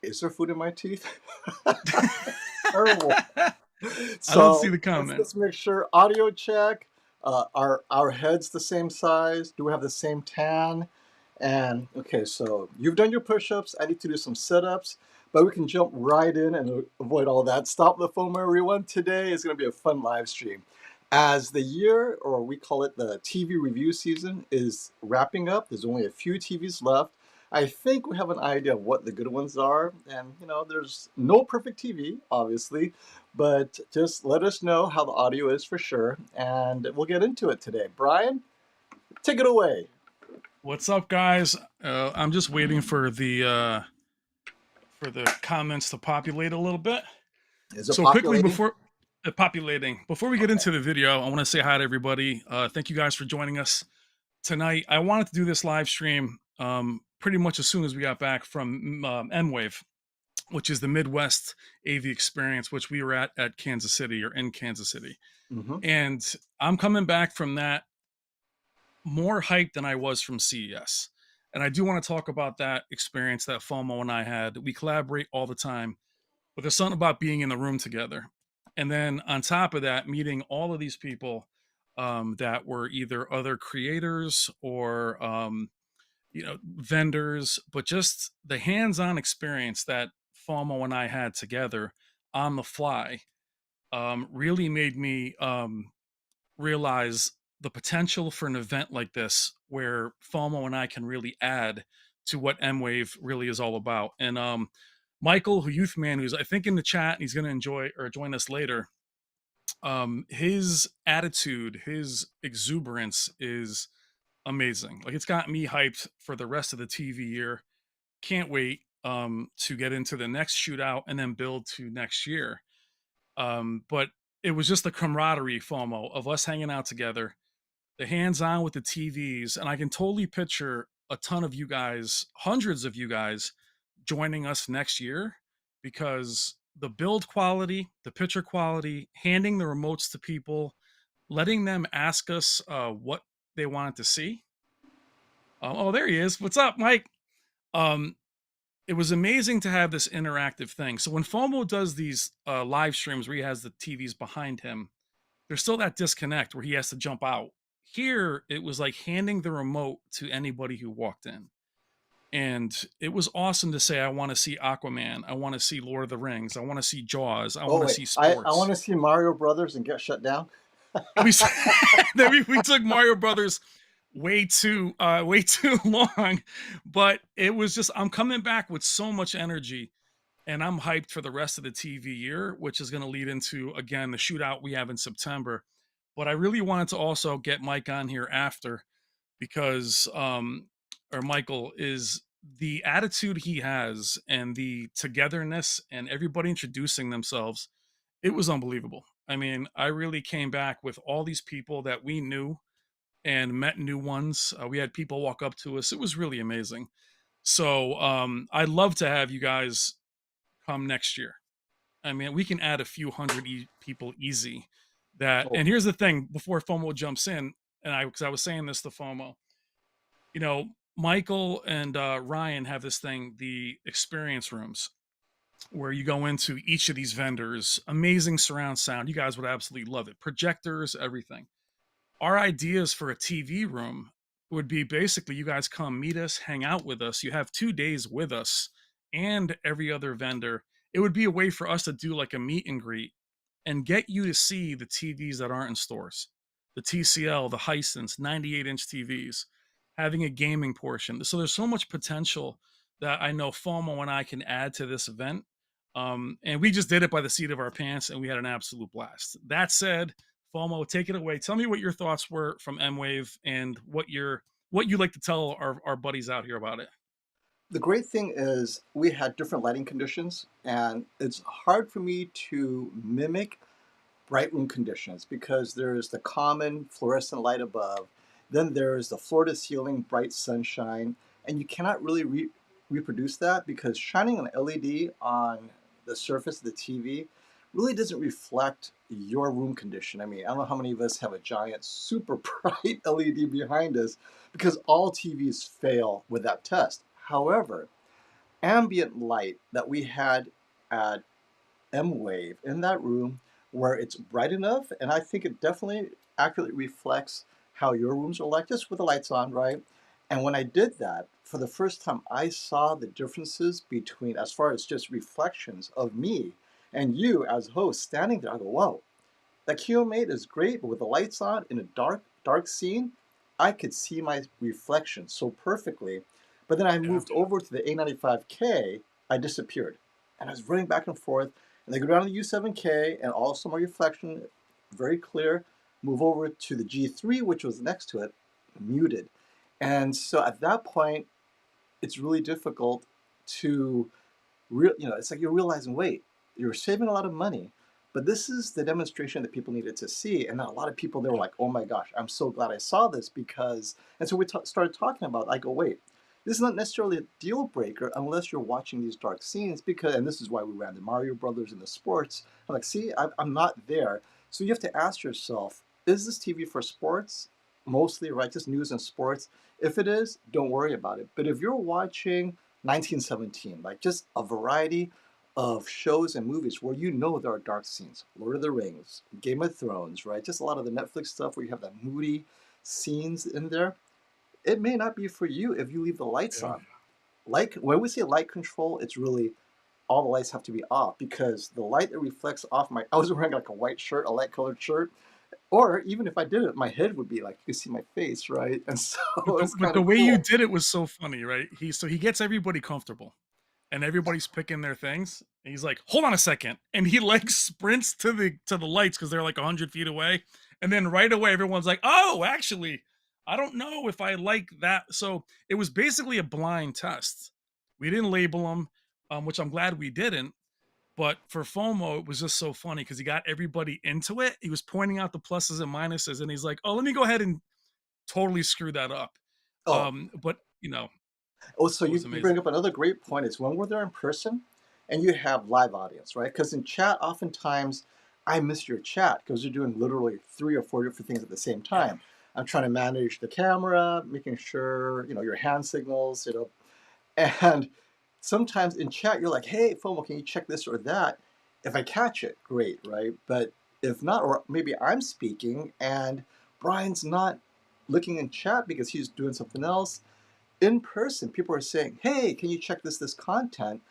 Is there food in my teeth? Terrible. I don't see So the comment. let's make sure. Audio check. Are our heads the same size? Do we have the same tan? And okay, so you've done your push-ups. I need to do some sit-ups, but we can jump right in and avoid all that. Stop the FOMO, everyone. Today is going to be a fun live stream. As the year, or we call it the TV review season, is wrapping up, there's only a few TVs left. I think we have an idea of what the good ones are. And, there's no perfect TV, obviously, but just let us know how the audio is for sure. And we'll get into it today. Brian, take it away. What's up, guys? I'm just waiting for the comments to populate a little bit. Is it So quickly populating? before populating, before we get Okay. into the video, I want to say hi to everybody. Thank you guys for joining us tonight. I wanted to do this live stream pretty much as soon as we got back from MWAVE, which is the Midwest AV experience, which we were at Kansas City, or in Kansas City. Mm-hmm. And I'm coming back from that more hyped than I was from CES. And I do want to talk about that experience that FOMO and I had. We collaborate all the time, but there's something about being in the room together. And then on top of that, meeting all of these people that were either other creators or vendors, but just the hands-on experience that FOMO and I had together on the fly really made me realize the potential for an event like this where FOMO and I can really add to what MWAVE really is all about. And Michael, Youthman, who's I think in the chat, and he's going to enjoy or join us later. His attitude, his exuberance is amazing. Like, it's got me hyped for the rest of the TV year. Can't wait to get into the next shootout and then build to next year. But it was just the camaraderie, FOMO, of us hanging out together, the hands-on with the TVs, and I can totally picture a ton of you guys, hundreds of you guys, joining us next year, because the build quality, the picture quality, handing the remotes to people, letting them ask us what they wanted to see. Oh, there he is. What's up, Mike? Um, it was amazing to have this interactive thing. So when FOMO does these live streams where he has the TVs behind him, there's still that disconnect where he has to jump out. Here, it was like handing the remote to anybody who walked in. And it was awesome to say, I want to see Aquaman. I want to see Lord of the Rings. I want to see Jaws. I Oh, want to wait. see I want sports. to see Mario Brothers and get shut down. We, we took Mario Brothers way too long, but it was just, I'm coming back with so much energy, and I'm hyped for the rest of the TV year, which is going to lead into, again, the shootout we have in September. But I really wanted to also get Mike on here after, because or Michael, is the attitude he has and the togetherness and everybody introducing themselves, it was unbelievable. I mean, I really came back with all these people that we knew and met new ones. We had people walk up to us. It was really amazing. So I'd love to have you guys come next year. I mean, we can add a few hundred people easy. That, Oh, and here's the thing: before FOMO jumps in, and because I was saying this to FOMO, Michael and Ryan have this thing, the experience rooms, where you go into each of these vendors. Amazing surround sound. You guys would absolutely love it. Projectors, everything. Our ideas for a TV room would be basically you guys come meet us, hang out with us. You have 2 days with us and every other vendor. It would be a way for us to do like a meet and greet and get you to see the TVs that aren't in stores. The TCL, the Hisense 98-inch TVs, having a gaming portion. So there's so much potential that I know FOMO and I can add to this event. And we just did it by the seat of our pants, and we had an absolute blast. That said, FOMO, take it away. Tell me what your thoughts were from MWAVE and what you like to tell our buddies out here about it. the great thing is we had different lighting conditions, and it's hard for me to mimic bright room conditions because there's the common fluorescent light above, then there's the floor to ceiling bright sunshine, and you cannot really reproduce that because shining an LED on the surface of the TV really doesn't reflect your room condition. I mean, I don't know how many of us have a giant super bright LED behind us because all TVs fail with that test. However, ambient light that we had at MWAVE in that room where it's bright enough, and I think it definitely accurately reflects how your rooms are like, just with the lights on, right? And when I did that, for the first time, I saw the differences between, as far as just reflections of me and you as host standing there. I go, whoa, that QM8 is great, but with the lights on in a dark scene, I could see my reflection so perfectly. But then I Yeah. moved over to the A95K, I disappeared. And I was running back and forth. And then go down to the U7K, and also my reflection, very clear. Move over to the G3, which was next to it, muted. And so at that point, it's really difficult to it's like you're realizing, wait, you're saving a lot of money, but this is the demonstration that people needed to see. And a lot of people, they were like, oh my gosh, I'm so glad I saw this because, and so we started talking about, I go, wait, this is not necessarily a deal breaker unless you're watching these dark scenes because, and this is why we ran the Mario Brothers and the sports. I'm like, see, I'm not there. So you have to ask yourself, is this TV for sports? Mostly, right? Just news and sports. If it is, don't worry about it. But if you're watching 1917, like just a variety of shows and movies where you know there are dark scenes, Lord of the Rings, Game of Thrones, right? Just a lot of the Netflix stuff where you have that moody scenes in there. It may not be for you if you leave the lights Yeah. on. Like when we say light control, it's really all the lights have to be off because the light that reflects off I was wearing like a white shirt, a light colored shirt, or even if I did it, my head would be like, you can see my face, right? And so But the it's but kind the of way you cool. did it was so funny, right? He gets everybody comfortable, and everybody's picking their things. And he's like, "Hold on a second," and he like sprints to the lights because they're like 100 feet away, and then right away everyone's like, "Oh, actually, I don't know if I like that." So it was basically a blind test. We didn't label them, which I'm glad we didn't. But for FOMO, it was just so funny because he got everybody into it. He was pointing out the pluses and minuses, and he's like, "Oh, let me go ahead and totally screw that up." Oh, But Oh, so it was you bring amazing. up another great point is when we're there in person and you have live audience, right? Because in chat, oftentimes I miss your chat because you're doing literally 3 or 4 different things at the same Yeah. time. I'm trying to manage the camera, making sure, your hand signals, and sometimes in chat, you're like, hey, FOMO, can you check this or that? If I catch it, great, right? But if not, or maybe I'm speaking and Brian's not looking in chat because he's doing something else, in person, people are saying, hey, can you check this content?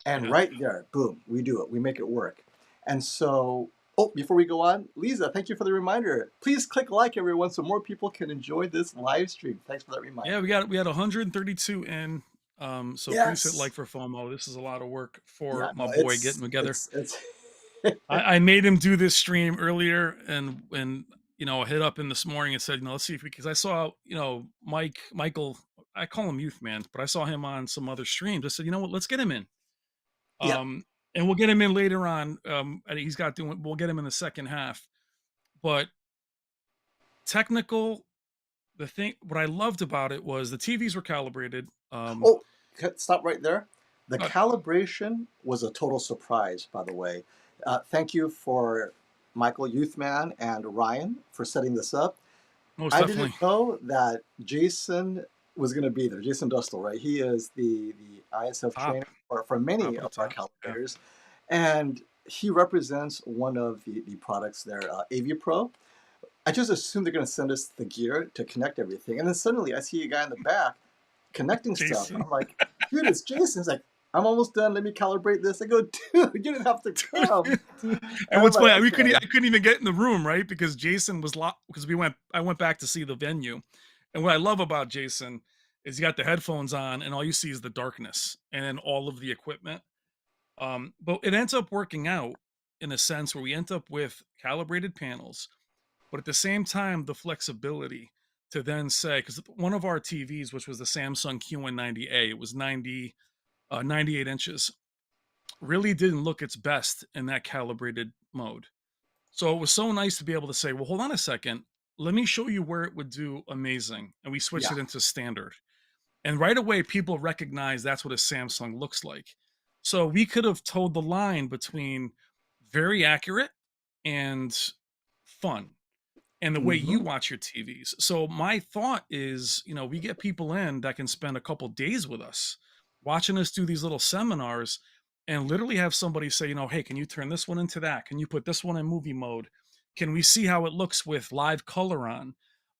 And Yeah. right there, boom, we do it. We make it work. And so, oh, before we go on, Lisa, thank you for the reminder. Please click like, everyone, so more people can enjoy this live stream. Thanks for that Yeah, reminder. we had 132 in. So please hit like Yes. for FOMO. This is a lot of work for Yeah, my no, boy getting together. it's, I made him do this stream earlier and I hit up in this morning and said, let's see if we because I saw, Michael, I call him Youthman, but I saw him on some other streams. I said, you know what, let's get him in. yeah. And we'll get him in later on. And we'll get him in the second half. But technical the thing what I loved about it was the TVs were calibrated. Oh, stop right there. The Uh, calibration was a total surprise, by the way. Thank you for Michael Youthman and Ryan for setting this up. Most I didn't definitely. know that Jason was going to be there. Jason Dustle, right? He is the ISF Top, trainer for many top of the of our tops. Yeah. calibrators, and he represents one of the products there, AV Pro. I just assumed they're going to send us the gear to connect everything, and then suddenly I see a guy in the back connecting stuff, and Jason. I'm like, "Dude, it's Jason." He's like, "I'm almost done. Let me calibrate this." I go, "Dude, you didn't have to come." And And I'm what's like, funny, "Okay, I couldn't even get in the room, right? Because Jason was locked because I went back to see the venue. And what I love about Jason is he got the headphones on and all you see is the darkness and then all of the equipment. But it ends up working out in a sense where we end up with calibrated panels, but at the same time, the flexibility to then say, because one of our TVs, which was the Samsung QN90A, it was 98 inches, really didn't look its best in that calibrated mode. So it was so nice to be able to say, well, hold on a second. Let me show you where it would do amazing. And we switched yeah, it into standard. And right away, people recognize that's what a Samsung looks like. So we could have toed the line between very accurate and fun and the way you mm-hmm. watch your TVs. So my thought is, we get people in that can spend a couple days with us. watching us do these little seminars and literally have somebody say, hey, can you turn this one into that? Can you put this one in movie mode? Can we see how it looks with live color on?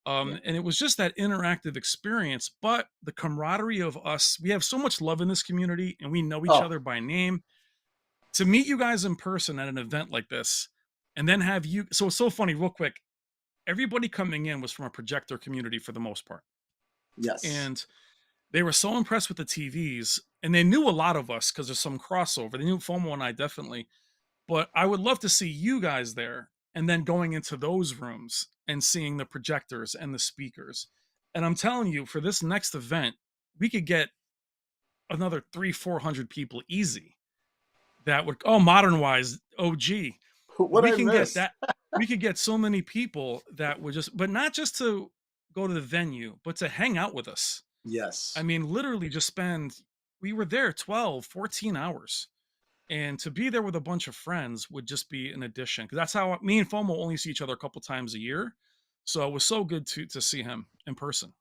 Yeah. And it was just that interactive experience, but the camaraderie of us, we have so much love in this community and we know each Oh, other by name. To meet you guys in person at an event like this, and then have you, so it's so funny, real quick. Everybody coming in was from a projector community for the most part. yes. And they were so impressed with the TVs, and they knew a lot of us because there's some crossover. They knew FOMO and I definitely, but I would love to see you guys there and then going into those rooms and seeing the projectors and the speakers. And I'm telling you, for this next event, we could get another 300, 400 people easy. That would, oh, modern wise, OG. What We I can get miss? that. We could get so many people that would just, but not just to go to the venue, but to hang out with us. I Yes. mean, literally just we were there 12, 14 hours. And to be there with a bunch of friends would just be an addition. Cause that's how me and FOMO only see each other a couple times a year. So it was so good to see him in person.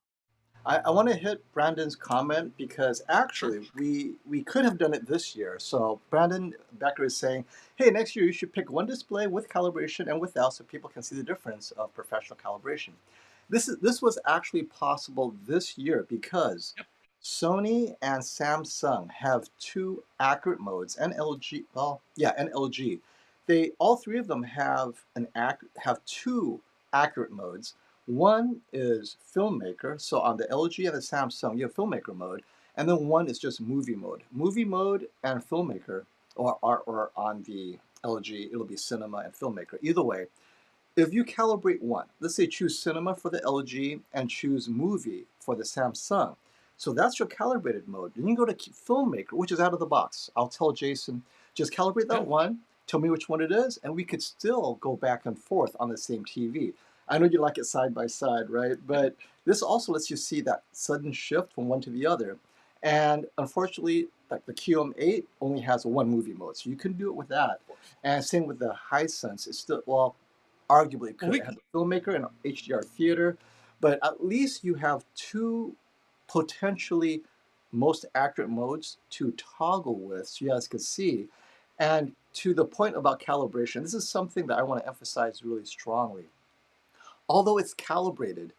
I want to hit Brandon's comment because Sure. actually we could have done it this year. So Brandon Becker is saying, hey, next year you should pick one display with calibration and without so people can see the difference of professional calibration. This was actually possible this year because Yep. Sony and Samsung have two accurate modes, and LG, well, yeah, and LG. They all three of them have two accurate modes. One is filmmaker, so on the LG and the Samsung, you have filmmaker mode, and then one is just movie mode. Movie mode and filmmaker, or on the LG, it'll be cinema and filmmaker. Either way, if you calibrate one, let's say choose cinema for the LG and choose movie for the Samsung. So that's your calibrated mode. Then you go to filmmaker, which is out of the box. I'll tell Jason, just calibrate Yeah. that one, tell me which one it is, and we could still go back and forth on the same TV. I know you like it side by side, right? Yeah. But this also lets you see that sudden shift from one to the other. And unfortunately, like the QM8 only has one movie mode, so you can do it with that. Of course. And same with the Hisense. It's still, well, arguably Well, could. It we, had the filmmaker and HDR theater, but at least you have two potentially most accurate modes to toggle with so you guys can see. And to the point about calibration, this is something that I want to emphasize really strongly. Although it's calibrated,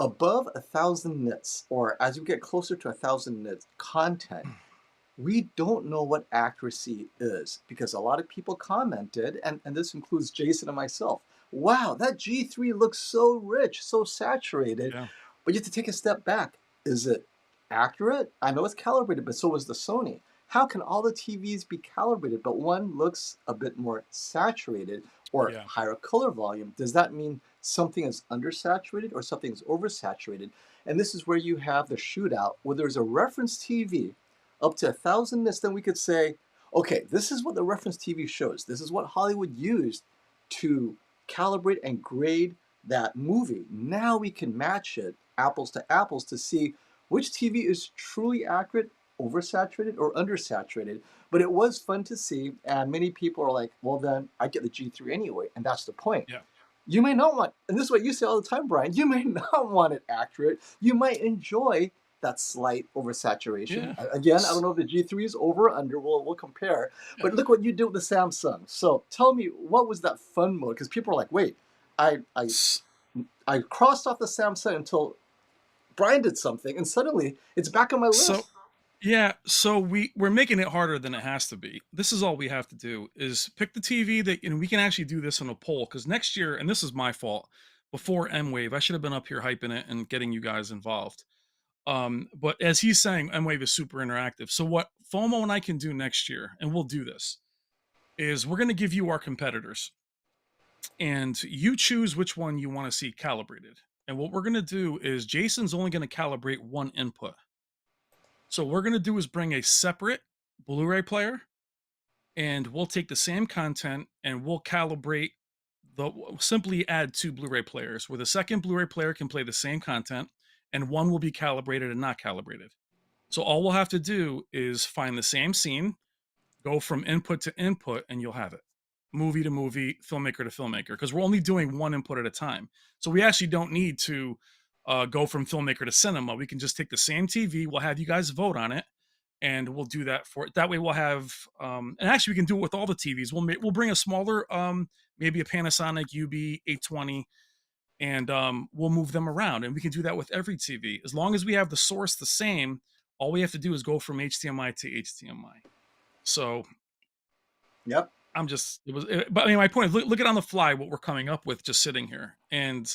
above 1,000 nits, or as you get closer to 1,000 nits content, we don't know what accuracy is because a lot of people commented, and this includes Jason and myself. Wow, that G3 looks so rich, so saturated. yeah. But you have to take a step back. Is it accurate? I know it's calibrated, but so is the Sony. How can all the TVs be calibrated, but one looks a bit more saturated or Yeah. higher color volume? Does that mean something is undersaturated or something is oversaturated? And this is where you have the shootout, where there's a reference TV up to 1,000 nits, then we could say, okay, this is what the reference TV shows. This is what Hollywood used to calibrate and grade that movie. Now we can match it apples to apples to see which TV is truly accurate, oversaturated, or undersaturated. But it was fun to see, and many people are like, well, then I get the G3 anyway, and that's the point. Yeah. You may not want, and this is what you say all the time, Brian, you may not want it accurate. You might enjoy that slight oversaturation. Yeah. Again, I don't S- know if the G3 is over or under, we'll compare. Yeah. But look what you did with the Samsung. So tell me, what was that fun mode? Because people are like, wait, I, I, s- I crossed off the Samsung until Brian did something, and suddenly it's back on my So list. yeah, so we're making it harder than it has to be. This is all we have to do is pick the TV that, and we can actually do this on a poll because next year, and this is my fault, before MWAVE, I should have been up here hyping it and getting you guys involved. But as he's saying, MWAVE is super interactive. So what FOMO and I can do next year, and we'll do this, is we're going to give you our competitors, and you choose which one you want to see calibrated. And what we're going to do is Jason's only going to calibrate one input. So what we're going to do is bring a separate Blu-ray player, and we'll take the same content and we'll calibrate the simply add two Blu-ray players where the second Blu-ray player can play the same content and one will be calibrated and not calibrated. So all we'll have to do is find the same scene, go from input to input, and you'll have it. Movie to movie, filmmaker to filmmaker, because we're only doing one input at a time. So we actually don't need to go from filmmaker to cinema. We can just take the same TV. We'll have you guys vote on it, and we'll do that for it. That way, we'll have, and actually, we can do it with all the TVs. We'll bring a smaller, maybe a Panasonic UB820, and we'll move them around, and we can do that with every TV as long as we have the source the same. All we have to do is go from HDMI to HDMI. So Yep. but I mean, my point is, look at on the fly what we're coming up with just sitting here, and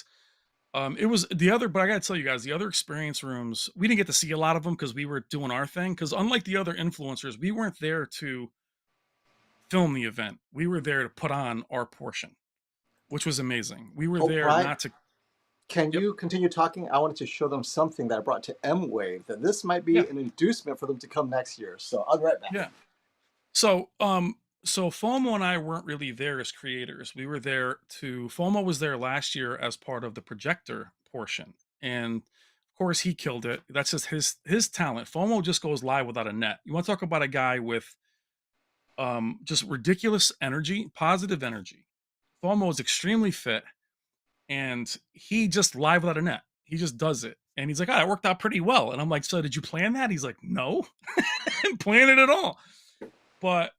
it was the other. But I got to tell you guys, the other experience rooms, we didn't get to see a lot of them because we were doing our thing. Because unlike the other influencers, we weren't there to film the event. We were there to put on our portion, which was amazing. We were Oh, there Brian, not to. can Yep. you continue talking? I wanted to show them something that I brought to MWAVE, that this might be Yeah. an inducement for them to come next year. So I'll be right back. Yeah. So, so FOMO and I weren't really there as creators. We were there to FOMO was there last year as part of the projector portion. And of course he killed it. That's just his talent. FOMO just goes live without a net. You want to talk about a guy with just ridiculous energy, positive energy. FOMO is extremely fit and he just live without a net. He just does it. And he's like, oh, that worked out pretty well. And I'm like, so did you plan that? He's like, no, I didn't plan it at all. But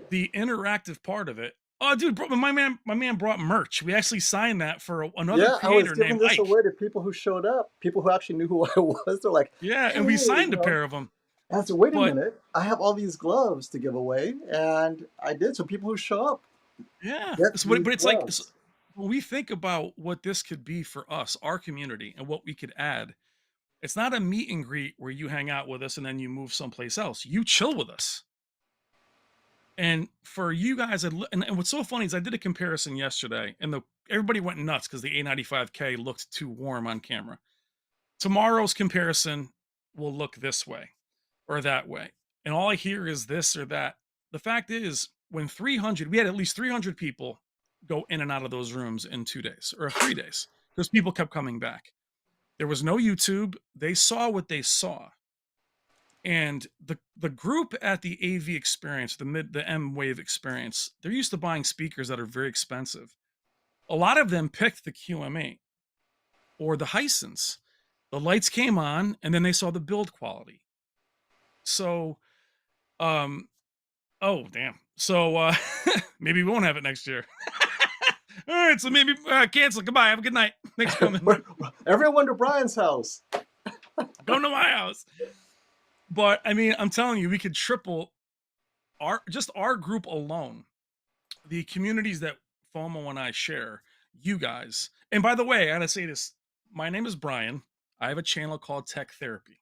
the interactive part of it. Oh, dude, my man brought merch. We actually signed that for another Yeah, I was creator giving named this Ike. away to people who showed up, people who actually knew who I was. They're like, Yeah, hey, and we you signed a know. pair of them. I said, wait a But minute, I have all these gloves to give away, and I did. So people who show up yeah, get these but it's like gloves. when we think about what this could be for us, our community, and what we could add. It's not a meet and greet where you hang out with us and then you move someplace else. You chill with us. And for you guys, and what's so funny is I did a comparison yesterday, and everybody went nuts because the A95K looked too warm on camera. Tomorrow's comparison will look this way or that way, and all I hear is this or that. The fact is, when 300, we had at least 300 people go in and out of those rooms in 2 days or 3 days because people kept coming back. There was no YouTube. They saw what they saw. And the group at the AV experience, the M-Wave experience, they're used to buying speakers that are very expensive. A lot of them picked the QM8 or the Hisense. The lights came on and then they saw the build quality. So, um, oh damn. So maybe we won't have it next year. All right, so maybe cancel. Goodbye. Have a good night. Thanks for coming. Everyone to Brian's house. Come to my house. But I mean, I'm telling you, we could triple our group alone, the communities that FOMO and I share, you guys. And by the way, I gotta say this: my name is Brian. I have a channel called Tech Therapy.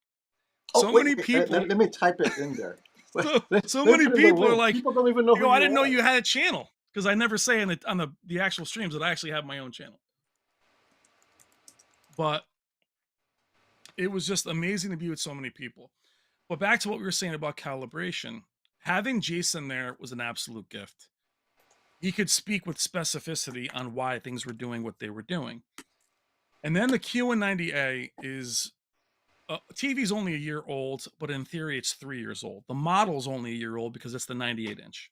Oh, So wait, many people, let me type it in there. so Let me many put in the people are link. like, People don't even know who "Yo, I you didn't know are. you had a channel," because I never say on the actual streams that I actually have my own channel. But it was just amazing to be with so many people. But back to what we were saying about calibration, having Jason there was an absolute gift. He could speak with specificity on why things were doing what they were doing. And then the QN90A is TV's only a year old, but in theory it's 3 years old. The model's only a year old because it's the 98-inch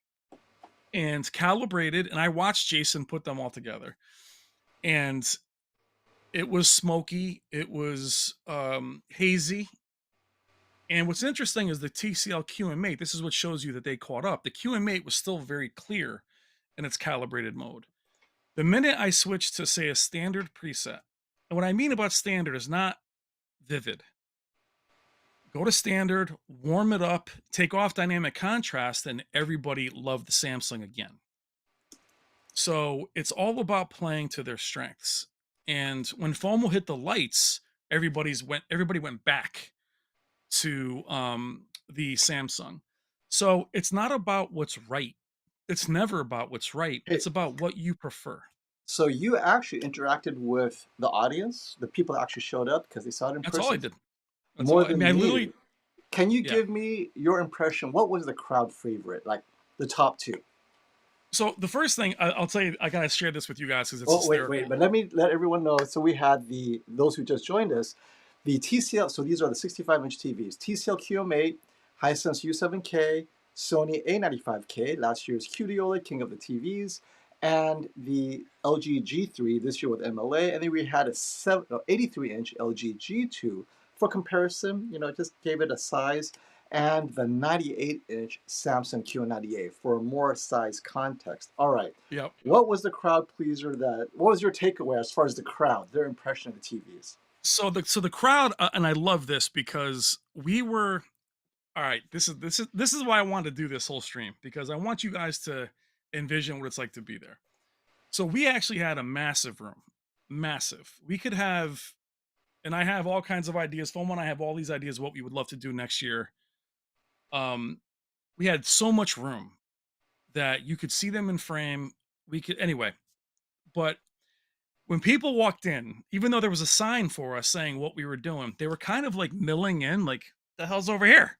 and calibrated. And I watched Jason put them all together, and it was smoky. It was hazy. And what's interesting is the TCL QM8. This is what shows you that they caught up. The QM8 was still very clear in its calibrated mode. The minute I switched to, say, a standard preset, and what I mean about standard is not vivid. Go to standard, warm it up, take off dynamic contrast, and everybody loved the Samsung again. So it's all about playing to their strengths. And when FOMO hit the lights, everybody went back to the Samsung. So it's not about what's right. It's never about what's right. Hey, It's about what you prefer. so you actually interacted with the audience, the people that actually showed up because they saw it in That's all I person did. That's more all. I mean, than I me. literally, Can you yeah. give me your impression? What was the crowd favorite? Like the top two? So the first thing I'll tell you, I gotta share this with you guys because it's Oh, wait, hysterical. but let me let everyone know. So we had those who just joined us, the TCL. So these are the 65-inch TVs: TCL QM8, Hisense U7K, Sony A95K, last year's QD OLED King of the TVs, and the LG G3 this year with MLA. And then we had a 83-inch LG G2 for comparison. Just gave it a size. and the 98-inch Samsung QM8 for a more size context. All right. Yep. What was the crowd pleaser what was your takeaway as far as the crowd, their impression of the TVs? So the crowd, and I love this because we were all right. This is why I wanted to do this whole stream, because I want you guys to envision what it's like to be there. So we actually had a massive room, massive. We could have, and I have all kinds of ideas. FOMO and I have all these ideas what we would love to do next year. Um, we had so much room that you could see them in frame. We could anyway, but when people walked in, even though there was a sign for us saying what we were doing, they were kind of like milling in, like the hell's over here?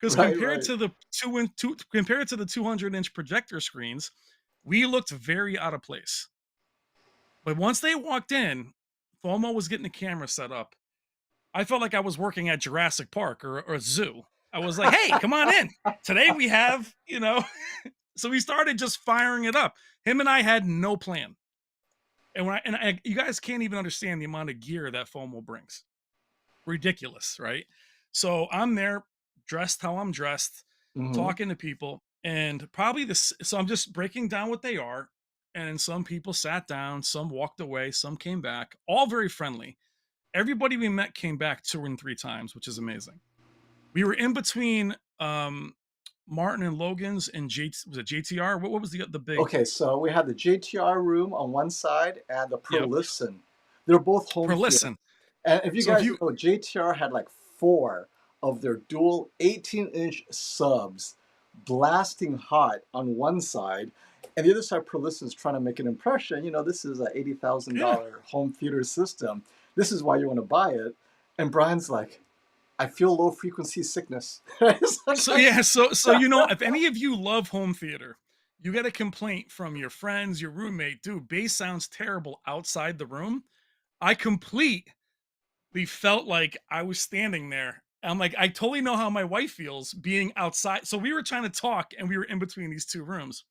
Because Right, right. compared to the 200-inch projector screens, we looked very out of place. But once they walked in, FOMO was getting the camera set up. I felt like I was working at Jurassic Park or a zoo. I was like, hey, come on in. Today we have, so we started just firing it up. Him and I had no plan. You guys can't even understand the amount of gear that FOMO brings. Ridiculous, right? So I'm there dressed how I'm dressed, Hmm. talking to people, and probably this. So I'm just breaking down what they are. And some people sat down, some walked away, some came back, all very friendly. Everybody we met came back 2 and 3 times, which is amazing. We were in between Martin and Logan's and was it JTR? What was the big? Okay, so we had the JTR room on one side and the Yep, Perlisten. They're both home per theater. listen. And if you So if guys you know, JTR had like four of their dual 18-inch subs blasting hot on one side, and the other side, Perlisten's trying to make an impression. This is a yeah. $80,000 home theater system. This is why you want to buy it. And Brian's like, I feel low frequency sickness. It's like, So yeah, so if any of you love home theater, you get a complaint from your friends, your roommate, dude, bass sounds terrible outside the room. I completely felt like I was standing there. I'm like, I totally know how my wife feels being outside. So we were trying to talk and we were in between these two rooms.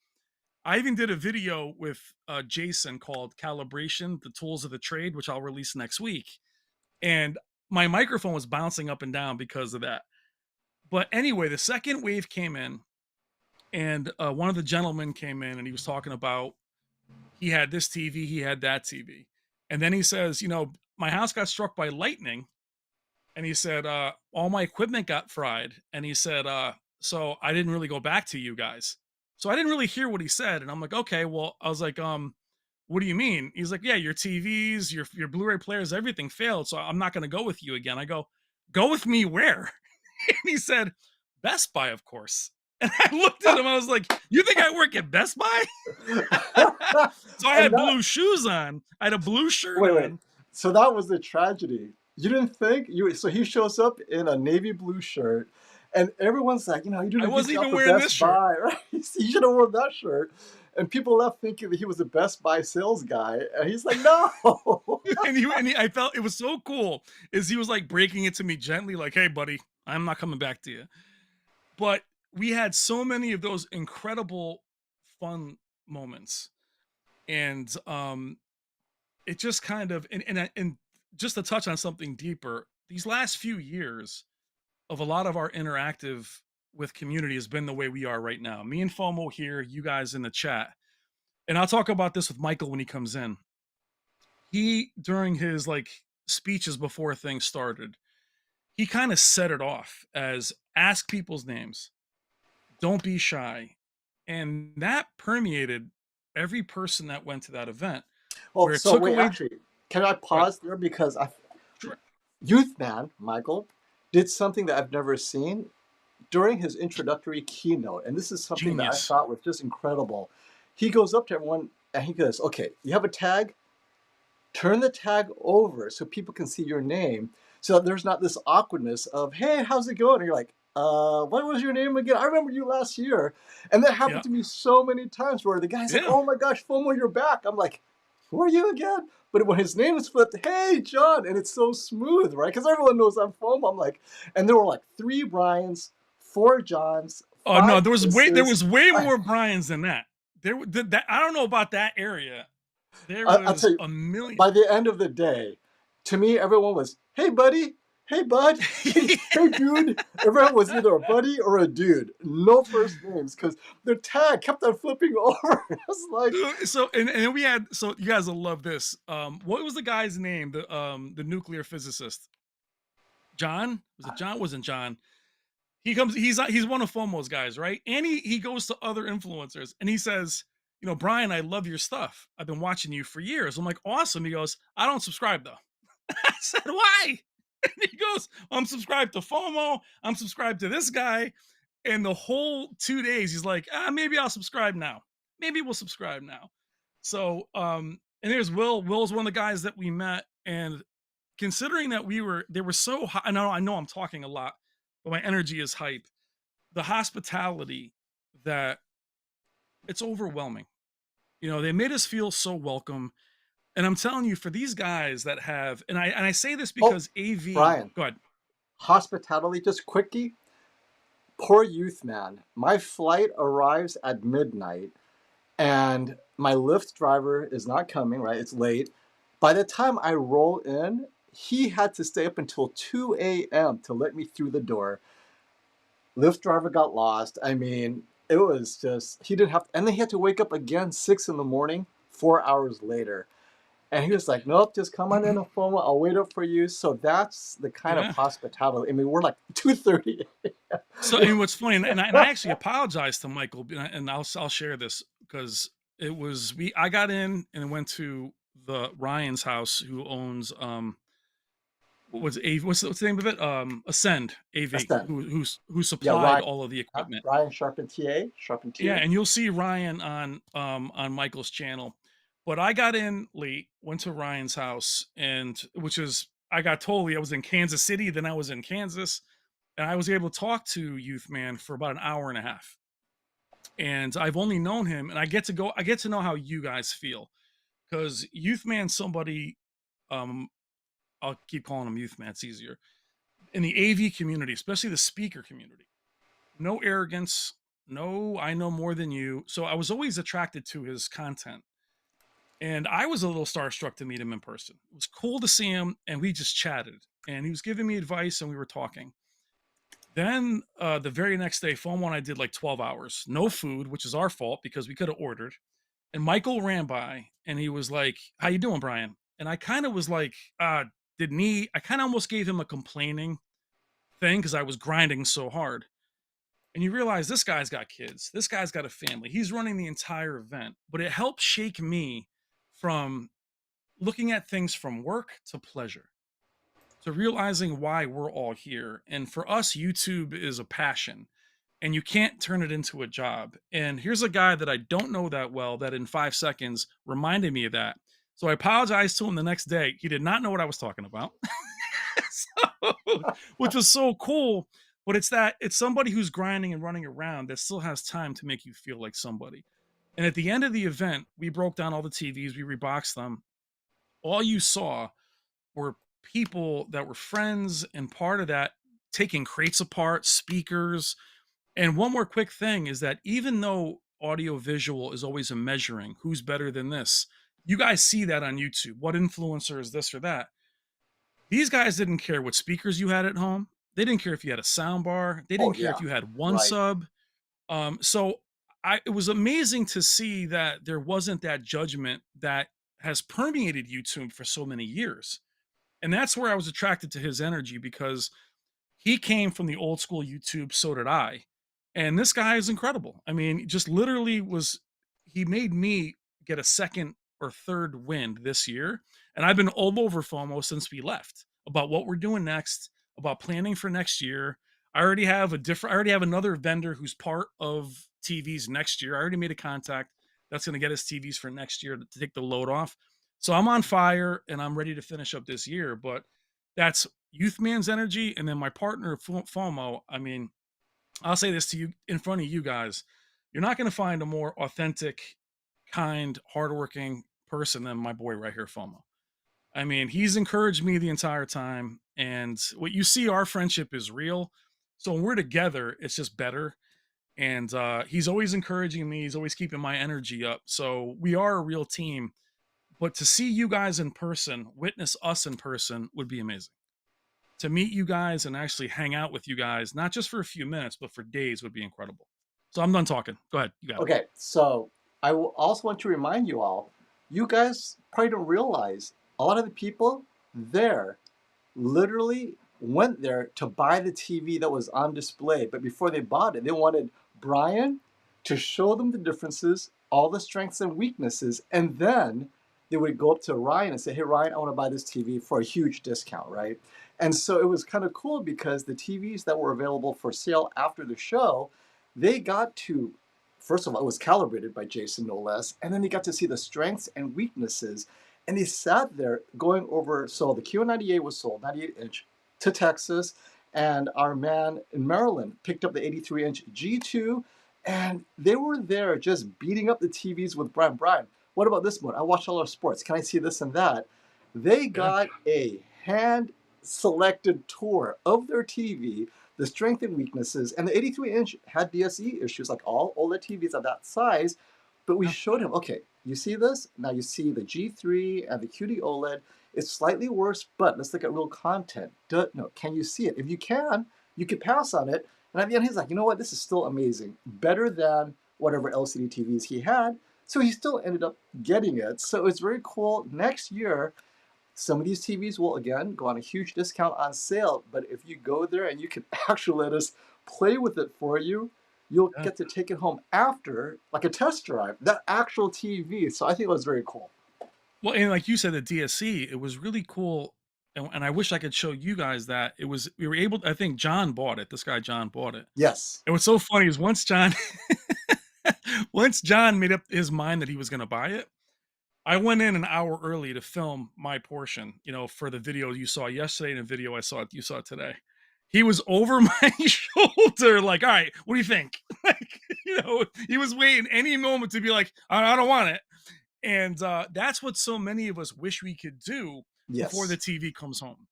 I even did a video with Jason called Calibration, the Tools of the Trade, which I'll release next week. And my microphone was bouncing up and down because of that. But anyway, the second wave came in, and one of the gentlemen came in and he was talking about he had this TV, he had that TV. And then he says, my house got struck by lightning. And he said, all my equipment got fried. And he said, so I didn't really go back to you guys. So I didn't really hear what he said. And I'm like, okay, well, I was like, what do you mean? He's like, yeah, your TVs, your Blu-ray players, everything failed. So I'm not going to go with you again. I go with me where? And he said, Best Buy, of course. And I looked at him, I was like, you think I work at Best Buy? So I and had that, blue shoes on. I had a blue shirt wait. on. So that was the tragedy. You didn't think so he shows up in a navy blue shirt, and everyone's like, you're doing I a good wasn't job even for wearing this Best shirt. Buy, right? You should have worn that shirt. And people left thinking that he was a Best Buy sales guy, and he's like, no. I felt it was so cool is he was like breaking it to me gently, like, hey, buddy, I'm not coming back to you. But we had so many of those incredible fun moments. And it just kind of and just to touch on something deeper, these last few years of a lot of our interactive with community has been the way we are right now. Me and FOMO here, you guys in the chat. And I'll talk about this with Michael when he comes in. He during his speeches before things started, he kind of set it off as ask people's names, don't be shy. And that permeated every person that went to that event Well, where it so took wait, away. actually, can I Right, pause there because sure. Youthman Michael did something that I've never seen during his introductory keynote, and this is something that I Genius. thought was just incredible. He goes up to everyone and he goes, "Okay, you have a tag. Turn the tag over so people can see your name, so that there's not this awkwardness of, hey, how's it going?" And you're like, what was your name again? I remember you last year." And that happened Yeah. to me so many times where the guy's like, Yeah. "Oh my gosh, FOMO, you're back." I'm like, "Who are you again?" But when his name is flipped, "Hey, John," and it's so smooth, right? Because everyone knows I'm FOMO. I'm like, and there were like 3 Brians, 4 Johns, Oh no, five there Chris's. was way more Brian's than that. That I don't know about that area. There I'll was tell you, a million. by the end of the day, to me, everyone was, "Hey, buddy." hey bud, hey dude. Everyone was either a buddy or a dude. No first names because their tag kept on flipping over. I was like, So and we had so you guys will love this. What was the guy's name? The nuclear physicist. John? Was it John? Wasn't John. He's one of FOMO's guys, right? And he goes to other influencers and he says, you know, Brian, I love your stuff. I've been watching you for years. I'm like, awesome. He goes, I don't subscribe though. I said, why? And he goes, I'm subscribed to FOMO. I'm subscribed to this guy. And the whole 2 days, he's like, maybe I'll subscribe now. Maybe we'll subscribe now. So, and there's Will. Will's one of the guys that we met. And considering that they were so high, I know I'm talking a lot, but my energy is hype. The hospitality that it's overwhelming. You know, they made us feel so welcome. And I'm telling you, for these guys that have, and I say this oh, because AV, Brian, go ahead. hospitality, just quickie. Poor Youthman. My flight arrives at midnight and my Lyft driver is not coming, right? It's late. By the time I roll in, he had to stay up until 2 a.m. to let me through the door. Lyft driver got lost. I mean, it was just, he didn't have, and then he had to wake up again 6 in the morning, 4 hours later. And he was like, nope, just come on in a phone. I'll wait up for you. So that's the kind of Yeah. hospitality. I mean, we're like 2:30. So, and what's funny, and I actually apologize to Michael, and I'll share this because it was I got in and went to the Ryan's house who owns what's the name of it? Ascend AV, That's done. who Yeah, supplied all of the equipment. Ryan Sharpentier. Yeah, Sharpentier. and you'll see Ryan on Michael's channel. But I got in late, went to Ryan's house, and which is I got told I was in Kansas City, then I was in Kansas, and I was able to talk to Youthman for about an hour and a half. And I've only known him, and I get to know how you guys feel because Youthman's somebody. Um, I'll keep calling him Youthman; it's easier in the AV community, especially the speaker community. No arrogance, no, I know more than you. So I was always attracted to his content. And I was a little starstruck to meet him in person. It was cool to see him, and we just chatted. And he was giving me advice, and we were talking. Then the very next day, FOMO and I did like 12 hours, no food, which is our fault because we could have ordered. And Michael ran by, and he was like, "How you doing, Brian?" And I kind of was like, "Didn't he?" I kind of almost gave him a complaining thing because I was grinding so hard. And you realize this guy's got kids. This guy's got a family. He's running the entire event, but it helped shake me from looking at things from work to pleasure to realizing why we're all here. And for us, YouTube is a passion and you can't turn it into a job. And here's a guy that I don't know that well that in 5 seconds reminded me of that. So I apologized to him the next day. He did not know what I was talking about. So, which was so cool. But it's somebody who's grinding and running around that still has time to make you feel like somebody. And at the end of the event, we broke down all the TVs, we reboxed them. All you saw were people that were friends and part of that taking crates apart, speakers. And one more quick thing is that even though audio visual is always a measuring who's better than this, you guys see that on YouTube. What influencer is this or that? These guys didn't care what speakers you had at home. They didn't care if you had a sound bar. They Oh didn't care yeah, if you had one right. sub. So it was amazing to see that there wasn't that judgment that has permeated YouTube for so many years. And that's where I was attracted to his energy because he came from the old school YouTube, so did I. And this guy is incredible. I mean, just literally he made me get a second or third wind this year. And I've been all over FOMO since we left about what we're doing next, about planning for next year. I already have another vendor who's part of TVs next year. I already made a contact that's going to get us TVs for next year to take the load off. So I'm on fire and I'm ready to finish up this year. But that's Youthman's energy, and then my partner FOMO. I mean, I'll say this to you in front of you guys: you're not going to find a more authentic, kind, hardworking person than my boy right here, FOMO. I mean, he's encouraged me the entire time, and what you see, our friendship is real. So when we're together, it's just better. And he's always encouraging me. He's always keeping my energy up. So we are a real team. But to see you guys in person, witness us in person, would be amazing. to meet you guys and actually hang out with you guys, not just for a few minutes, but for days would be incredible. So I'm done talking. Go ahead. You got it. Okay, so I will also want to remind you all, you guys probably don't realize a lot of the people there literally went there to buy the TV that was on display. But before they bought it, they wanted Brian to show them the differences, all the strengths and weaknesses, and then they would go up to Ryan and say, hey, Ryan, I want to buy this TV for a huge discount, right? And so it was kind of cool because the TVs that were available for sale after the show, they got to, first of all, it was calibrated by Jason, no less, and then they got to see the strengths and weaknesses. And he sat there going over, so the QM98 was sold, 98-inch, to Texas, and our man in Maryland picked up the 83-inch G2, and they were there just beating up the TVs with Brian. Brian, what about this one? I watch all our sports. Can I see this and that? They Yeah. got a hand-selected tour of their TV, the strengths and weaknesses, and the 83-inch had DSE issues like all OLED TVs of that size, but we Yeah. showed him, okay, you see this? Now you see the G3 and the QD OLED. It's slightly worse, but let's look at real content. No, can you see it? If you can, you could pass on it. And at the end, he's like, you know what? This is still amazing. Better than whatever LCD TVs he had. So he still ended up getting it. So it's very cool. Next year, some of these TVs will, again, go on a huge discount on sale. But if you go there and you can actually let us play with it for you, you'll Yeah. get to take it home after, like a test drive, that actual TV. So I think it was very cool. Well, and like you said, the DSC, it was really cool. And I wish I could show you guys that it was, we were able, I think John bought it. This guy, John, bought it. Yes. And what's so funny is once John, once John made up his mind that he was going to buy it, I went in an hour early to film my portion, for the video you saw yesterday and a video you saw today. He was over my shoulder, like, all right, what do you think? Like, he was waiting any moment to be like, I don't want it. And that's what so many of us wish we could do before the Yes. TV comes home,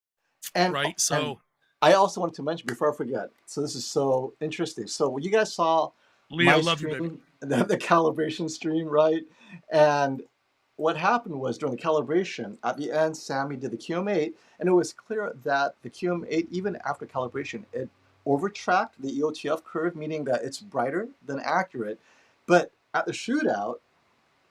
And right? and So, I also wanted to mention before I forget. So this is so interesting. So when you guys saw Leo, my love you, baby. stream, the calibration stream, right? And what happened was during the calibration, at the end, Sammy did the QM8, and it was clear that the QM8, even after calibration, it overtracked the EOTF curve, meaning that it's brighter than accurate. But at the shootout,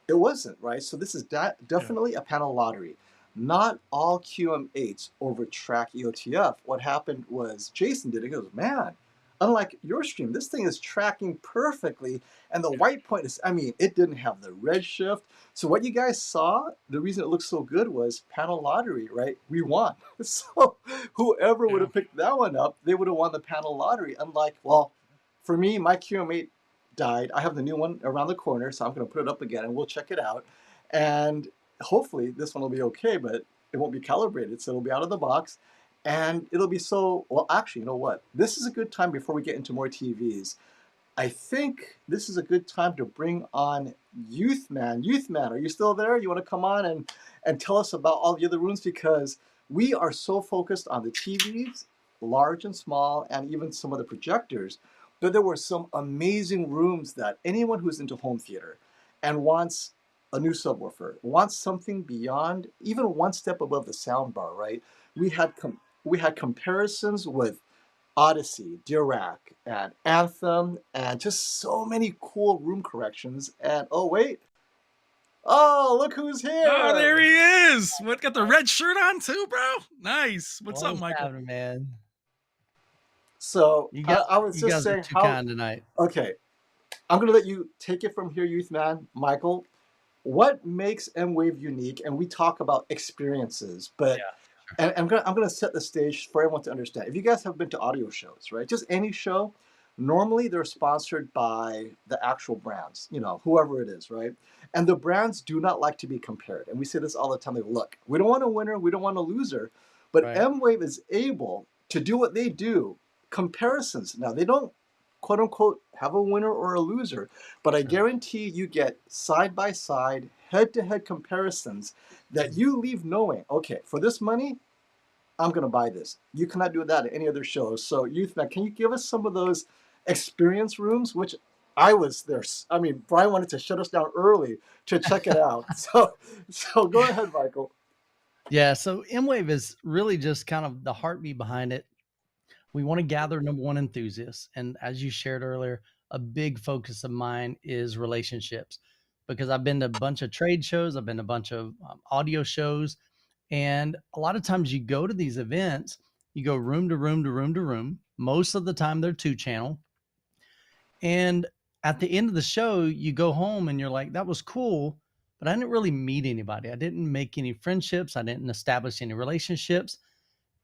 it wasn't, right? So this is Yeah, definitely a panel lottery. Not all QM8s overtrack EOTF. What happened was Jason did it. He goes, man, unlike your stream, this thing is tracking perfectly. And the yeah, white point is, I mean, it didn't have the red shift. So what you guys saw, the reason it looked so good was panel lottery, right? We won. So whoever would yeah. have picked that one up, they would have won the panel lottery. Unlike, well, for me, my QM8 died. I have the new one around the corner, so I'm going to put it up again and we'll check it out. And hopefully this one will be okay, but it won't be calibrated, so it'll be out of the box. And it'll be so, well, actually, you know what? This is a good time before we get into more TVs. I think this is a good time to bring on Youthman. Youthman, are you still there? You want to come on and tell us about all the other rooms? Because we are so focused on the TVs, large and small, and even some of the projectors. But there were some amazing rooms that anyone who's into home theater and wants a new subwoofer, wants something beyond, even one step above the soundbar, right? We had we had comparisons with Odyssey, Dirac, and Anthem, and just so many cool room corrections. And oh wait, oh look who's Oh, there here! he is. What, got the red shirt on too, bro? Nice. What's up, What's Michael? happening, man? So You I, got I was you just guys are saying too how. kind tonight. Okay, I'm gonna let you take it from here, Youth Man, Michael. What makes MWAVE unique? And we talk about experiences, but Yeah. and I'm gonna set the stage for everyone to understand. If you guys have been to audio shows, right? Just any show, normally they're sponsored by the actual brands, whoever it is, right? And the brands do not like to be compared. And we say this all the time. Like, look, we don't want a winner, we don't want a loser, but Right. MWAVE is able to do what they do. Comparisons. Now they don't quote unquote have a winner or a loser, but I Sure. guarantee you get side by side, head to head comparisons that you leave knowing, okay, for this money, I'm going to buy this. You cannot do that at any other show. So, Youthman, can you give us some of those experience rooms? Which I was there. I mean, Brian wanted to shut us down early to check it out. So go ahead, Michael. Yeah, so MWAVE is really just kind of the heartbeat behind it. We want to gather number one enthusiasts. And as you shared earlier, a big focus of mine is relationships because I've been to a bunch of trade shows, I've been to a bunch of audio shows. And a lot of times you go to these events, you go room to room to room to room. Most of the time they're 2 channel. And at the end of the show, you go home and you're like, that was cool, but I didn't really meet anybody. I didn't make any friendships. I didn't establish any relationships.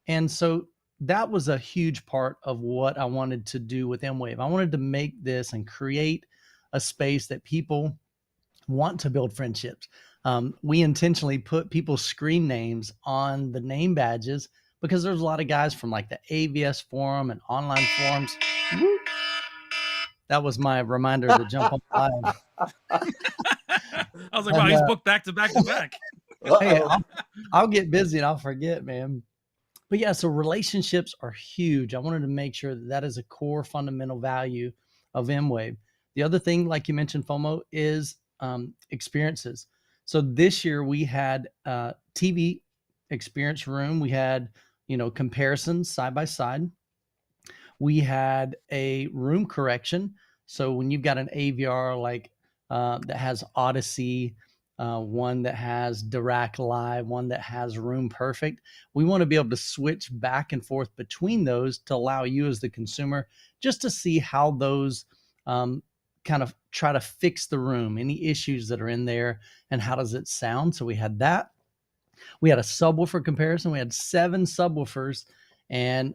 And so that was a huge part of what I wanted to do with MWAVE. I wanted to make this and create a space that people want to build friendships. We intentionally put people's screen names on the name badges because there's a lot of guys from like the AVS forum and online forums. Woo! That was my reminder to jump on live. I was like, wow, And he's booked back to back to back. hey, Uh-oh. I'll get busy and I'll forget, man. But yeah, so relationships are huge. I wanted to make sure that that is a core fundamental value of MWAVE. The other thing, like you mentioned, FOMO, is experiences. So this year we had TV experience room. We had, comparisons side by side. We had a room correction. So when you've got an AVR like that has Odyssey, one that has Dirac Live, one that has Room Perfect, we want to be able to switch back and forth between those to allow you as the consumer just to see how those kind of try to fix the room, any issues that are in there, and how does it sound. So we had that. We had a subwoofer comparison. We had 7 subwoofers, and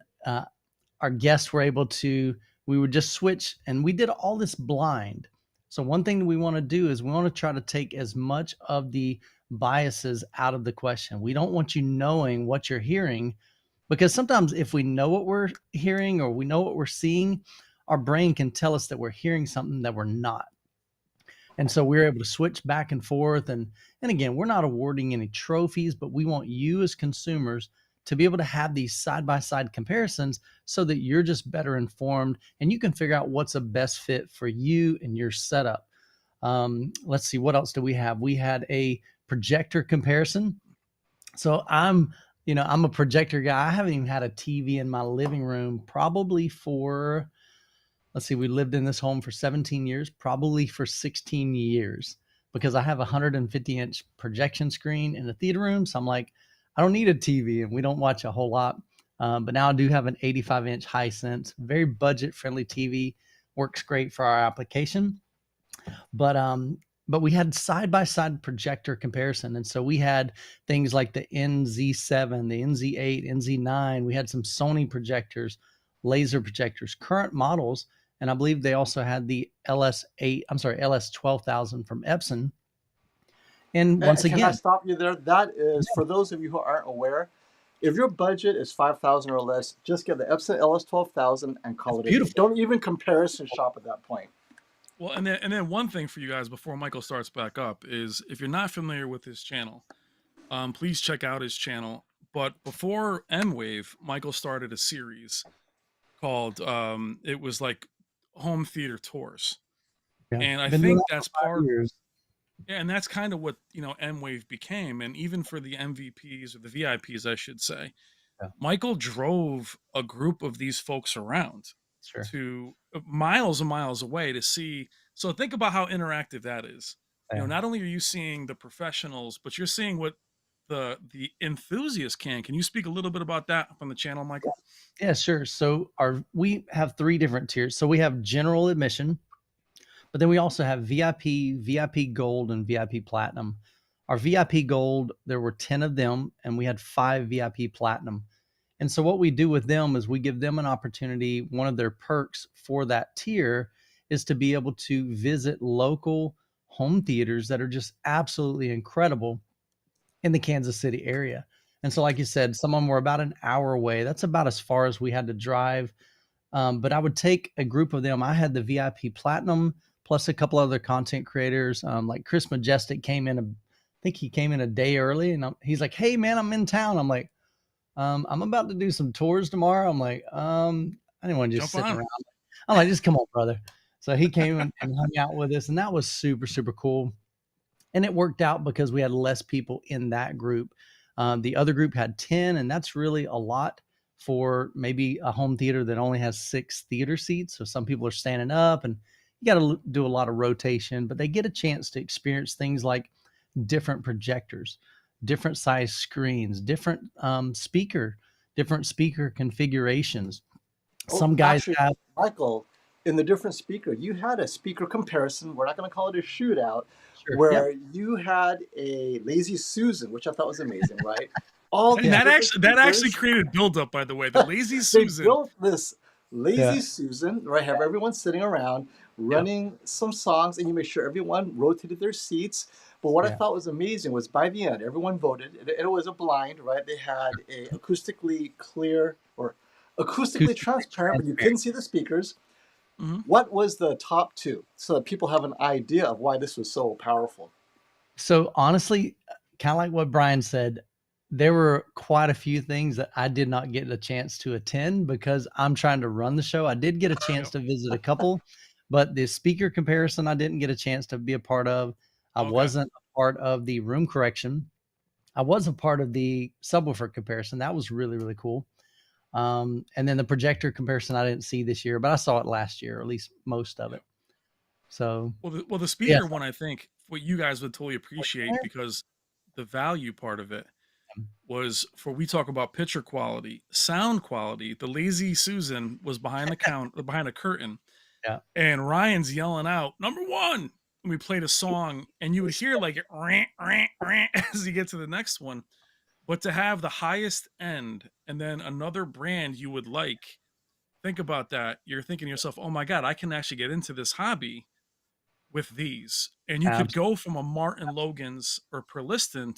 our guests were able to, we would just switch, and we did all this blind. So one thing that we want to do is we want to try to take as much of the biases out of the question. We don't want you knowing what you're hearing, because sometimes if we know what we're hearing or we know what we're seeing, our brain can tell us that we're hearing something that we're not. And so we're able to switch back and forth. And again, we're not awarding any trophies, but we want you as consumers to be able to have these side-by-side comparisons so that you're just better informed and you can figure out what's the best fit for you and your setup. Let's see, what else do we have? We had a projector comparison. So I'm a projector guy. I haven't even had a TV in my living room probably for, let's see, we lived in this home for 17 years, probably for 16 years, because I have a 150-inch projection screen in the theater room. So I'm like, I don't need a TV, and we don't watch a whole lot. But now I do have an 85-inch Hisense, very budget-friendly TV, works great for our application. But we had side-by-side projector comparison. And so we had things like the NZ7, the NZ8, NZ9. We had some Sony projectors, laser projectors, current models. And I believe they also had the LS12,000 from Epson. And once And can I again, stop you there? That is, for those of you who aren't aware, if your budget is 5,000 or less, just get the Epson LS12,000 and call it a day. beautiful. Don't even comparison shop at that point. Well, and then one thing for you guys before Michael starts back up is if you're not familiar with his channel, please check out his channel. But before MWAVE, Michael started a series called it was like home theater tours, Yeah. and I Been doing think that that's for 5 part. years. Yeah, and that's kind of what MWAVE became, and even for the MVPs or the VIPs, I should say, Yeah, Michael drove a group of these folks around sure. to miles and miles away to see. So think about how interactive that is. Yeah. Not only are you seeing the professionals, but you're seeing what the enthusiast can. Can you speak a little bit about that from the channel, Michael? Yeah, sure. So we have 3 different tiers. So we have general admission, but then we also have VIP, VIP Gold, and VIP Platinum. Our VIP Gold, there were 10 of them, and we had 5 VIP Platinum. And so what we do with them is we give them an opportunity. One of their perks for that tier is to be able to visit local home theaters that are just absolutely incredible in the Kansas City area. And so, like you said, some of them were about an hour away. That's about as far as we had to drive. But I would take a group of them. I had the VIP Platinum plus a couple other content creators. Like Chris Majestic came in, I think he came in a day early, and he's like, "Hey, man, I'm in town." I'm like, I'm about to do some tours tomorrow. I'm like, I didn't want to just Jump sit on. around. I'm like, just come on, brother. So he came and hung out with us, and that was super, super cool. And it worked out because we had less people in that group. The other group had 10, and that's really a lot for maybe a home theater that only has 6 theater seats. So some people are standing up, and you got to do a lot of rotation, but they get a chance to experience things like different projectors, different size screens, different speaker configurations. Oh, Some guys actually, have, Michael, in the different speaker, you had a speaker comparison. We're not going to call it a shootout, sure, yep, where you had a Lazy Susan, which I thought was amazing, right? All And these yeah, different that actually speakers. created buildup, by the way. The Lazy They Susan. built this yeah, Lazy Susan, right? Have everyone sitting around yeah, running some songs, and you make sure everyone rotated their seats. But what I yeah. thought was amazing was by the end, everyone voted. It was a blind, right? They had a acoustically clear or acoustically Acoustically transparent, but you transparent. couldn't see the speakers. Mhm. What was the top two so that people have an idea of why this was so powerful? So honestly, kind of like what Brian said, there were quite a few things that I did not get a chance to attend because I'm trying to run the show. I did get a chance Yep. to visit a couple, but the speaker comparison I didn't get a chance to be a part of. I Okay. wasn't a part of the room correction. I was a part of the subwoofer comparison. That was really, really cool. And then the projector comparison I didn't see this year, but I saw it last year, or at least most of it. Yep. So Well, the yes, speaker one, I think what you guys would totally appreciate, because the value part of it was, for we talk about picture quality, sound quality. The Lazy Susan was behind a curtain, yeah, and Ryan's yelling out number one. And we played a song, and you would hear like it rant, rant, rant as you get to the next one. But to have the highest end and then another brand you would like, think about that. You're thinking to yourself, oh my God, I can actually get into this hobby with these. And you could absolutely. go from a Martin Logan's or Perliston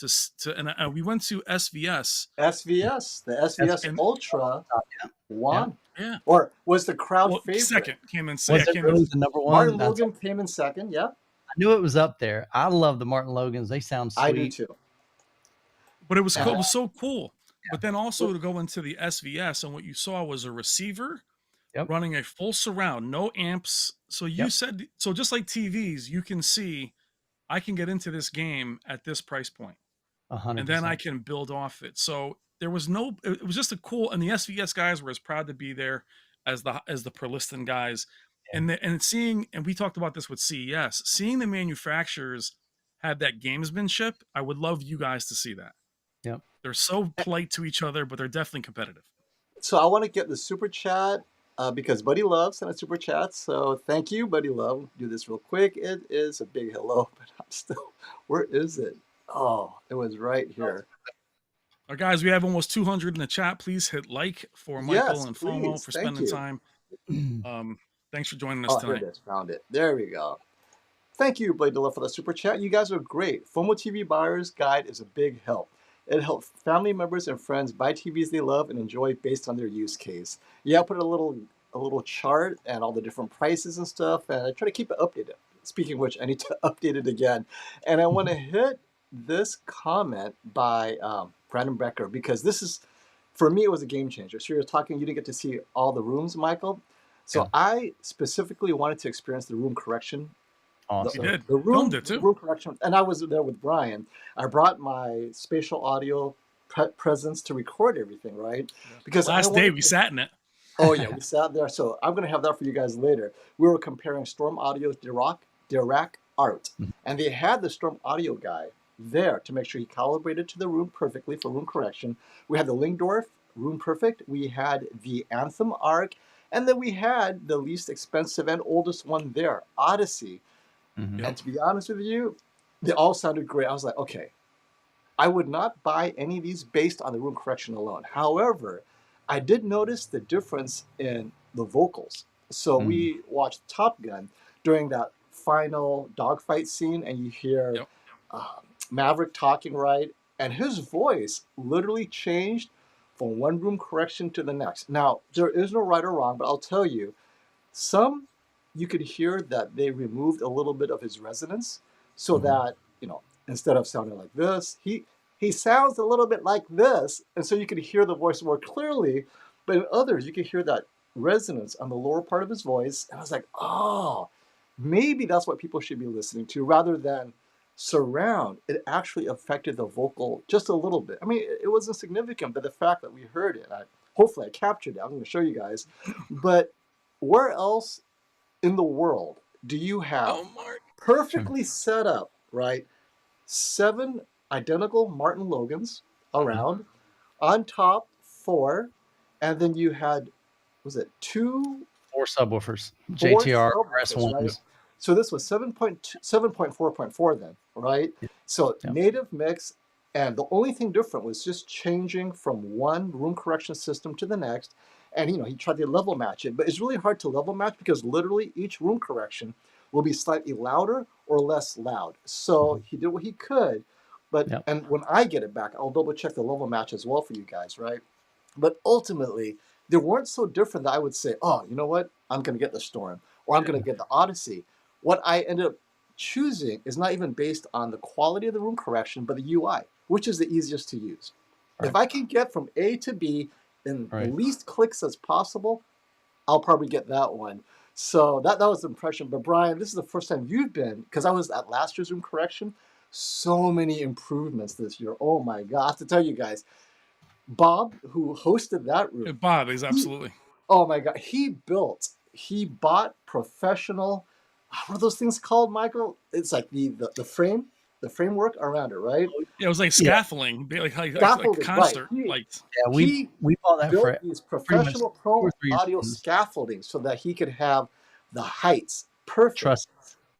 and we went to SVS. SVS, the That's SVS And Ultra yeah. won, yeah, or was the crowd well, favorite. second came in. Yeah, Was it came in. really the number one? Martin That's Logan came in second. Yeah, I knew it was up there. I love the Martin Logans. They sound I do sweet. too. But it was cool. And It was so cool. Yeah. But then also to go into the SVS, and what you saw was a receiver Yep. running a full surround, no amps. So you Yep. said, so just like TVs, you can see I can get into this game at this price point, and then I 100%. can build off it. So there was no, it was just a cool, and the SVS guys were as proud to be there as the Perliston guys. Yeah. And seeing, and we talked about this with CES, seeing the manufacturers have that gamesmanship, I would love you guys to see that. Yep. They're so polite to each other, but they're definitely competitive. so I want to get the super chat because Buddy Love sent a super chat. So thank you, Buddy Love. Do this real quick. It is a big hello, but I'm still. Where is it? Oh, it was right here. Guys, we have almost 200 in the chat. Please hit like for Michael Yes, and FOMO please. for Thank spending you. time. Thanks for joining us Oh, here tonight. it is. Found it. There we go. Thank you, Blade Love, for the super chat. You guys are great. FOMO TV Buyer's Guide is a big help. It helps family members and friends buy TVs they love and enjoy based on their use case. Yeah, I put a little chart and all the different prices and stuff, and I try to keep it updated. Speaking of which, I need to update it again. And I want to hit this comment by Brandon Becker because this is, for me, it was a game changer. So you're talking, you didn't get to see all the rooms, Michael. Yeah. So I specifically wanted to experience the room correction You Awesome. did. the Filmed room, it the too. room correction, and I was there with Brian. I brought my spatial audio presence to record everything, right? Because I Last day wanted we to. sat in it. Oh yeah, we sat there. So I'm gonna have that for you guys later. We were comparing Storm Audio's Dirac Art, Mhm. and they had the Storm Audio guy there to make sure he calibrated to the room perfectly for room correction. We had the Lingdorf Room Perfect. We had the Anthem Arc, and then we had the least expensive and oldest one there, Odyssey. Mhm. Yep. And to be honest with you, they all sounded great. I was like, okay, I would not buy any of these based on the room correction alone. However, I did notice the difference in the vocals. So Mhm. we watched Top Gun during that final dogfight scene, and you hear Yep. Maverick talking, right? And his voice literally changed from one room correction to the next. Now, there is no right or wrong, but I'll tell you, some you could hear that they removed a little bit of his resonance so Mhm. that, instead of sounding like this, he sounds a little bit like this. And so you could hear the voice more clearly. But in others, you could hear that resonance on the lower part of his voice. And I was like, oh, maybe that's what people should be listening to rather than Surround, it actually affected the vocal just a little bit. I mean, it wasn't significant, but the fact that we heard it, hopefully I captured it. I'm going to show you guys. But where else in the world do you have Oh, Mark. perfectly set up, right? 7 identical Martin Logans around, on top 4, and then you had, was it 2 4 subwoofers, 4 JTR subwoofers, right? RS1s. So this was 7.4.4 then, right? Yeah. So Yeah. native mix, and the only thing different was just changing from one room correction system to the next. And he tried to level match it, but it's really hard to level match because literally each room correction will be slightly louder or less loud. So he did what he could, but and when I get it back, I'll double check the level match as well for you guys, right? But ultimately, they weren't so different that I would say, oh, you know what? I'm going to get the Storm or I'm going to get the Odyssey. What I ended up choosing is not even based on the quality of the room correction, but the UI, which is the easiest to use. If I can get from A to B in the least clicks as possible, I'll probably get that one. So that was the impression. But Brian, this is the first time you've been, because I was at last year's room correction, so many improvements this year. Oh my God. I have to tell you guys, Bob, who hosted that room. Bob is absolutely. Oh my God. He bought professional, what are those things called, Michael? It's like the framework around it, right? Yeah, it was like scaffolding, like concert. Right. Like we bought that built for these professional pro audio scaffolding so that he could have the heights perfect.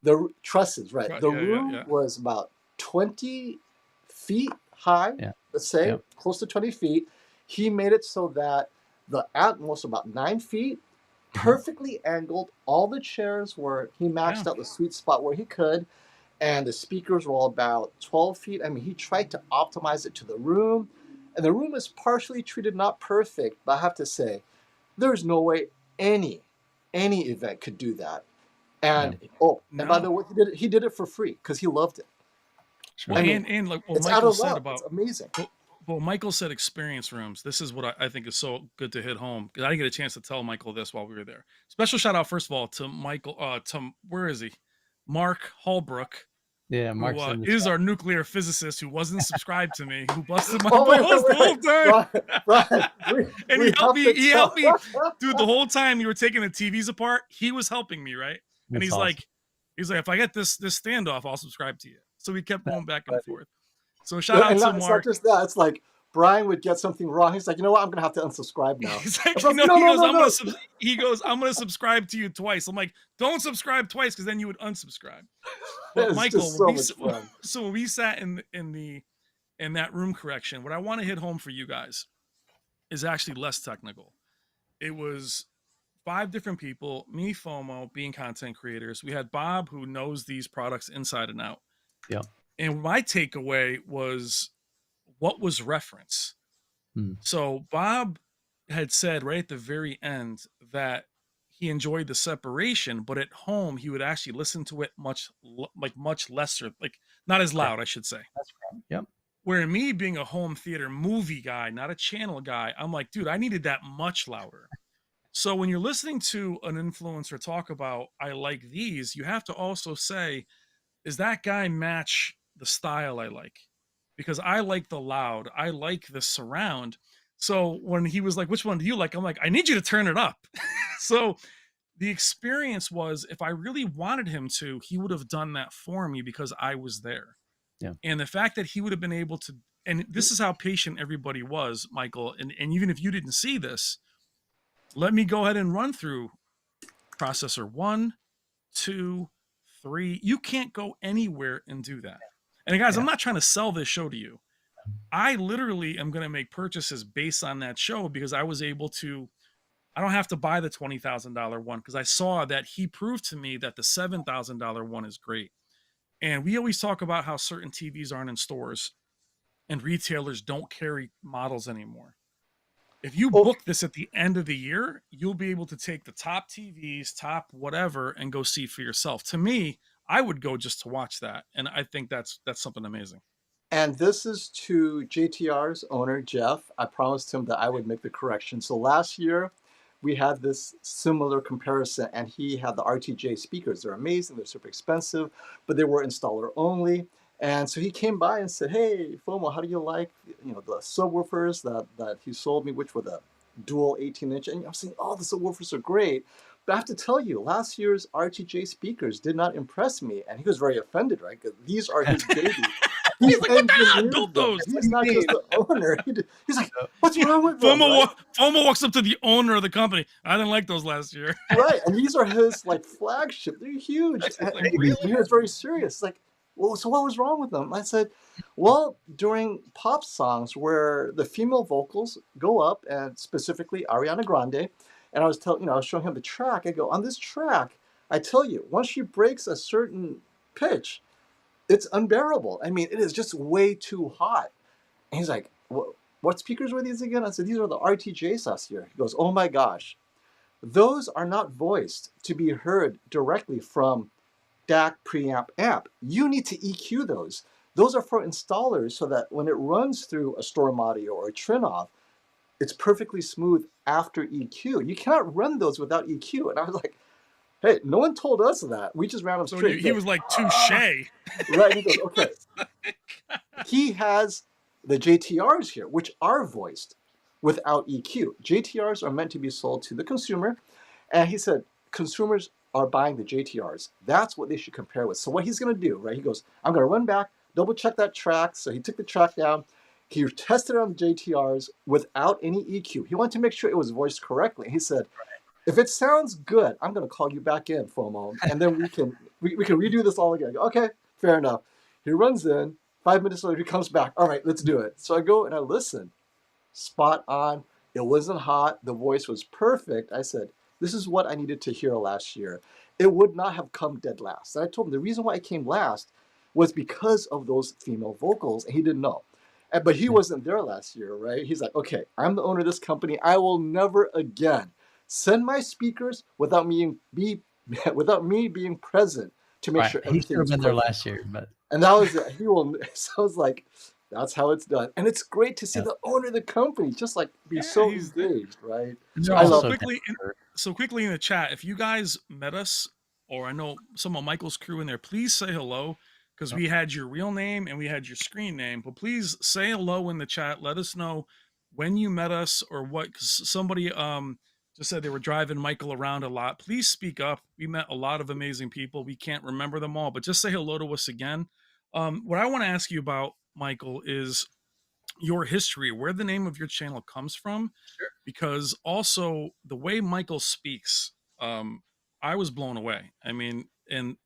The trusses, right? The room was about 20 feet high, let's say, close to 20 feet. He made it so that the atmos about 9 feet, perfectly angled. All the chairs were, he maxed out the sweet spot where he could, and the speakers were all about 12 feet. I mean, he tried to optimize it to the room, and the room is partially treated, not perfect, but I have to say, there's no way any event could do that. And and by the way, he did it for free because he loved it. Well, I mean, and like what it's Michael said it's amazing. Well, Michael said experience rooms. This is what I think is so good to hit home, because I didn't get a chance to tell Michael this while we were there. Special shout out, first of all, to Michael, where is he? Mark Holbrook. Yeah, Mark who is our nuclear physicist who wasn't subscribed to me, who busted my balls the whole time. Right. And he helped me, dude, the whole time you were taking the TVs apart, he was helping me, right? And he's awesome. He's like, if I get this standoff, I'll subscribe to you. So we kept going back and forth. So shout out to Mark. It's not just that. It's like Brian would get something wrong. He's like, you know what? I'm going to have to unsubscribe now. He's like, he goes, I'm going to subscribe to you twice. I'm like, don't subscribe twice, because then you would unsubscribe. But Michael, so when we sat in that room correction, what I want to hit home for you guys is actually less technical. It was 5 different people, me, FOMO, being content creators. We had Bob, who knows these products inside and out. Yeah. And my takeaway was, what was reference? So Bob had said right at the very end that he enjoyed the separation, but at home he would actually listen to it much lesser, like not as loud, I should say. That's right. Yep. Where me being a home theater movie guy, not a channel guy, I'm like, dude, I needed that much louder. So when you're listening to an influencer talk about, I like these, you have to also say, does that guy match the style I like? Because I like the loud, I like the surround. So when he was like, which one do you like? I'm like, I need you to turn it up. So the experience was, if I really wanted him to, he would have done that for me because I was there. Yeah. And the fact that he would have been able to, and this is how patient everybody was, Michael, and even if you didn't see this, let me go ahead and run through processor 1, 2, 3. You can't go anywhere and do that. And guys, I'm not trying to sell this show to you. I literally am going to make purchases based on that show, because I was able to, I don't have to buy the $20,000 one, because I saw that he proved to me that the $7,000 one is great. And we always talk about how certain TVs aren't in stores and retailers don't carry models anymore. If you book this at the end of the year, you'll be able to take the top TVs, top whatever, and go see for yourself. To me, I would go just to watch that. And I think that's something amazing. And this is to JTR's owner, Jeff. I promised him that I would make the correction. So last year, we had this similar comparison, and he had the RTJ speakers. They're amazing. They're super expensive, but they were installer only. And so he came by and said, "Hey, FOMO, how do you like, the subwoofers that he sold me, which were the dual 18-inch?" And I'm saying, "Oh, the subwoofers are great. But I have to tell you, last year's RTJ speakers did not impress me." And he was very offended, right? Because these are his baby. He He's like, what the hell? engineered Built them. those. What He's do you not just mean? the owner. He's like, So, "What's wrong with them?" FOMO, Right? FOMO walks up to the owner of the company. I didn't like those last year. Right. And these are his like flagship. They're huge. He's like, And really? he was very serious. It's like, "Well, so what was wrong with them?" I said, "Well, during pop songs where the female vocals go up, and specifically Ariana Grande, and I was showing him the track. I go, on this track, I tell you, once she breaks a certain pitch, it's unbearable. I mean, it is just way too hot." And he's like, "What speakers were these again?" I said, "These are the RTJs last year." He goes, "Oh my gosh. Those are not voiced to be heard directly from DAC preamp amp. You need to EQ those. Those are for installers so that when it runs through a Storm Audio or a Trinoff, it's perfectly smooth after EQ. You cannot run those without EQ." And I was like, "Hey, no one told us that. We just ran them So straight." He he goes, was like, touche. "Ah." Right. And he goes, "Okay." He has the JTRs here, which are voiced without EQ. JTRs are meant to be sold to the consumer. And he said, consumers are buying the JTRs. That's what they should compare with. So what he's going to do, right? He goes, "I'm going to run back, double check that track." So he took the track down. He tested it on the JTRs without any EQ. He wanted to make sure it was voiced correctly. He said, "If it sounds good, I'm going to call you back in, FOMO, and then we can redo this all again." I go, "Okay, fair enough." He runs in. 5 minutes later, he comes back. "All right, let's do it." So I go and I listen. Spot on. It wasn't hot. The voice was perfect. I said, "This is what I needed to hear last year." It would not have come dead last. And I told him the reason why it came last was because of those female vocals, and he didn't know. But he wasn't there last year, right? He's like, "Okay, I'm the owner of this company. I will never again send my speakers without without me being present to make right. sure He should everything have is been there perfect." last year, but And that was it. He will. So I was like, "That's how it's done." And it's great to see yeah. the owner of the company just like be Yeah, so he's engaged, right? And they're so I all so love so it. down quickly in, to earth. so quickly in the chat. If you guys met us, or I know some of Michael's crew in there, please say hello because Yep. we had your real name and we had your screen name. But please say hello in the chat. Let us know when you met us or what. Cause somebody just said they were driving Michael around a lot. Please speak up. We met a lot of amazing people. We can't remember them all, but just say hello to us again. What I want to ask you about, Michael, is your history, where the name of your channel comes from, Sure. because also the way Michael speaks, I was blown away. I mean, and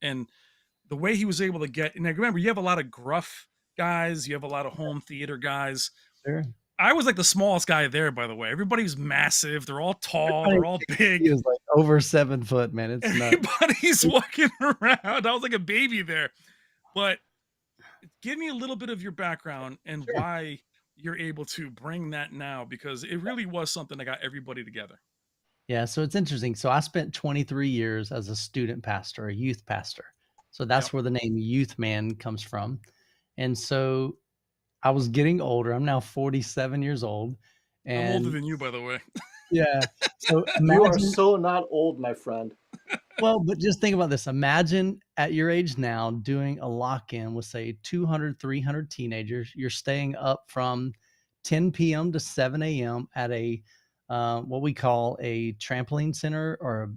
the way he was able to get. And I remember you have a lot of gruff guys, you have a lot of home theater guys. Sure. I was like the smallest guy there, by the way. Everybody's massive. They're all tall. Everybody They're all thinks he big. was like over 7 foot, man. It's nuts. Everybody's walking around. I was like a baby there. But give me a little bit of your background and Sure. why you're able to bring that now, because it really was something that got everybody together. Yeah, so it's interesting. So I spent 23 years as a student pastor, a youth pastor. So Yep. that's where the name Youthman comes from. And so I was getting older. I'm now 47 years old. I'm older And than you, by the way. yeah, so You are imagine, so not old, my friend. well, but just think about this. Imagine at your age now doing a lock-in with say 200, 300 teenagers. You're staying up from 10 p.m. to 7 a.m. at a what we call a trampoline center or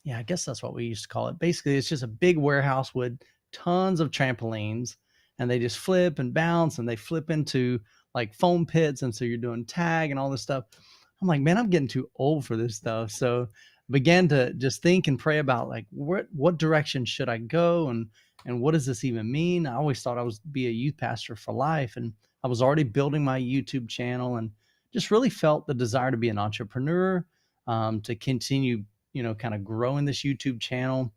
yeah, I guess that's what we used to call it. Basically, it's just a big warehouse with tons of trampolines and they just flip and bounce and they flip into like foam pits. And so you're doing tag and all this stuff. I'm like, man, I'm getting too old for this stuff. So I began to just think and pray about like what direction should I go and what does this even mean? I always thought I was be a youth pastor for life. And I was already building my YouTube channel and just really felt the desire to be an entrepreneur, to continue kind of growing this YouTube channel.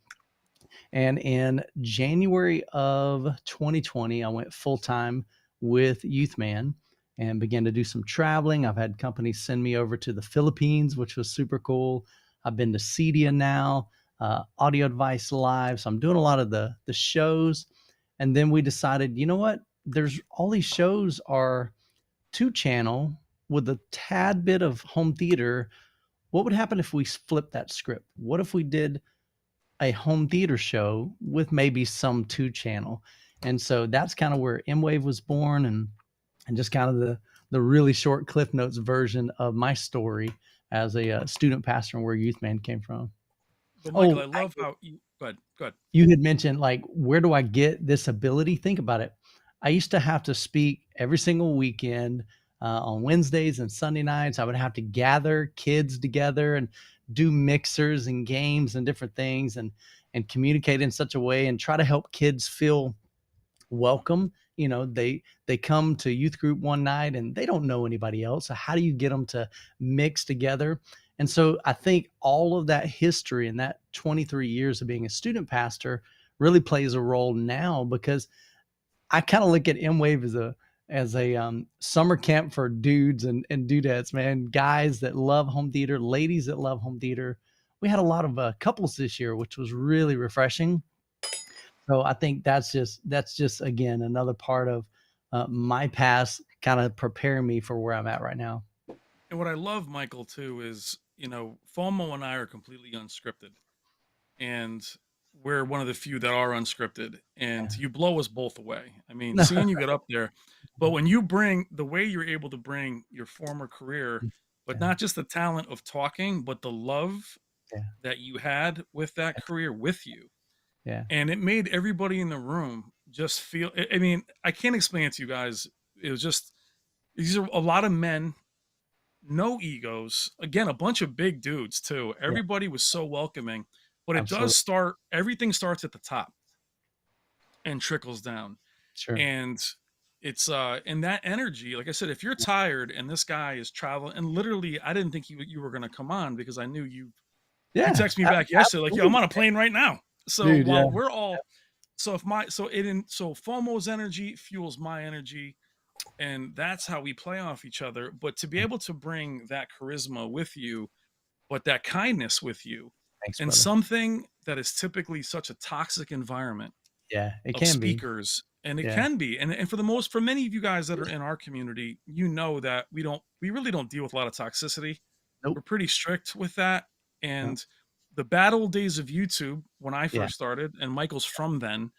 And in January of 2020, I went full time with Youthman and began to do some traveling. I've had companies send me over to the Philippines, which was super cool. I've been to Cedia now, Audio Advice Live. So I'm doing a lot of the shows. And then we decided, you know what? There's all these shows are two channel with a tad bit of home theater. What would happen if we flipped that script? What if we did a home theater show with maybe some 2-channel. And so that's kind of where MWAVE was born, and just kind of the really short Cliff Notes version of my story as a student pastor and where Youthman came from. But Michael, Oh, I love how you go ahead. Go ahead. you had mentioned, like, where do I get this ability? Think about it. I used to have to speak every single weekend on Wednesdays and Sunday nights. I would have to gather kids together and do mixers and games and different things, and communicate in such a way and try to help kids feel welcome. They come to youth group one night and they don't know anybody else. So how do you get them to mix together? And so I think all of that history and that 23 years of being a student pastor really plays a role now, because I kind of look at MWAVE as a summer camp for dudes and dudettes, man, guys that love home theater, ladies that love home theater. We had a lot of couples this year, which was really refreshing. So I think that's just again another part of my past, kind of preparing me for where I'm at right now. And what I love, Michael, too, is, FOMO and I are completely unscripted. And we're one of the few that are unscripted. And you blow us both away. I mean, seeing you get up there, but when you bring the way you're able to bring your former career, but not just the talent of talking, but the love that you had with that career with you. Yeah. And it made everybody in the room just feel, I mean, I can't explain it to you guys. It was just, these are a lot of men, no egos. Again, a bunch of big dudes too. Everybody was so welcoming, but it Absolutely. does start, everything starts at the top and trickles down. Sure. And it's, and that energy, like I said, if you're tired and this guy is traveling, and literally, I didn't think you were going to come on because I knew you texted me back yesterday, like, yo, I'm on a plane right now. So Dude, while we're all, so if my, so it in, so FOMO's energy fuels my energy, and that's how we play off each other. But to be able to bring that charisma with you, but that kindness with you, Thanks, and brother. something that is typically such a toxic environment Yeah, it of can be. speakers, and it can be, and for many of you guys that are in our community, that we really don't deal with a lot of toxicity. Nope. We're pretty strict with that. And the bad old days of YouTube, when I first started, and Michael's from then,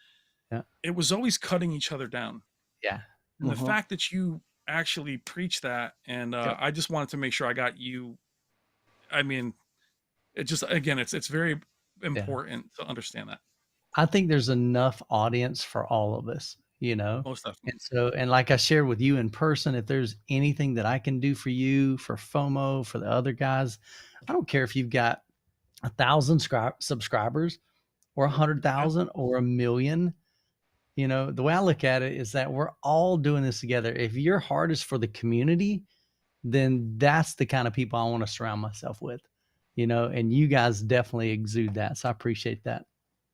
it was always cutting each other down. Yeah. And the fact that you actually preach that, and I just wanted to make sure I got you. I mean, it just, again, it's very important to understand that. I think there's enough audience for all of us, Most definitely. And so, and like I shared with you in person, if there's anything that I can do for you, for FOMO, for the other guys, I don't care if you've got 1,000 subscribers or 100,000 or 1 million. The way I look at it is that we're all doing this together. If your heart is for the community, then that's the kind of people I want to surround myself with, and you guys definitely exude that. So I appreciate that.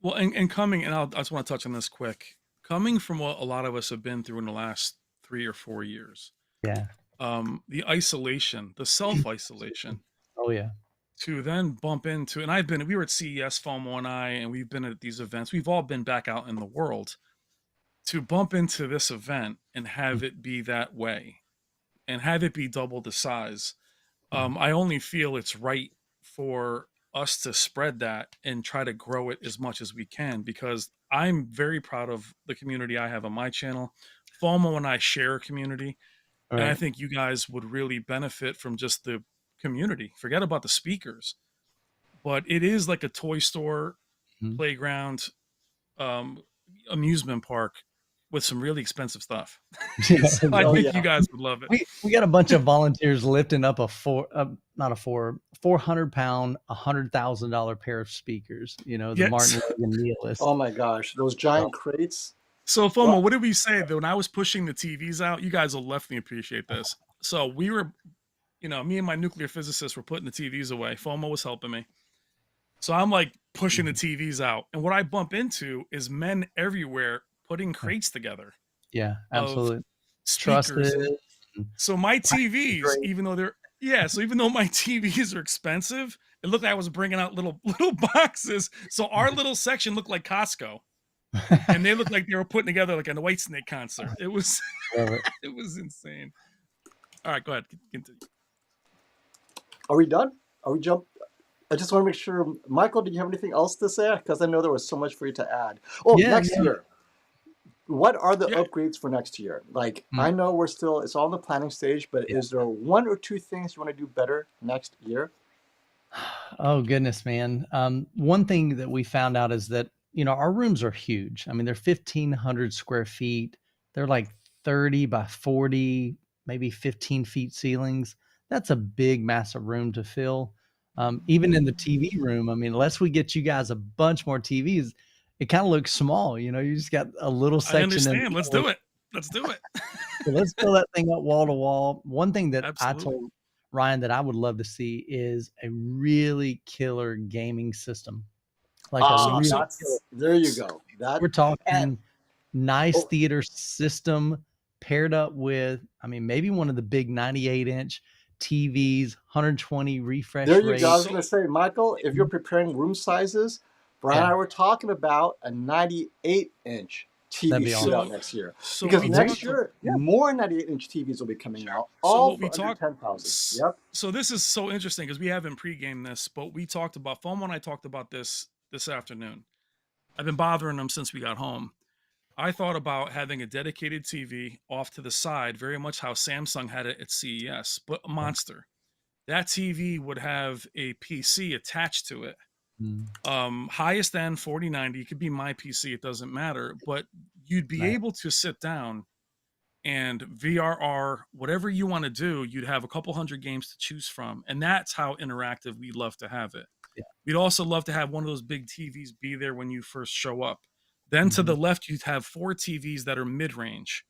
Well, and coming, and I just want to touch on this quick, coming from what a lot of us have been through in the last 3 or 4 years. Yeah. The isolation, the self-isolation. Oh yeah. To then bump into, and we were at CES, FOMO and I, and we've been at these events. We've all been back out in the world. To bump into this event and have it be that way, and have it be double the size, I only feel it's right for us to spread that and try to grow it as much as we can, because I'm very proud of the community I have on my channel. FOMO and I share a community, and I think you guys would really benefit from just the community. Forget about the speakers, but it is like a toy store, playground, amusement park with some really expensive stuff. So I think you guys would love it. We got a bunch of volunteers lifting up a 400-pound, $100,000 pair of speakers. The Martin Logan Nihilist. Oh my gosh, those giant crates. So FOMO, what did we say though? When I was pushing the TVs out, you guys will definitely appreciate this. So we were, me and my nuclear physicist were putting the TVs away. FOMO was helping me. So I'm like pushing the TVs out. And what I bump into is men everywhere putting crates together. Yeah, absolutely. Speakers. So my TVs, even though my TVs are expensive, it looked like I was bringing out little boxes. So our little section looked like Costco. And they looked like they were putting together like a Whitesnake concert. It was it was insane. All right, go ahead. Continue. Are we done? Are we jump? I just want to make sure, Michael, do you have anything else to say? Because I know there was so much for you to add. Oh, Yeah, next yeah. year. What are the Yeah. upgrades for next year? Like, I know it's all in the planning stage, but Yeah. is there one or two things you want to do better next year? Oh goodness, man. One thing that we found out is that, our rooms are huge. I mean, they're 1,500 square feet. They're like 30 by 40, maybe 15 feet ceilings. That's a big, massive room to fill. Even in the TV room, I mean, unless we get you guys a bunch more TVs, it kind of looks small. You just got a little I section in understand. the Let's middle. do it. Let's do it. So let's fill that thing up wall to wall. One thing that I Absolutely. told Ryan that I would love to see is a really killer gaming system. Like a So real so killer. There you s- go. That We're and talking nice oh, theater system paired up with, I mean, maybe one of the big 98-inch TVs, 120 there refresh you go. I rate. was going to say, Michael, if you're preparing room sizes, Brian and Yeah, I were talking about a 98-inch that'd TV be awesome. shootout so next year. so Because we There you next talked. go. year, Yeah. more 98-inch TVs will be coming out, So all what we for under talked. 10,000. Yep. So this is so interesting because we haven't pre-gamed this, but we talked about FOMO and I talked about this afternoon. I've been bothering them since we got home. I thought about having a dedicated TV off to the side, very much how Samsung had it at CES, but a Yeah. monster. That TV would have a PC attached to it. Mm, Highest end 4090, it could be my PC, it doesn't matter, but you'd be nice. able to sit down and VRR, whatever you want to do, you'd have a couple hundred games to choose from. And that's how interactive we love to have it. Yeah. We'd also love to have one of those big TVs be there when you first show up. Then to Mhm. the left, you'd have 4 TVs that are mid range.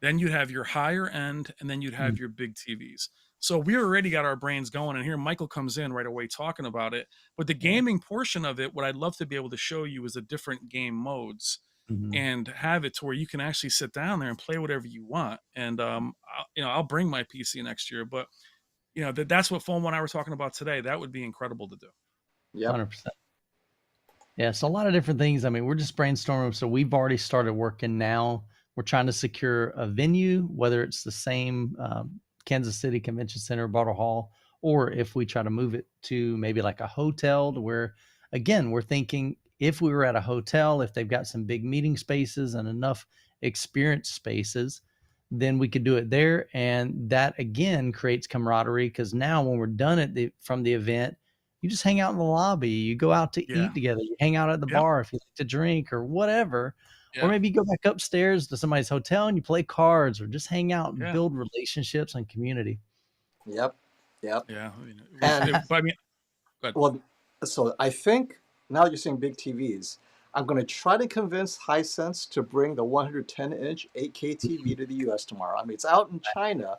Then you'd have your higher end, and then you'd Mm, have your big TVs. So we already got our brains going. And here Michael comes in right away talking about it. But the yeah. gaming portion of it, what I'd love to be able to show you is the different game modes Mhm. and have it to where you can actually sit down there and play whatever you want. And I'll bring my PC next year, but that's what Phone and I were talking about today. That would be incredible to do. Yep. 100%. Yeah, so a lot of different things. I mean, we're just brainstorming. So we've already started working now. We're trying to secure a venue, whether it's the same Kansas City Convention Center, Bartle Hall, or if we try to move it to maybe like a hotel to where, again, we're thinking if we were at a hotel, if they've got some big meeting spaces and enough experience spaces, then we could do it there. And that again creates camaraderie because now when we're done from the event, you just hang out in the lobby, you go out to Yeah. eat together, you hang out at the Yep. bar if you like to drink or whatever. Or Yeah. maybe you go back upstairs to somebody's hotel and you play cards or just hang out and Yeah. build relationships and community. Yep. Yep. Yeah. I mean, And but I mean, good. well, so I think now you're saying big TVs. I'm going to try to convince Hisense to bring the 110-inch 8K TV to the US tomorrow. I mean, it's out in China.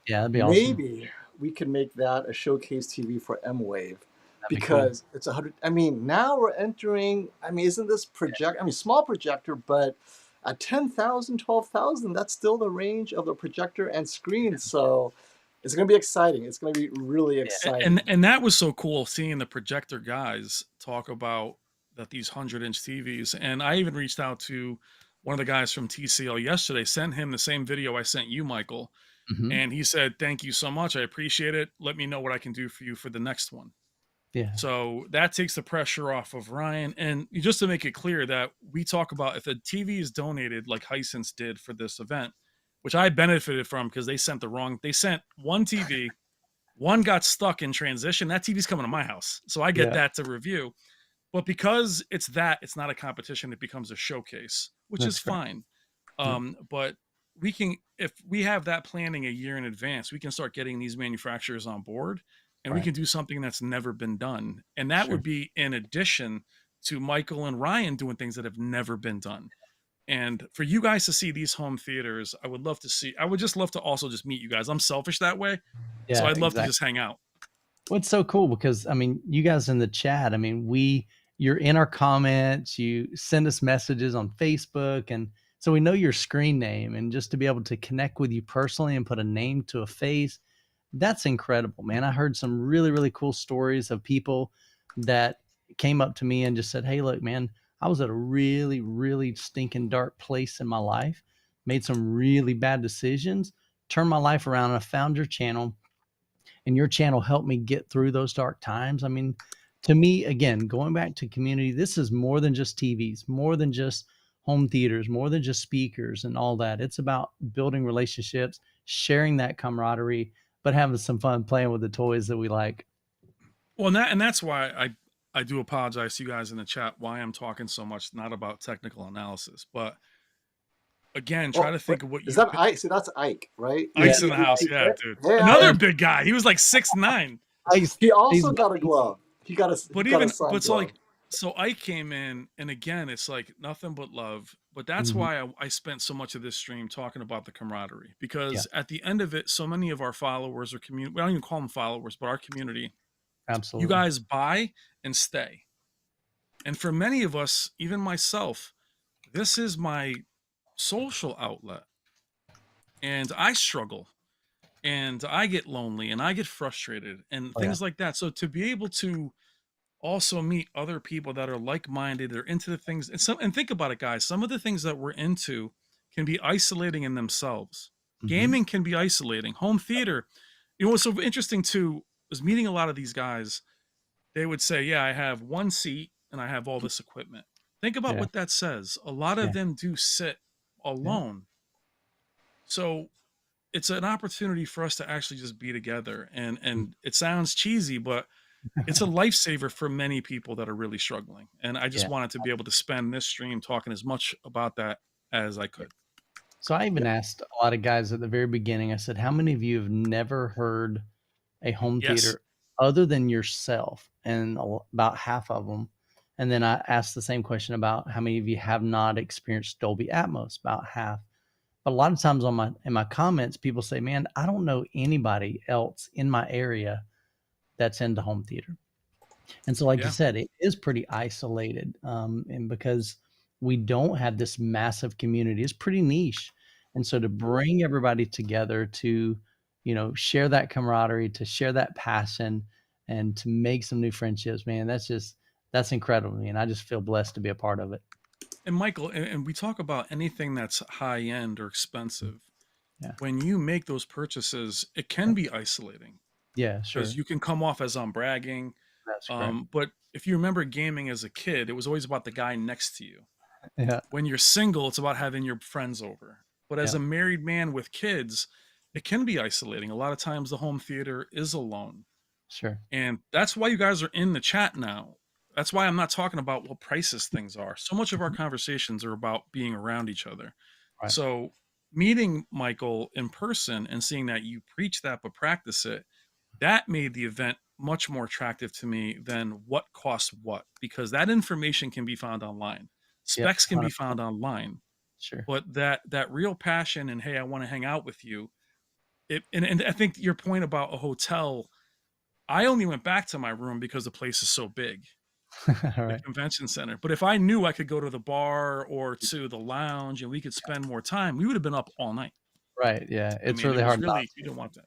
Yeah, that'd be awesome. Maybe we can make that a showcase TV for MWAVE That'd be cool. because it's 100. I mean, now we're entering. I mean, isn't this project? I mean, small projector, but at 10,000, 12,000, that's still the range of the projector and screen. So it's going to be exciting. It's going to be really Yeah. exciting. And that was so cool seeing the projector guys talk about that these 100-inch TVs. And I even reached out to one of the guys from TCL yesterday, sent him the same video I sent you, Michael. Mhm. And he said, "Thank you so much. I appreciate it. Let me know what I can do for you for the next one." Yeah. So that takes the pressure off of Ryan. And just to make it clear that we talk about if a TV is donated like Hisense did for this event, which I benefited from because they sent one TV, one got stuck in transition. That TV's coming to my house. So I get Yeah. that to review. But because it's not a competition, it becomes a showcase, which is That's great. fine. Yeah. But we can, if we have that planning a year in advance, we can start getting these manufacturers on board and we Right. can do something that's never been done. And that Sure. would be in addition to Michael and Ryan doing things that have never been done. And for you guys to see these home theaters, I would just love to also just meet you guys. I'm selfish that way. So Yeah, I'd love to exactly. just hang out. Well, it's so cool because I mean, you guys in the chat, I mean, you're in our comments, you send us messages on Facebook, and so we know your screen name, and just to be able to connect with you personally and put a name to a face, that's incredible, man. I heard some really, really cool stories of people that came up to me and just said, "Hey, look, man, I was at a really, really stinking dark place in my life, made some really bad decisions, turned my life around, and I found your channel, and your channel helped me get through those dark times." I mean, to me, again, going back to community, this is more than just TVs, more than just home theaters, more than just speakers and all that. It's about building relationships, sharing that camaraderie, but having some fun playing with the toys that we like. Well, and that's why I do apologize to you guys in the chat why I'm talking so much, not about technical analysis, but again, try Oh, to wait, think of what is you that Ike? See, that's Ike, right? Yeah. Ike's in the house. Yeah, dude. Hey, Another Ike. big guy. He was like 6'9". He also He's got a glove. He got a signed So glove. like, so Ike came in, and again, it's like nothing but love. But that's Mhm. why I spent so much of this stream talking about the camaraderie, Yeah, because at the end of it, so many of our followers or community, we don't even call them followers, but our community, you absolutely. guys buy and stay. And for many of us, even myself, this is my social outlet. And I struggle and I get lonely and I get frustrated and Oh, yeah. things like that. So to be able to also meet other people that are like-minded, they're into the things, and think about it, guys. Some of the things that we're into can be isolating in themselves. Mhm. Gaming can be isolating. Home theater. You know what's so interesting too is meeting a lot of these guys. They would say, "Yeah, I have one seat and I have all this equipment." Think about Yeah. what that says. A lot of Yeah. them do sit Yeah. alone. So it's an opportunity for us to actually just be together. And it sounds cheesy, but it's a lifesaver for many people that are really struggling. And I just Yeah. wanted to be able to spend this stream talking as much about that as I could. So I even asked a lot of guys at the very beginning, I said, how many of you have never heard a home Yes. theater other than yourself? And about half of them. And then I asked the same question about how many of you have not experienced Dolby Atmos, about half. But a lot of times in my comments, people say, man, I don't know anybody else in my area that's into home theater. And so, like you Yeah. said, it is pretty isolated. And because we don't have this massive community, it's pretty niche. And so to bring everybody together to, share that camaraderie, to share that passion, and to make some new friendships, man, that's incredible. And I just feel blessed to be a part of it. And Michael, and we talk about anything that's high end or expensive. Yeah. When you make those purchases, it can be isolating. Yeah, sure. Because you can come off as I'm bragging. That's correct. But if you remember gaming as a kid, it was always about the guy next to you. Yeah. When you're single, it's about having your friends over. But as Yeah. a married man with kids, it can be isolating. A lot of times the home theater is alone. Sure. And that's why you guys are in the chat now. That's why I'm not talking about what prices things are. So much of our conversations are about being around each other. Right. So meeting Michael in person and seeing that you preach that but practice it, that made the event much more attractive to me than what costs what, because that information can be found online. Specs can be 100%. found online. Sure. But that real passion and, hey, I want to hang out with you. And I think your point about a hotel, I only went back to my room because the place is so big, All the right. convention center. But if I knew I could go to the bar or to the lounge and we could spend more time, we would have been up all night. Right. Yeah. It's it really was hard. Really, you don't want that.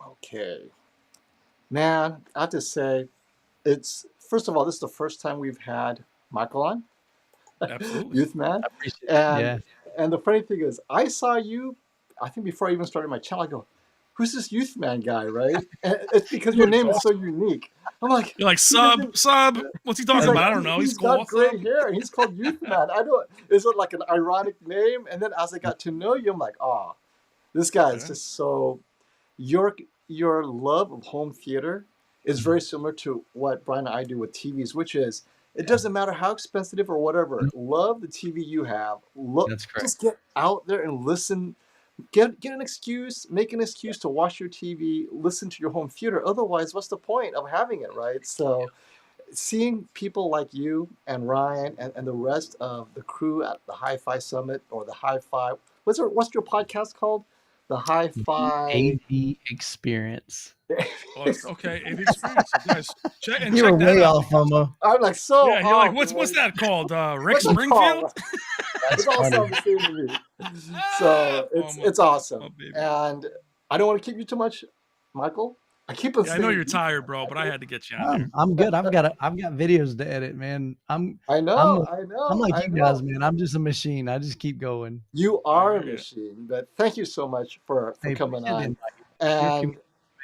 Okay. Man, I have to say, first of all, this is the first time we've had Michael on. Absolutely. Youthman. I appreciate it. And the funny thing is, I saw you, I think before I even started my channel, I go, who's this Youthman guy, right? And it's because your name is so unique. I'm like, you're like, sub, what's he talking about? I don't know. He's cool. got gray hair, and he's called Youthman. I don't, is it like an ironic name? And then as I got to know you, I'm like, oh, this guy is just so, your love of home theater is very similar to what Brian and I do with TVs, which is, it doesn't matter how expensive or whatever. Love the TV you have. That's correct. Just get out there and listen. Get an excuse. Make an excuse to watch your TV. Listen to your home theater. Otherwise, what's the point of having it, right? So, seeing people like you and Ryan and the rest of the crew at the Hi-Fi Summit or the Hi-Fi. What's your podcast called? The Hi-Fi AV Experience. Okay, AV Experience. Guys, check You were that way out. off, FOMO. I'm like, so yeah, you're like, off, what's that called? Rick What's it Springfield? called? It's all sounds the same to me. So it's awesome. And I don't want to keep you too much, Michael. I keep on I know you're tired, bro, but I had to get you on here. I'm good. I've got videos to edit, man. I know. I'm like you guys, man. I'm just a machine. I just keep going. You are a machine, but thank you so much for coming on. And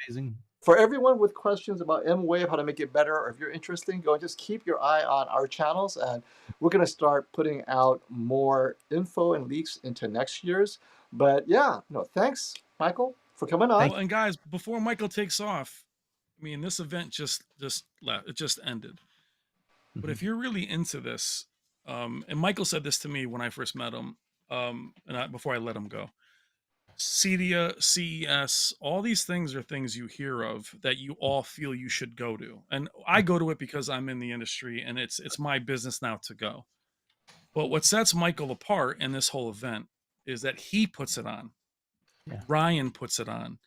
amazing. for everyone with questions about MWAVE, how to make it better, or if you're interested, go and just keep your eye on our channels, and we're going to start putting out more info and leaks into next year's. But yeah, no, thanks, Michael, for coming on. Well, and guys, before Michael takes off, I mean, this event just left. It just ended. But if you're really into this, and Michael said this to me when I first met him, before I let him go, CEDIA, CES, all these things are things you hear of that you all feel you should go to. And I go to it because I'm in the industry and it's my business now to go. But what sets Michael apart in this whole event is that he puts it on. Yeah. Ryan puts it on.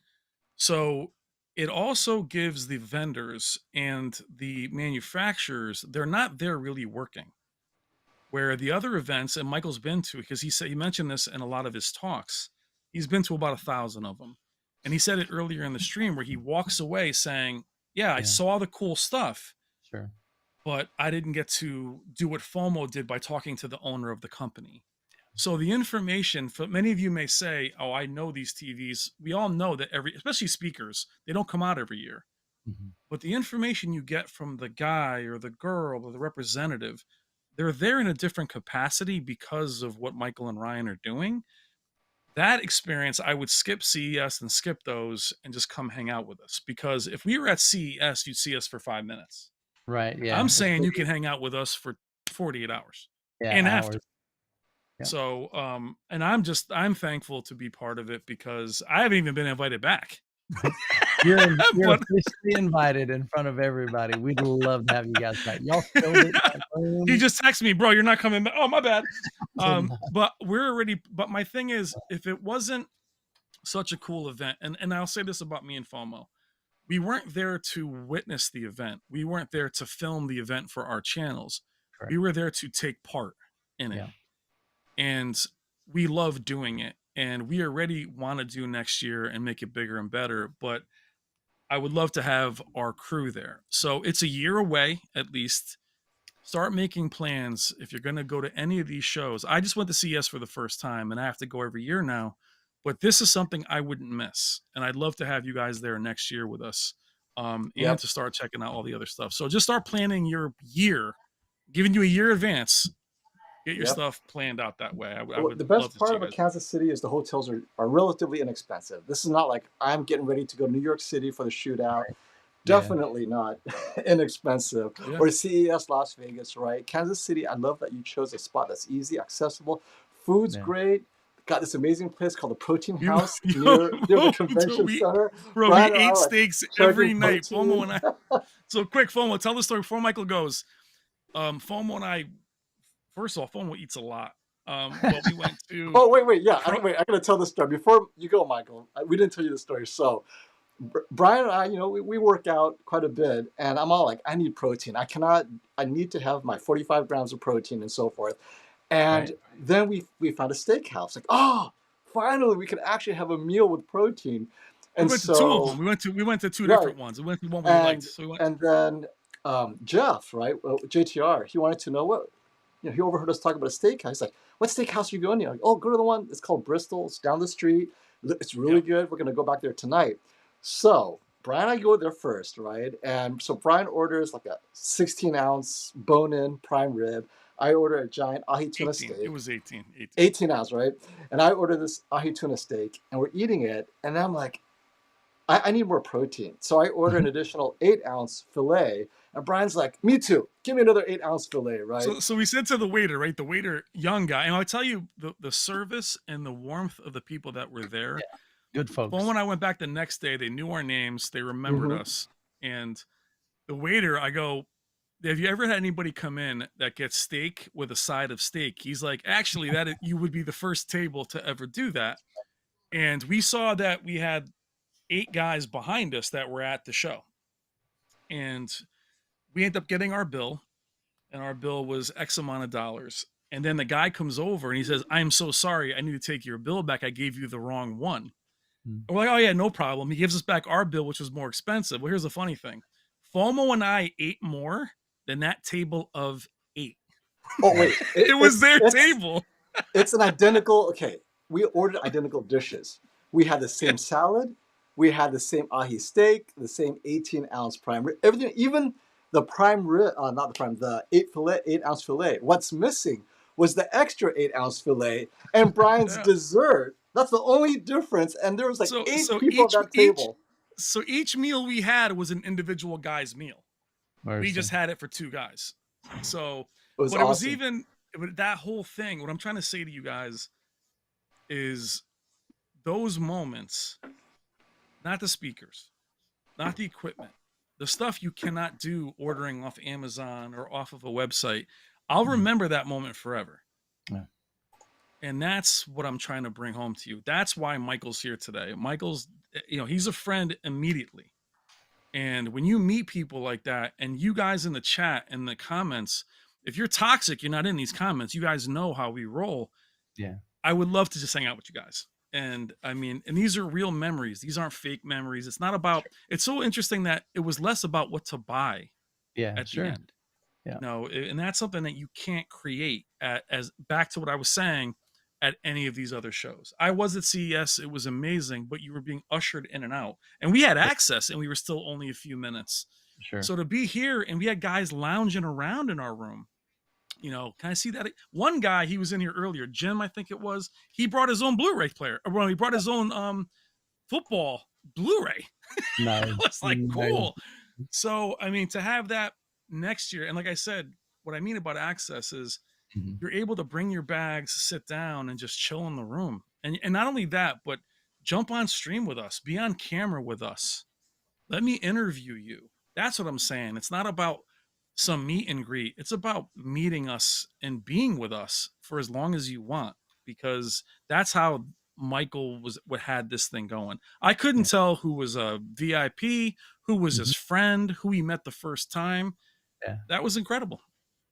So it also gives the vendors and the manufacturers, they're not there really working. Where the other events, and Michael's been to, because he mentioned this in a lot of his talks, he's been to about 1,000 of them. And he said it earlier in the stream where he walks away saying, yeah, I saw the cool stuff, Sure. but I didn't get to do what FOMO did by talking to the owner of the company. So the information, for many of you may say, oh, I know these TVs. We all know that especially speakers, they don't come out every year. But the information you get from the guy or the girl or the representative, they're there in a different capacity because of what Michael and Ryan are doing. That experience, I would skip CES and skip those and just come hang out with us. Because if we were at CES, you'd see us for 5 minutes. Right. Yeah. I'm saying you can hang out with us for 48 hours. Yeah, and hours. after. Yeah. So, and I'm thankful to be part of it because I haven't even been invited back. You're officially invited in front of everybody. We'd love to have you guys back. Y'all killed it. He just texted me, bro, you're not coming back. Oh, my bad. But but my thing is, if it wasn't such a cool event, and I'll say this about me and FOMO, we weren't there to witness the event. We weren't there to film the event for our channels. Correct. We were there to take part in it. Yeah. And we love doing it. And we already want to do next year and make it bigger and better. But I would love to have our crew there. So it's a year away, at least. Start making plans if you're going to go to any of these shows. I just went to CES for the first time, and I have to go every year now. But this is something I wouldn't miss. And I'd love to have you guys there next year with us and to start checking out all the other stuff. So just start planning your year, giving you a year advance. Get your stuff planned out that way. I would the best part about Kansas City is the hotels are relatively inexpensive. This is not like I'm getting ready to go to New York City for the shootout. Right. Definitely not inexpensive. Yeah. Or CES Las Vegas, right? Kansas City, I love that you chose a spot that's easy, accessible. Food's great. Got this amazing place called the Protein House near the convention center. Bro, we ate steaks every night. FOMO and I. So quick, FOMO, tell the story before Michael goes. FOMO and I. First of all, FOMO eats a lot. But we went to. Oh, wait. Yeah, I got to tell the story. Before you go, Michael, we didn't tell you the story. So, Brian and I, we work out quite a bit, and I'm all like, I need protein. I need to have my 45 grams of protein and so forth. And then we found a steakhouse. Like, oh, finally, we could actually have a meal with protein. And we went to two of them. We went to two different ones. We went to one we liked. So and then Jeff, right, JTR, he wanted to know what. He overheard us talk about a steakhouse. He's like, what steakhouse are you going to? Like, oh, go to the one. It's called Bristol. It's down the street. It's really good. We're going to go back there tonight. So Brian and I go there first, right? And so Brian orders like a 16-ounce bone-in prime rib. I order a giant ahi tuna steak. It was 18. 18 ounce, right? And I order this ahi tuna steak, and we're eating it. And I'm like, I need more protein. So I order an additional 8-ounce filet. And Brian's like, me too. Give me another 8-ounce filet, right? So we said to the waiter, right? The waiter, young guy. And I'll tell you, the service and the warmth of the people that were there. Yeah. Good folks. But when I went back the next day, they knew our names. They remembered us. And the waiter, I go, have you ever had anybody come in that gets steak with a side of steak? He's like, actually, you would be the first table to ever do that. And we saw that we had 8 guys behind us that were at the show. And we ended up getting our bill, and our bill was X amount of dollars. And then the guy comes over and he says, I'm so sorry. I need to take your bill back. I gave you the wrong one. And we're like, oh, yeah, no problem. He gives us back our bill, which was more expensive. Well, here's the funny thing. FOMO and I ate more than that table of 8. Oh, wait. It was their table. It's an identical, we ordered identical dishes. We had the same salad. We had the same ahi steak, the same 18-ounce prime rib, everything, even the prime rib, not the prime, the 8-ounce fillet. What's missing was the extra 8-ounce fillet and Brian's Yeah. dessert. That's the only difference. And there was like So 8 so people at that table. so each meal we had was an individual guy's meal. We just had it for 2 guys. So, It was but it was awesome. even that whole thing. What I'm trying to say to you guys is those moments, not the speakers, not the equipment, the stuff you cannot do ordering off Amazon or off of a website. I'll remember that moment forever. Yeah. And that's what I'm trying to bring home to you. That's why Michael's here today. Michael's, he's a friend immediately. And when you meet people like that, and you guys in the chat and the comments, if you're toxic, you're not in these comments. You guys know how we roll. Yeah. I would love to just hang out with you guys. And I mean, and these are real memories. These aren't fake memories. It's not about, it's so interesting that it was less about what to buy at the end. Yeah. No, and that's something that you can't create as back to what I was saying at any of these other shows. I was at CES. It was amazing, but you were being ushered in and out, and we had access, and we were still only a few minutes. Sure. So to be here, and we had guys lounging around in our room, can I see that? One guy, he was in here earlier, Jim, I think it was, he brought his own Blu-ray player. Well, he brought his own football Blu-ray. Nice. It was like, cool. So, I mean, to have that next year, and like I said, what I mean about access is you're able to bring your bags, sit down, and just chill in the room. And not only that, but jump on stream with us, be on camera with us. Let me interview you. That's what I'm saying. It's not about some meet and greet. It's about meeting us and being with us for as long as you want, because that's how Michael what had this thing going. I couldn't tell who was a VIP, who was his friend, who he met the first time. Yeah. That was incredible.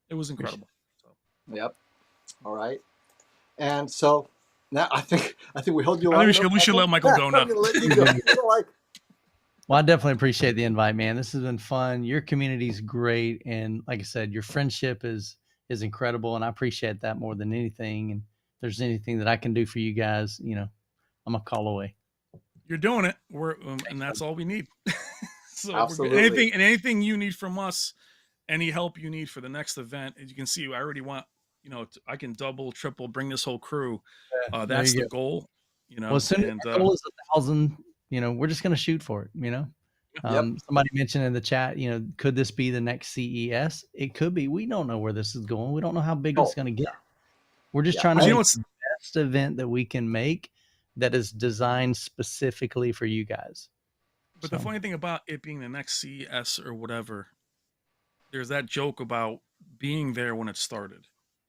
It was incredible. Yep. All right. And so now I think we held you. We should let Michael go now. Well, I definitely appreciate the invite, man. This has been fun. Your community's great, and like I said, your friendship is incredible, and I appreciate that more than anything. And if there's anything that I can do for you guys, I'm a call away. You're doing it. And that's all we need. So absolutely. Anything you need from us, any help you need for the next event, as you can see, I already want, I can double, triple, bring this whole crew. That's the goal. Well, as soon as the goal is 1,000, we're just going to shoot for it. Somebody mentioned in the chat, could this be the next CES? It could be. We don't know where this is going. We don't know how big it's going to get. We're just trying to make the best event that we can make that is designed specifically for you guys. But the funny thing about it being the next CES or whatever, there's that joke about being there when it started.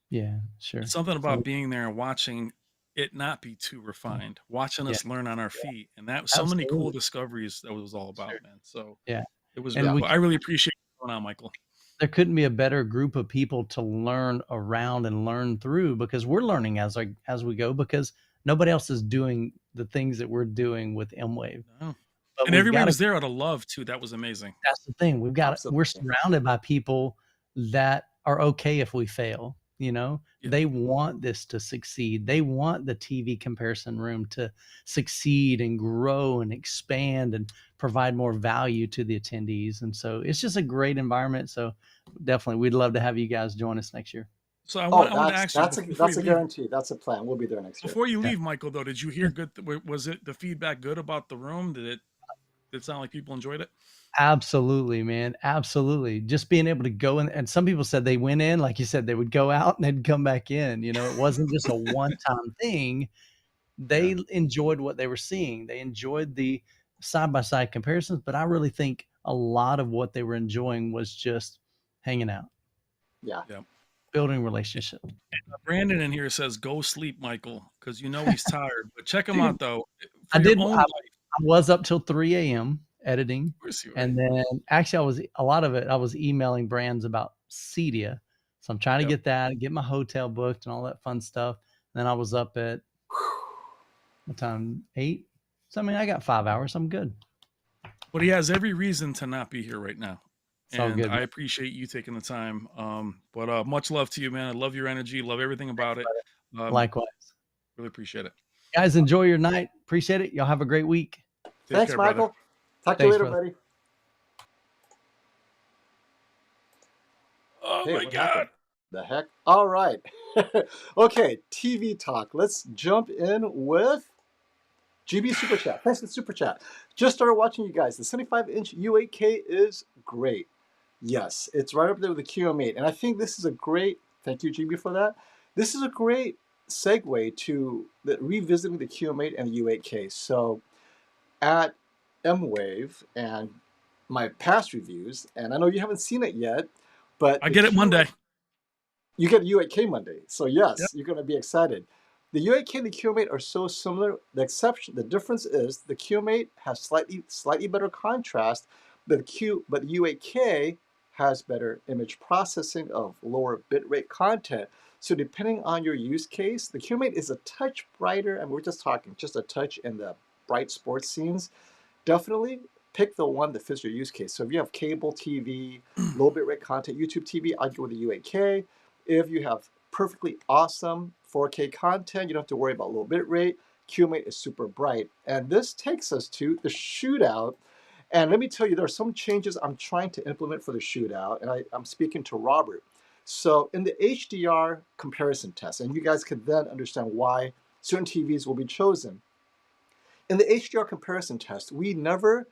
Yeah, sure. It's something about being there and watching it not be too refined, watching us learn on our feet. And that was so many cool discoveries that was all about, man. So it was, I really appreciate what's going on, Michael. There couldn't be a better group of people to learn around and learn through, because we're learning as we go, because nobody else is doing the things that we're doing with MWAVE. No. And everybody was there out of love too. That was amazing. That's the thing. We're surrounded by people that are okay if we fail. They want this to succeed. They want the TV comparison room to succeed and grow and expand and provide more value to the attendees. And so it's just a great environment. So definitely, we'd love to have you guys join us next year. So I want to ask you, that's a guarantee. That's a plan. We'll be there next year. Before you leave, Michael, though, did you hear good? Was it the feedback good about the room? Did it sound like people enjoyed it? Absolutely, man. Absolutely. Just being able to go in, and some people said they went in, like you said, they would go out and they'd come back in. It wasn't just a one-time thing. They enjoyed what they were seeing. They enjoyed the side-by-side comparisons, but I really think a lot of what they were enjoying was just hanging out. Yeah. Building relationships. Brandon in here says, "Go sleep, Michael," because he's tired. But check him out, though. I was up till 3 a.m. editing, and then actually I was emailing brands about Cedia, so I'm trying to get my hotel booked and all that fun stuff. And then I was up at what time? 8. So I mean, I got 5 hours. I'm good. But he has every reason to not be here right now. And good, I appreciate you taking the time. But much love to you, man. I love your energy. Love everything about it. Likewise. Really appreciate it. Guys, enjoy your night. Appreciate it. Y'all have a great week. Take Thanks, care, brother. Michael. Talk to you Thanks, later, brother. buddy. Oh Hey, my what God. happened? The heck? All right. Okay, TV talk. Let's jump in with GB Super Chat. Thanks for the Super Chat. Just started watching you guys. The 75-inch U8K is great. Yes, it's right up there with the QM8. And I think this is a great, thank you, GB, for that. This is a great segue to revisiting the QM8 and the U8K. So at MWAVE and my past reviews, and I know you haven't seen it yet, but I the get it Monday. you get a U8K Monday, so Yep. yes, you're going to be excited. The U8K and the QM8 are so similar. The difference is the QM8 has slightly better contrast, but the U8K has better image processing of lower bitrate content. So depending on your use case, the QM8 is a touch brighter, and we're just talking just a touch in the bright sports scenes. Definitely pick the one that fits your use case. So if you have cable TV, low bitrate content, YouTube TV, I'd go with the U8K. If you have perfectly awesome 4K content, you don't have to worry about low bitrate. QM8 is super bright. And this takes us to the shootout. And let me tell you, there are some changes I'm trying to implement for the shootout, and I'm speaking to Robert. So in the HDR comparison test, and you guys can then understand why certain TVs will be chosen. In the HDR comparison test, we never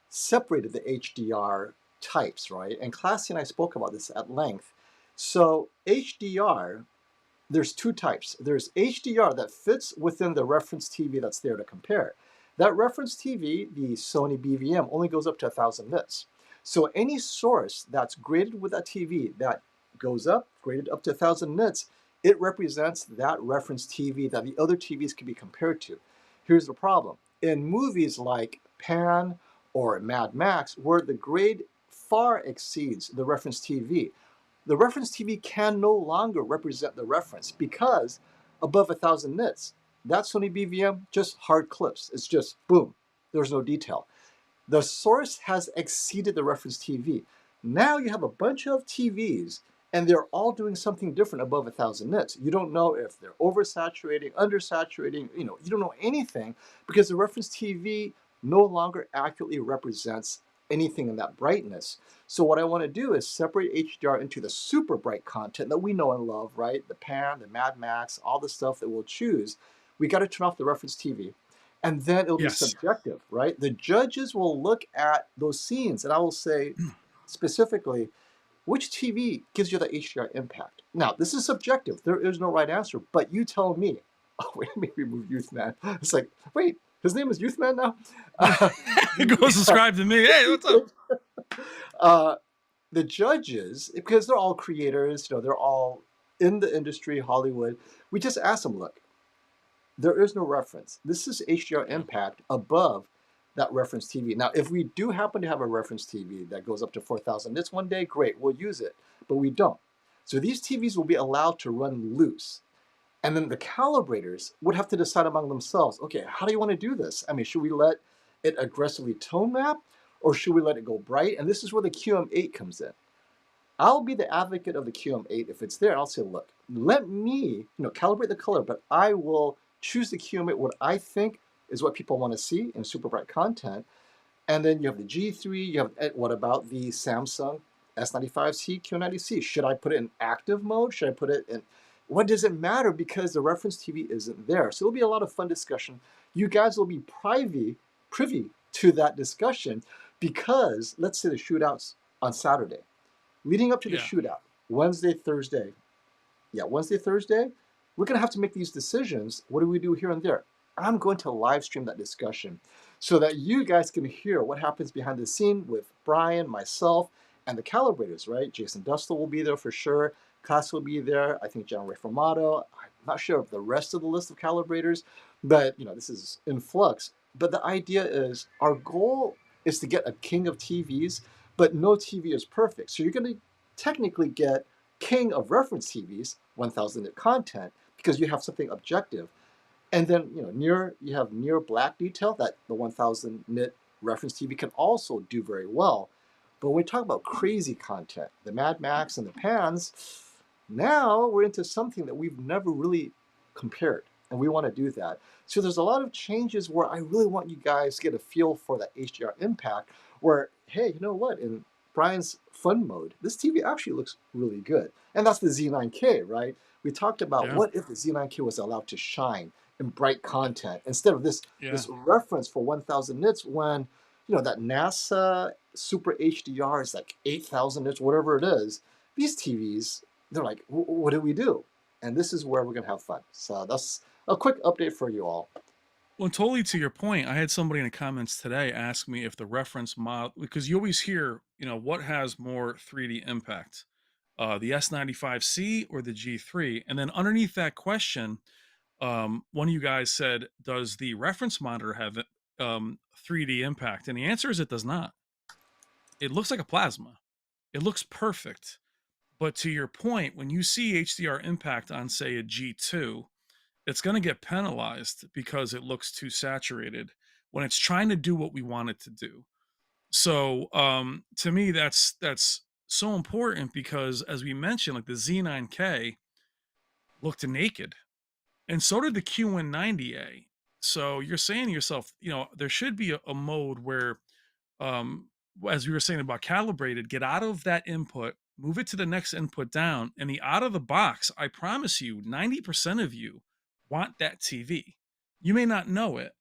separated the HDR types, right? And Classy and I spoke about this at length. So HDR, there's two types. There's HDR that fits within the reference TV that's there to compare. That reference TV, the Sony BVM, only goes up to 1,000 nits. So any source that's graded with that TV that goes up, graded up to 1,000 nits, it represents that reference TV that the other TVs can be compared to. Here's the problem. In movies like Pan or Mad Max, where the grade far exceeds the reference TV, the reference TV can no longer represent the reference because above 1,000 nits, that Sony BVM just hard clips. It's just boom, there's no detail. The source has exceeded the reference TV. Now you have a bunch of TVs and they're all doing something different above 1,000 nits. You don't know if they're oversaturating, undersaturating, you don't know anything because the reference TV no longer accurately represents anything in that brightness. So what I want to do is separate HDR into the super bright content that we know and love, right? The Pan, the Mad Max, all the stuff that we'll choose. We got to turn off the reference TV. And then it'll be Yes. subjective, right? The judges will look at those scenes and I will say specifically, which TV gives you the HDR impact? Now, this is subjective. There is no right answer, but you tell me. Oh, wait, let me remove Youthman. It's like, wait, his name is Youthman now? Go subscribe to me. Hey, what's up? The judges, because they're all creators, they're all in the industry, Hollywood, we just ask them, look, there is no reference. This is HDR impact above that reference TV. Now, if we do happen to have a reference TV that goes up to 4,000 nits one day, great, we'll use it, but we don't. So these TVs will be allowed to run loose. And then the calibrators would have to decide among themselves, okay, how do you want to do this? I mean, should we let it aggressively tone map or should we let it go bright? And this is where the QM8 comes in. I'll be the advocate of the QM8 if it's there. I'll say, look, let me, calibrate the color, but I will choose the QM8 what I think is what people want to see in super bright content. And then you have the G3. You have what about the Samsung S95C Q90C? Should I put it in active mode? Should I put it in? What does it matter? Because the reference TV isn't there. So it'll be a lot of fun discussion. You guys will be privy to that discussion because let's say the shootouts on Saturday. Leading up to the shootout, Wednesday, Thursday, we're going to have to make these decisions. What do we do here and there? I'm going to live stream that discussion so that you guys can hear what happens behind the scene with Brian, myself, and the calibrators, right? Jason Dustle will be there for sure. Class will be there. I think John Reformato. I'm not sure of the rest of the list of calibrators, but this is in flux. But the idea is our goal is to get a king of TVs, but no TV is perfect. So you're going to technically get king of reference TVs, 1,000 nit content, because you have something objective. And then, you have near black detail that the 1,000 nit reference TV can also do very well. But when we talk about crazy content, the Mad Max and the Pans, now we're into something that we've never really compared. and we want to do that. So there's a lot of changes where I really want you guys to get a feel for that HDR impact. Where, hey, you know what? In Brian's fun mode, this TV actually looks really good, and that's the Z9K, right? We talked about Yeah. what if the Z9K was allowed to shine in bright content instead of this Yeah. this reference for 1,000 nits when that NASA Super HDR is like 8,000 nits, whatever it is. These TVs, they're like, what do we do? And this is where we're gonna have fun. So that's a quick update for you all. Well, totally to your point, I had somebody in the comments today ask me if the reference model, because you always hear, what has more 3D impact, the S95C or the G3? And then underneath that question, one of you guys said, "Does the reference monitor have 3D impact?" And the answer is it does not. It looks like a plasma. It looks perfect. But to your point, when you see HDR impact on, say, a G2, it's going to get penalized because it looks too saturated when it's trying to do what we want it to do. So to me, that's so important because, as we mentioned, like the Z9K looked naked, and so did the QN90A. So you're saying to yourself, there should be a mode where, um, as we were saying about calibrated, get out of that input, move it to the next input down, and the out of the box, I promise you, 90% of you want that TV. You may not know it,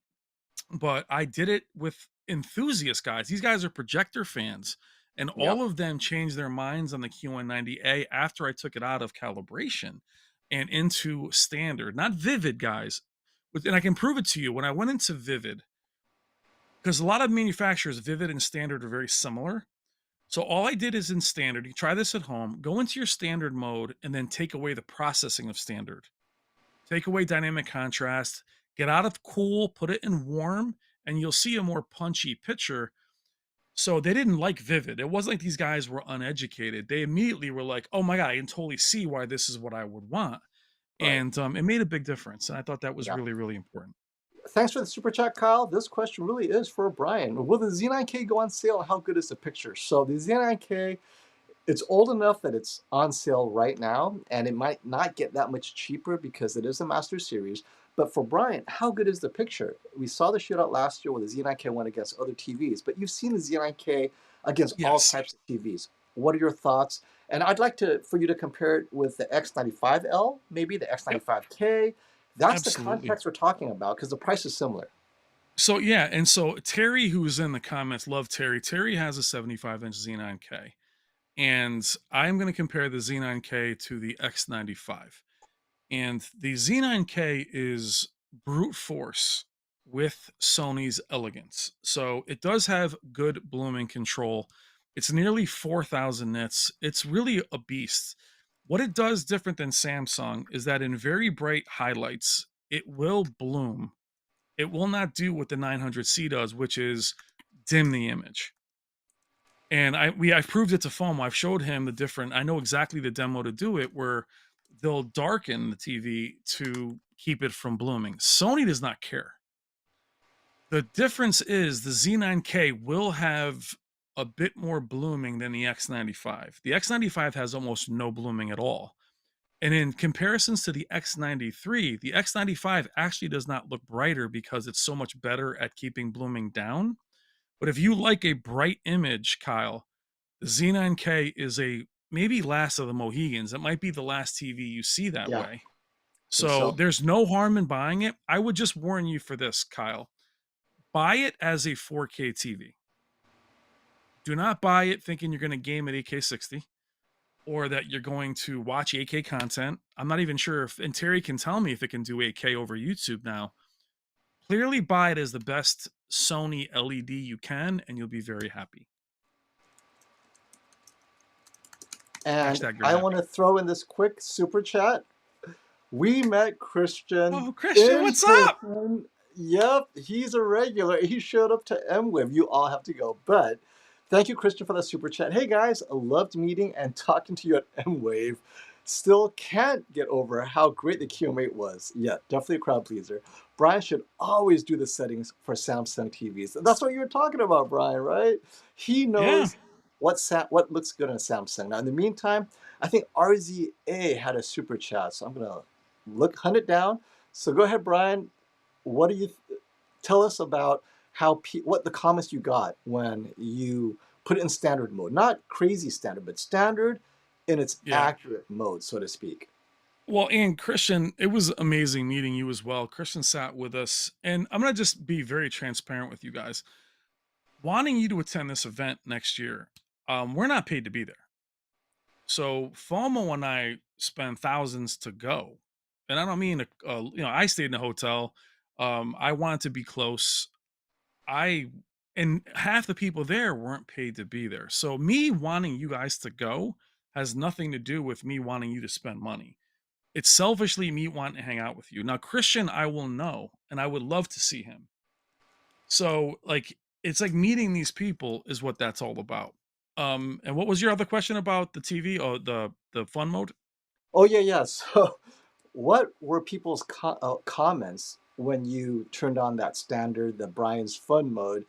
but I did it with enthusiast guys. These guys are projector fans, and Yep. all of them changed their minds on the QN90A after I took it out of calibration and into standard, not vivid, guys. And I can prove it to you. When I went into vivid, because a lot of manufacturers, vivid and standard, are very similar. So all I did is in standard. You try this at home, go into your standard mode, and then take away the processing of standard. Take away dynamic contrast, get out of cool, put it in warm, and you'll see a more punchy picture. So they didn't like vivid. It wasn't like these guys were uneducated. They immediately were like, "Oh my god, I can totally see why this is what I would want," Right. and it made a big difference. And I thought that was Yeah. really, really important. Thanks for the super chat, Kyle. This question really is for Brian. Will the Z9K go on sale? How good is the picture? So the Z9K, it's old enough that it's on sale right now, and it might not get that much cheaper because it is a Master Series. But for Brian, how good is the picture? We saw the shootout last year where the Z9K went against other TVs, but you've seen the Z9K against all Yes, types of TVs. What are your thoughts? And I'd like for you to compare it with the X95L, maybe the yep, X95K. That's the absolutely. context we're talking about because the price is similar. So yeah, and so Terry, who's in the comments, love Terry. Terry has a 75-inch Z9K, and I'm going to compare the Z9K to the X95. And the Z9K is brute force with Sony's elegance. So it does have good blooming control. It's nearly 4,000 nits. It's really a beast. What it does different than Samsung is that in very bright highlights, it will bloom. It will not do what the 900C does, which is dim the image. And I've proved it to Foam. I've showed him the different. I know exactly the demo to do it, where they'll darken the TV to keep it from blooming. Sony does not care. The difference is the Z9K will have a bit more blooming than the X95. The X95 has almost no blooming at all. And in comparisons to the X93, the X95 actually does not look brighter because it's so much better at keeping blooming down. But if you like a bright image, Kyle, the Z9K is a maybe last of the Mohegans. It might be the last TV you see that Yeah, I way. think So so. there's no harm in buying it. I would just warn you for this, Kyle. Buy it as a 4K TV. Do not buy it thinking you're going to game at 8K60 or that you're going to watch 8K content. I'm not even sure if, and Terry can tell me if it can do 8K over YouTube now. Clearly buy it as the best Sony LED you can, and you'll be very happy. And Hashtag you're I want happy. to throw in this quick super chat. We met Christian Oh, Christian, in what's up? person. Yep, he's a regular. He showed up to MWAVE. You all have to go. But thank you, Christian, for that super chat. Hey, guys, I loved meeting and talking to you at MWAVE. Still can't get over how great the QM8 was. Yeah, definitely a crowd pleaser. Brian should always do the settings for Samsung TVs. And that's what you were talking about, Brian, right? He Yeah. knows what looks good on a Samsung. Now, in the meantime, I think RZA had a super chat, so I'm going to hunt it down. So go ahead, Brian. What do you tell us about what the comments you got when you put it in standard mode? Not crazy standard, but standard in its Yeah. accurate mode, so to speak. Well, and Christian, it was amazing meeting you as well. Christian sat with us, and I'm going to just be very transparent with you guys. Wanting you to attend this event next year, we're not paid to be there. So FOMO and I spend thousands to go, and I don't mean I stayed in a hotel. I wanted to be close. I and half the people there weren't paid to be there. So me wanting you guys to go has nothing to do with me wanting you to spend money. It's selfishly me wanting to hang out with you. Now, Christian, I will know, and I would love to see him. So, like, it's like meeting these people is what that's all about. And what was your other question about the TV or the fun mode? Oh yeah, yeah. So, what were people's comments when you turned on that standard, the Brian's Fun mode?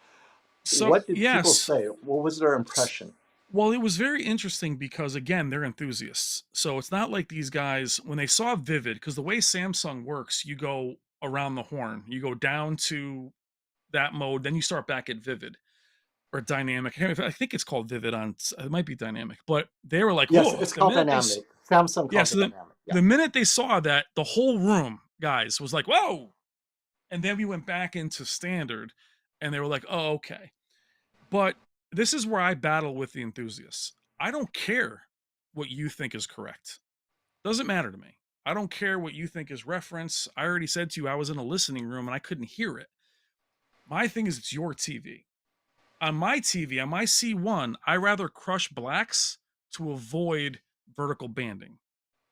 So, What did people yes. say? What was their impression? Well, it was very interesting because again, they're enthusiasts. So it's not like these guys when they saw Vivid, because the way Samsung works, you go around the horn, you go down to that mode, then you start back at Vivid or Dynamic. I think it's called Vivid it might be Dynamic, but they were like, Yes, "Whoa!" it's The called minute dynamic. Samsung yeah, calls so it dynamic. Yeah. the minute they saw that, the whole room, guys, was like, "Whoa!" And then we went back into standard, and they were like, "Oh, okay." But this is where I battle with the enthusiasts. I don't care what you think is correct. Doesn't matter to me. I don't care what you think is reference. I already said to you I was in a listening room and I couldn't hear it. My thing is it's your TV. On my TV, on my C1, I rather crush blacks to avoid vertical banding.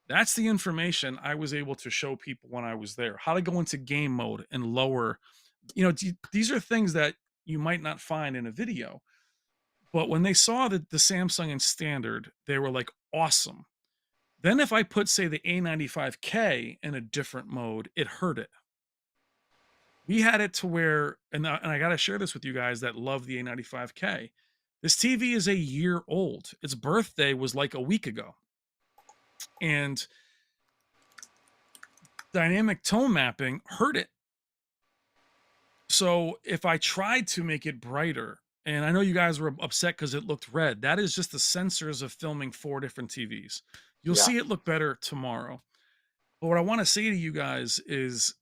That's the information I was able to show people when I was there. How to go into game mode and lower, these are things that you might not find in a video. But when they saw the Samsung in standard, they were like, awesome. Then if I put, say, the A95K in a different mode, it hurt it. We had it to where, and I got to share this with you guys that love the A95K. This TV is a year old. Its birthday was like a week ago. And dynamic tone mapping hurt it. So if I tried to make it brighter, and I know you guys were upset because it looked red, that is just the sensors of filming 4 different TVs. You'll Yeah. see it look better tomorrow. But what I want to say to you guys is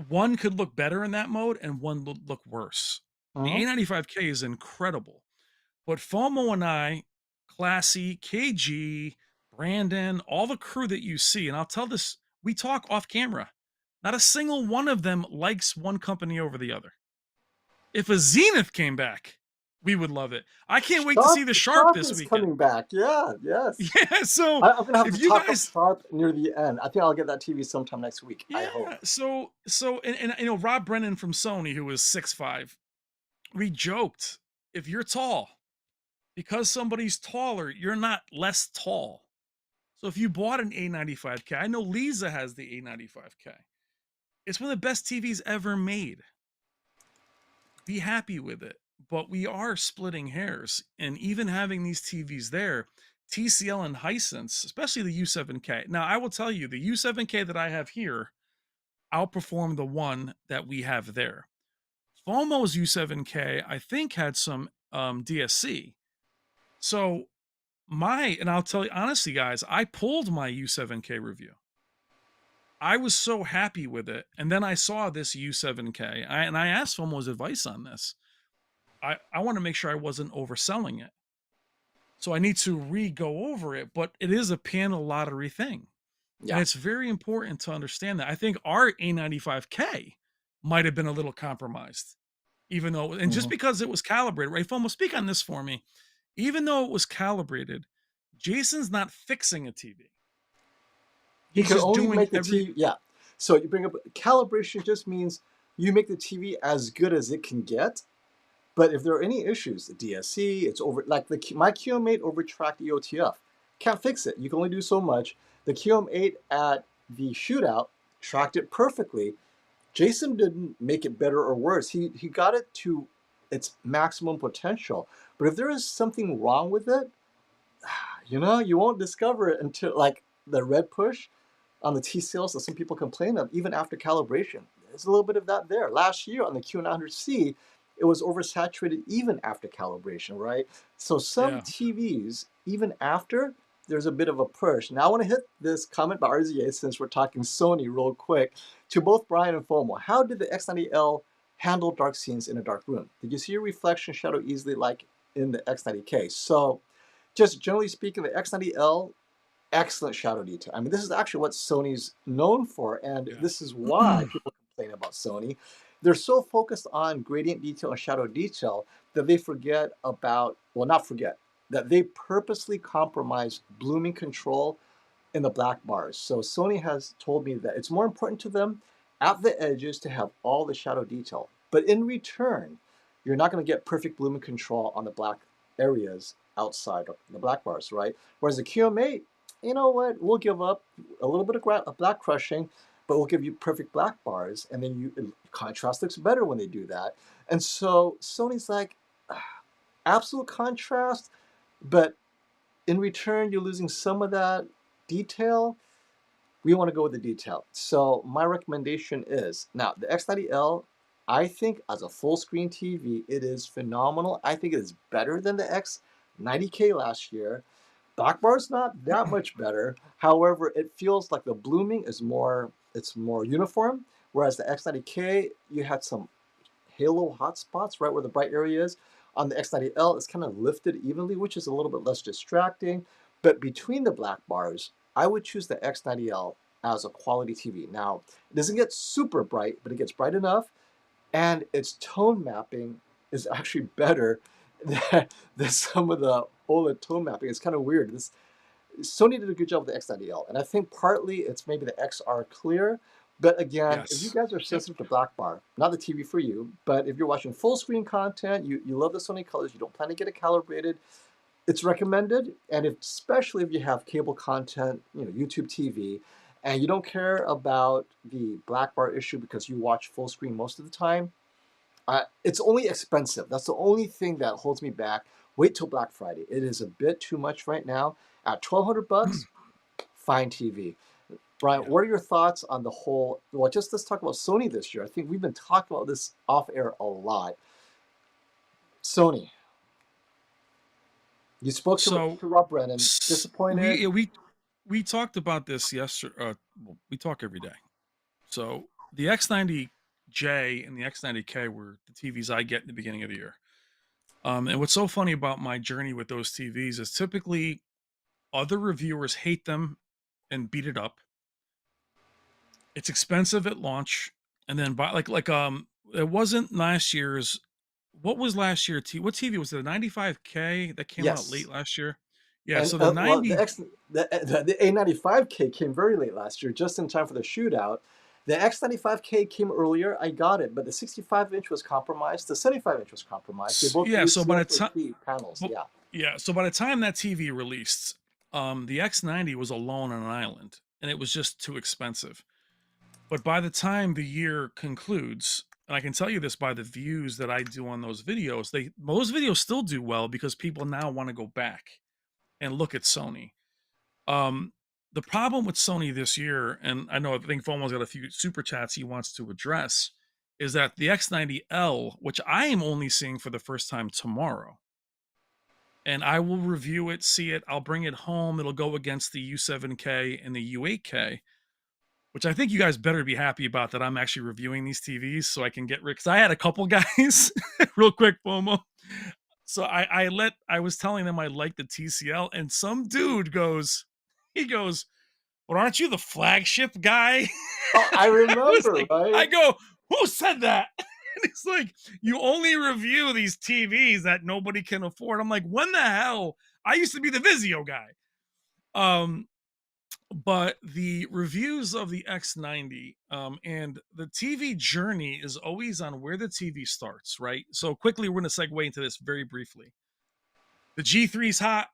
one could look better in that mode and one would look worse. The Mhm. A95K is incredible, but FOMO and I, Classy, KG, Brandon, all the crew that you see, and I'll tell this, we talk off camera. Not a single one of them likes one company over the other. If a Zenith came back, we would love it. I can't wait to see the Sharp Sharp this is weekend. coming back. Yeah, yes. Yeah, so I'm gonna have if to you talk up guys Sharp near the end. I think I'll get that TV sometime next week. I hope. yeah, and Rob Brennan from Sony, who was 6'5", we joked, if you're tall, because somebody's taller, you're not less tall. So if you bought an A95K, I know Lisa has the A95K. It's one of the best TVs ever made. Be happy with it. But we are splitting hairs. And even having these TVs there, TCL and Hisense, especially the U7K. Now, I will tell you, the U7K that I have here outperformed the one that we have there. FOMO's U7K, I think, had some DSC. So and I'll tell you honestly, guys, I pulled my U7K review. I was so happy with it. And then I saw this U7K and I asked FOMO's advice on this. I want to make sure I wasn't overselling it. So I need to re-go over it, but it is a panel lottery thing. And Yeah. it's very important to understand that. I think our A95K might have been a little compromised, even though, and just Mhm. because it was calibrated, right? FOMO, speak on this for me. Even though it was calibrated, Jason's not fixing a TV. He He's can just only doing make the TV. Yeah. So you bring up calibration. Just means you make the TV as good as it can get. But if there are any issues, the DSC, it's over. Like my QM8 overtracked EOTF. Can't fix it. You can only do so much. The QM8 at the shootout tracked it perfectly. Jason didn't make it better or worse. He got it to its maximum potential. But if there is something wrong with it, you won't discover it until like the red push. on the TCLs that some people complain of, even after calibration. There's a little bit of that there. Last year on the QM800C, it was oversaturated even after calibration, right? So some Yeah. TVs, even after, there's a bit of a push. Now I want to hit this comment by RZA since we're talking Sony real quick. To both Brian and FOMO, how did the X90L handle dark scenes in a dark room? Did you see your reflection shadow easily like in the X90K? So just generally speaking, the X90L, excellent shadow detail. I mean, this is actually what Sony's known for, and this is why Yeah. people complain about Sony. They're so focused on gradient detail and shadow detail that they forget about, well, not forget, that they purposely compromise blooming control in the black bars. So Sony has told me that it's more important to them at the edges to have all the shadow detail. But in return, you're not going to get perfect blooming control on the black areas outside of the black bars, right? Whereas the QM8, you know what, we'll give up a little bit of black crushing, but we'll give you perfect black bars, and then contrast looks better when they do that. And so Sony's like, absolute contrast, but in return, you're losing some of that detail. We want to go with the detail. So my recommendation is, now the X90L, I think as a full screen TV, it is phenomenal. I think it is better than the X90K last year. Black bar's not that much better. However, it feels like the blooming is it's more uniform. Whereas the X90K, you had some halo hotspots right where the bright area is. On the X90L, it's kind of lifted evenly, which is a little bit less distracting. But between the black bars, I would choose the X90L as a quality TV. Now, it doesn't get super bright, but it gets bright enough, and its tone mapping is actually better than some of the OLED tone mapping. It's kind of weird. Sony did a good job with the X90L, and I think partly it's maybe the XR Clear. But again, if you Yes. guys are Yep. sensitive to black bar, not the TV for you, but if you're watching full screen content, you love the Sony colors, you don't plan to get it calibrated, it's recommended. And especially if you have cable content, YouTube TV, and you don't care about the black bar issue because you watch full screen most of the time, it's only expensive. That's the only thing that holds me back. Wait till Black Friday. It is a bit too much right now. At $1,200, fine TV. Brian, Yeah. what are your thoughts on the whole? Well, just let's talk about Sony this year. I think we've been talking about this off air a lot. Sony, you spoke So to Rob Brennan. s- we Disappointed? yeah, we we talked about this yesterday. Well, we talk every day. So the X90J and the X90K were the TVs I get in the beginning of the year. And what's so funny about my journey with those TVs is typically other reviewers hate them and beat it up. It's expensive at launch, and then buy it wasn't last year's. What was last year? What TV was it? The 95K that came out late Yes. last year. Yeah, And so the well, 90. the A95K came very late last year, just in time for the shootout. The X95K came earlier. I got it, but the 65-inch was compromised. The 75-inch was compromised. They both Yeah, use so by the time, CFHD panels. Yeah. yeah, so by the time that TV released, the X90 was alone on an island, and it was just too expensive. But by the time the year concludes, and I can tell you this by the views that I do on those videos, those videos still do well because people now want to go back and look at Sony. Um, the problem with Sony this year, and I think Fomo's got a few super chats he wants to address, is that the X90L, which I am only seeing for the first time tomorrow, and I will review it, see it, I'll bring it home. It'll go against the U7K and the U8K, which I think you guys better be happy about that I'm actually reviewing these TVs so I can get rid, because I had a couple guys, real quick, FOMO. So I was telling them I like the TCL, and some dude he goes, "Well, aren't you the flagship guy?" Oh, I remember, I right? go, "Who said that?" And it's like, "You only review these TVs that nobody can afford." I'm like, "When the hell? I used to be the Vizio guy." Um, but the reviews of the X90 and the TV journey is always on where the TV starts, right? So quickly, we're going to segue into this very briefly. The G3's hot,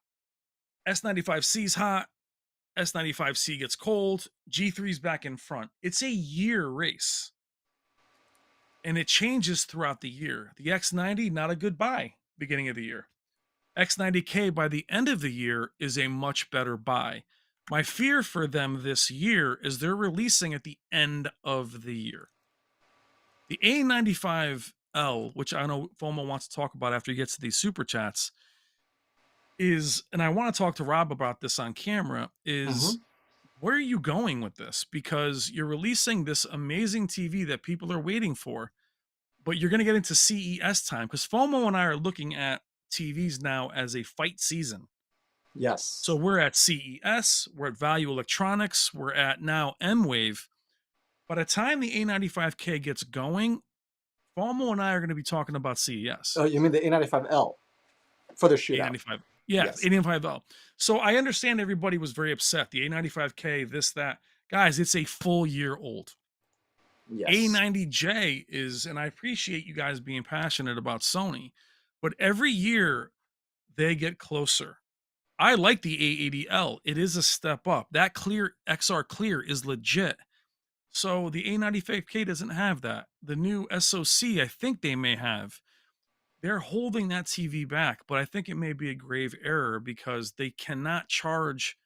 S95C's hot, S95C gets cold, G3's back in front. It's a year race, and it changes throughout the year. The X90, not a good buy beginning of the year. X90K by the end of the year is a much better buy. My fear for them this year is they're releasing at the end of the year. The A95L, which I know FOMO wants to talk about after he gets to these super chats, is, and I want to talk to Rob about this on camera, Hmm. is where are you going with this? Because you're releasing this amazing TV that people are waiting for, but you're going to get into CES time because FOMO and I are looking at TVs now as a fight season. So Yes. we're at CES, we're at Value Electronics, we're at now MWAVE. By the time the A95K gets going, FOMO and I are going to be talking about CES. Oh, you mean the A95L for the shootout? A95. Yeah, Yes. A95L. So I understand everybody was very upset. The A95K, this, that. Guys, it's a full year old. Yes. A90J is, and I appreciate you guys being passionate about Sony, but every year they get closer. I like the A80L. It is a step up. That clear XR clear is legit. So the A95K doesn't have that. The new SoC, I think they may have. They're holding that TV back, but I think it may be a grave error because they cannot charge.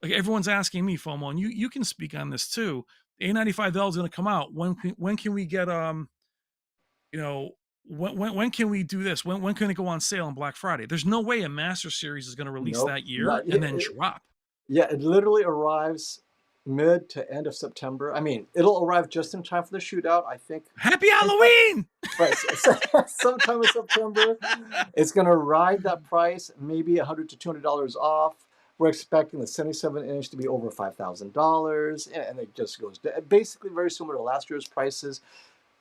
Like everyone's asking me, FOMO, and you can speak on this too. The A95L is going to come out. When can we get you know when can we do this? When can it go on sale on Black Friday? There's no way a Master Series is going to release Nope. that year Not and yet. then drop. Yeah, it literally arrives mid to end of September. I mean, it'll arrive just in time for the shootout. I think Happy Halloween! right, sometime in September. It's going to ride that price, maybe $100 to $200 off. We're expecting the 77-inch to be over $5,000, and it just goes basically very similar to last year's prices.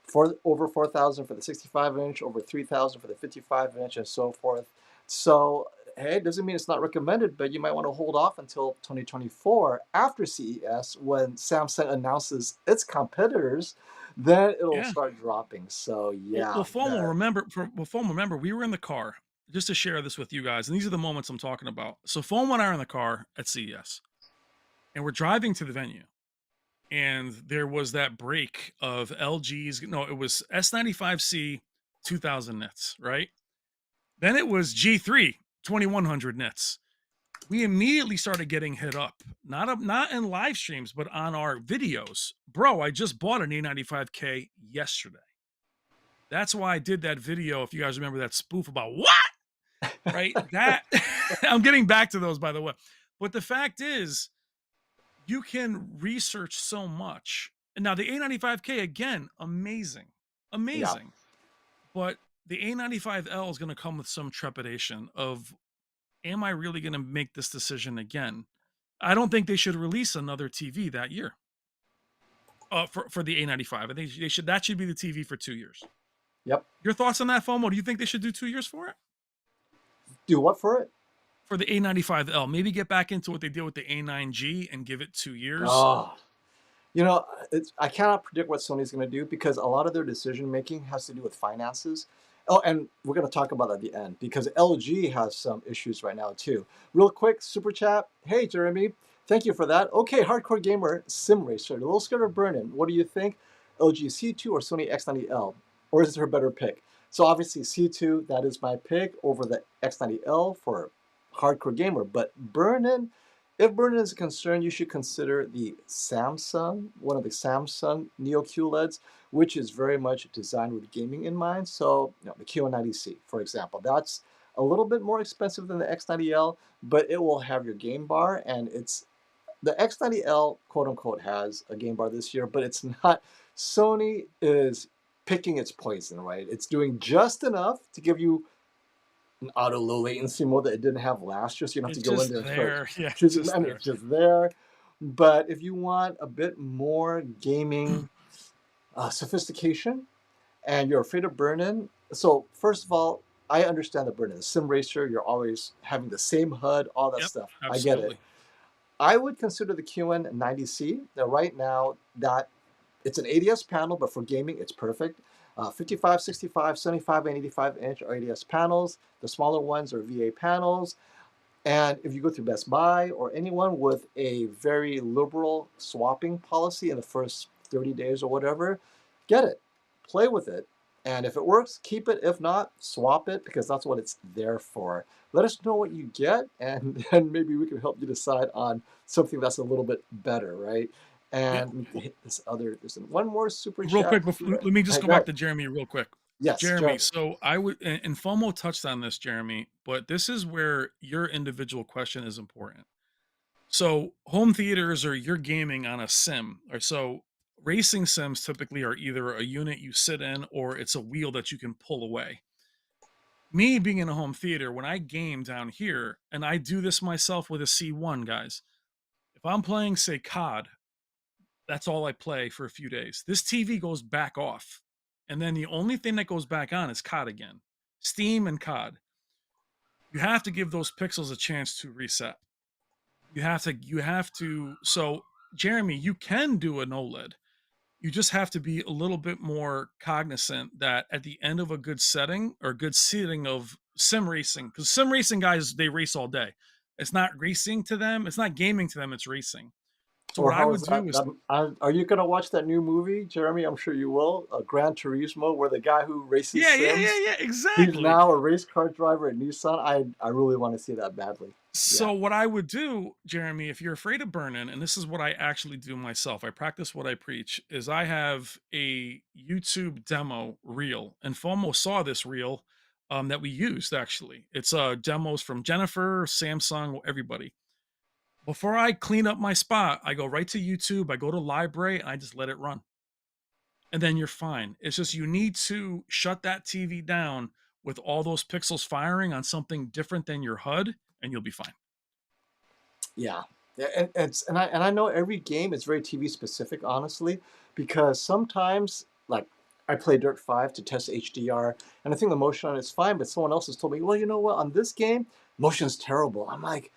For over 4,000 for the 65-inch, over 3,000 for the 55-inch, and so forth. So, hey, it doesn't mean it's not recommended, but you might want to hold off until 2024 after CES when Samsung announces its competitors. Then it'll Yeah. start dropping. So, Well, yeah. well, FOMO, remember, we were in the car just to share this with you guys, and these are the moments I'm talking about. So FOMO and I are in the car at CES, and we're driving to the venue, and there was that break of LG's. No, it was S95C 2000 nits, right? Then it was G3 2100 nits. We immediately started getting hit up, not in live streams, but on our videos. Bro, I just bought an A95K yesterday. That's why I did that video. If you guys remember that spoof about what, right? That I'm getting back to those, by the way. But the fact is, you can research so much. And now the A95K, again, amazing, Yeah. amazing. But the A95L is going to come with some trepidation of, am I really going to make this decision again? I don't think they should release another TV that year. For the A95, I think they should. That should be the TV for 2 years. Yep. Your thoughts on that, FOMO? Do you think they should do 2 years for it? Do what for it? For the A95L, maybe get back into what they did with the A9G and give it 2 years. Oh, you know, I cannot predict what Sony's going to do because a lot of their decision making has to do with finances. Oh, and we're going to talk about that at the end because LG has some issues right now too. Real quick, super chat. Hey, Jeremy, thank you for that. Okay, hardcore gamer sim racer, a little scared of burn-in. What do you think? LG C2 or Sony X90L, or is there a better pick? So obviously C2, that is my pick over the X90L for hardcore gamer. But burn-in, if burn-in is a concern, you should consider the Samsung, one of the Samsung Neo QLEDs, which is very much designed with gaming in mind. So, the QM8C, for example, that's a little bit more expensive than the X90L, but it will have your game bar, and it's the X90L, quote unquote, has a game bar this year, but it's not. Sony is picking its poison, right? It's doing just enough to give you an auto low latency mode that it didn't have last year, so you don't have It's to go in just there and there. start Yeah, choosing. just I mean, there. it's just there. But if you want a bit more gaming sophistication and you're afraid of burn-in, so first of all, I understand the burn-in. The sim racer, you're always having the same HUD, all that Yep, stuff. I get it. absolutely. I would consider the QN90C. Now, right now, that it's an ADS panel, but for gaming, it's perfect. 55, 65, 75, and 85-inch are ADS panels. The smaller ones are VA panels. And if you go through Best Buy or anyone with a very liberal swapping policy in the first 30 days or whatever, get it. Play with it. And if it works, keep it. If not, swap it because that's what it's there for. Let us know what you get, and then maybe we can help you decide on something that's a little bit better, right? Yeah. And let me hit this other. There's one more super Real chat quick, here. let me just Hey, go go back ahead. to Jeremy real quick. Yes, Jeremy, Jeremy. so I would, and FOMO touched on this, Jeremy, but this is where your individual question is important. So home theaters or you're gaming on a sim, or so racing sims typically are either a unit you sit in or it's a wheel that you can pull away. Me being in a home theater, when I game down here, and I do this myself with a C1, guys, if I'm playing, say, COD, that's all I play for a few days. This TV goes back off. And then the only thing that goes back on is COD again. Steam and COD. You have to give those pixels a chance to reset. You have to so Jeremy, you can do an OLED. You just have to be a little bit more cognizant that at the end of a good setting or good setting of sim racing, because sim racing guys, they race all day. It's not racing to them, it's not gaming to them, it's racing. So Or what I how would is that? do is Are you going to watch that new movie, Jeremy? I'm sure you will. Gran Turismo, where the guy who races yeah, yeah, yeah, Sims, yeah, he's exactly. now a race car driver at Nissan. I really want to see that badly. Yeah. So what I would do, Jeremy, if you're afraid of burning, and this is what I actually do myself, I practice what I preach, is I have a YouTube demo reel, and FOMO saw this reel that we used actually. It's demos from Jennifer, Samsung, everybody. Before I clean up my spot, I go right to YouTube, I go to library, and I just let it run. And then you're fine. It's just you need to shut that TV down with all those pixels firing on something different than your HUD, and you'll be fine. Yeah, yeah, and I know every game is very TV specific, honestly, because sometimes like I play Dirt 5 to test HDR, and I think the motion on it's fine, but someone else has told me, well, you know what, on this game, motion's terrible. I'm like,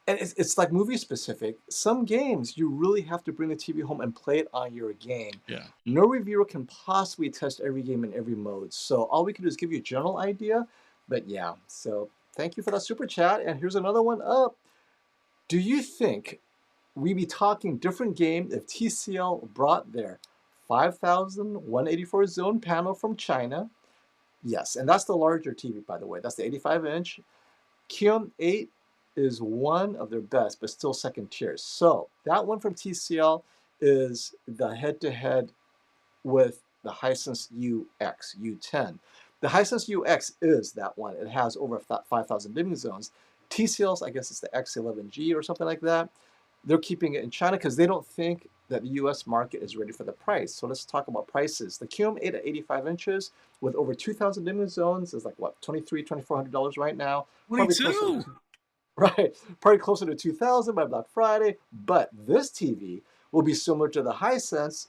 and it's like movie specific. Some games you really have to bring the TV home and play it on your game. Yeah. No reviewer can possibly test every game in every mode, so all we can do is give you a general idea. But yeah, so thank you for that super chat, and here's another one up. Do you think we be talking different game if TCL brought their 5184 zone panel from China? Yes, and that's the larger TV, by the way. That's the 85-inch. QM8 is one of their best, but still second tier. So that one from TCL is the head-to-head with the Hisense U10. The Hisense UX is that one. It has over 5,000 dimming zones. TCL's, I guess it's the X11G or something like that. They're keeping it in China because they don't think that the US market is ready for the price. So let's talk about prices. The QM8 at 85 inches with over 2,000 dimming zones is like what, $2,400 right now. Probably closer 22. to right, probably closer to 2,000 by Black Friday. But this TV will be similar to the Hisense,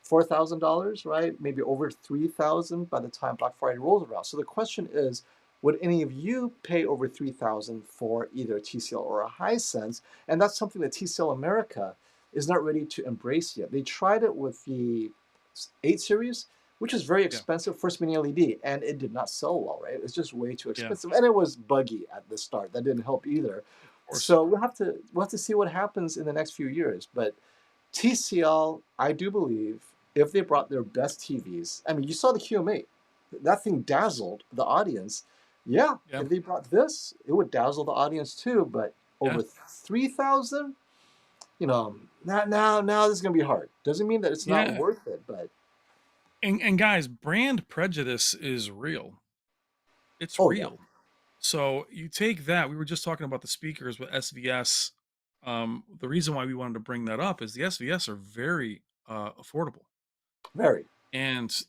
$4,000, right? Maybe over 3,000 by the time Black Friday rolls around. So the question is, would any of you pay over 3,000 for either a TCL or a Hisense? And that's something that TCL America is not ready to embrace yet. They tried it with the 8 series, which is very Yeah. expensive, first mini LED, and it did not sell well, right? It was just way too Yeah. Of expensive, and it was buggy at the start. That didn't help either. course. So we'll have to see what happens in the next few years. But TCL, I do believe, if they brought their best TVs, I mean, you saw the QM8, that thing dazzled the audience. Yeah, Yeah. if they brought this, it would dazzle the audience too. But Yeah. over 3,000, now this is gonna be hard. Doesn't mean that it's not Yeah. worth it, but And guys, brand prejudice is real. It's oh yeah, real. So you take that. We were just talking about the speakers with SVS. The reason why we wanted to bring that up is the SVS are very affordable, very, and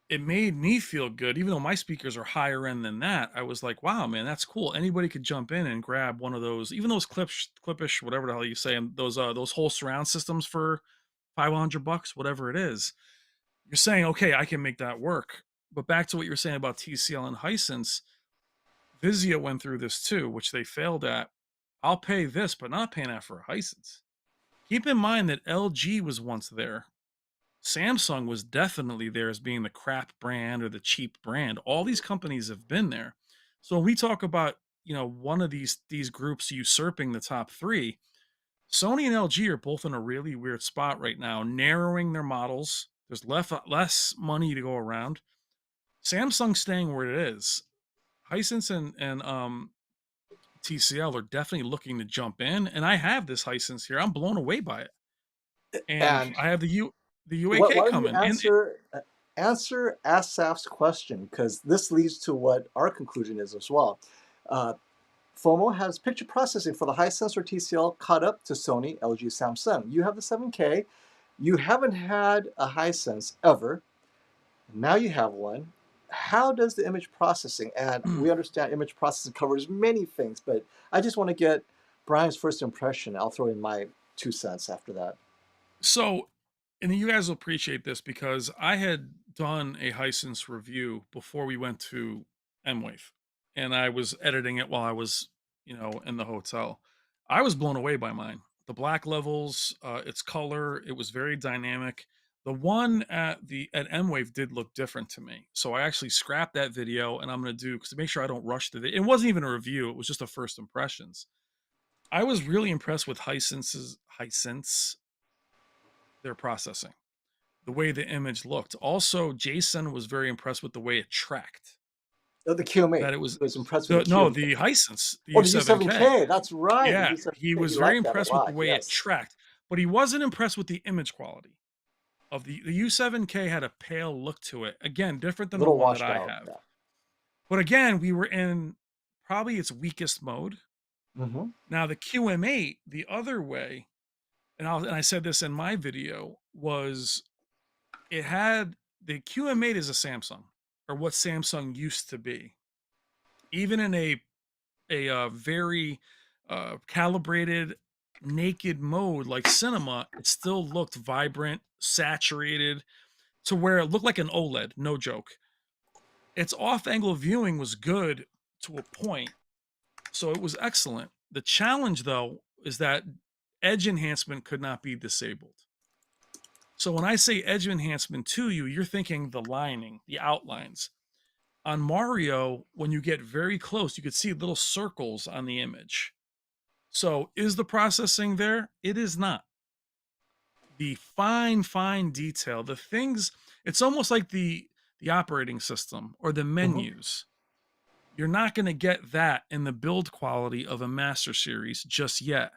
it made me feel good. Even though my speakers are higher end than that, I was like, "Wow, man, that's cool." Anybody could jump in and grab one of those, even those clippish, whatever the hell you say, and those whole surround systems for $500, whatever it is. You're saying, okay, I can make that work. But back to what you were saying about TCL and Hisense, Vizio went through this too, which they failed at. I'll pay this, but not paying that for a Hisense. Keep in mind that LG was once there. Samsung was definitely there as being the crap brand or the cheap brand. All these companies have been there. So when we talk about, one of these groups usurping the top three, Sony and LG are both in a really weird spot right now, narrowing their models There's less money to go around. Samsung's staying where it is. Hisense and TCL are definitely looking to jump in, and I have this Hisense here. I'm blown away by it, and And I have the UAK why don't you coming, and answer Asaf's question, because this leads to what our conclusion is as well. Uh, FOMO has picture processing for the Hisense or TCL caught up to Sony, LG, Samsung. You have the 7K. You haven't had a Hisense ever. Now you have one. How does the image processing, and we understand image processing covers many things, but I just want to get Brian's first impression. I'll throw in my 2 cents after that. so, and you guys will appreciate this because I had done a Hisense review before we went to MWAVE, and I was editing it while I was, in the hotel. I was blown away by mine. The black levels, its color, it was very dynamic. The one at MWAVE did look different to me, so I actually scrapped that video, and I'm going to do because to make sure I don't rush the video. It wasn't even a review; it was just a first impressions. I was really impressed with Hisense, their processing, the way the image looked. Also, Jason was very impressed with the way it tracked. The QM8. That it was He was impressed with the the no, QM8. the Hisense, the Oh, the U7K. U7K. That's right. The Yeah, he U7K. was You very like that a impressed with the lot. way it Yes. tracked, but he wasn't impressed with the image quality of the U7K had a pale look to it. Again, different A than the little one that washed I out. have. Yeah. But again, we were in probably its weakest mode. Mm-hmm. Now the QM8, the other way, and I said this in my video, was it had the QM8 is a Samsung, or what Samsung used to be. Even in a very calibrated naked mode like cinema, it still looked vibrant, saturated, to where it looked like an OLED, no joke. Its off-angle viewing was good to a point, so it was excellent. The challenge, though, is that edge enhancement could not be disabled. So when I say edge enhancement to you, you're thinking the lining, the outlines. On Mario, when you get very close, you could see little circles on the image. So is the processing there? It is not. The fine detail, the things, it's almost like the operating system or the Mm-hmm. menus. You're not going to get that in the build quality of a Master Series just yet.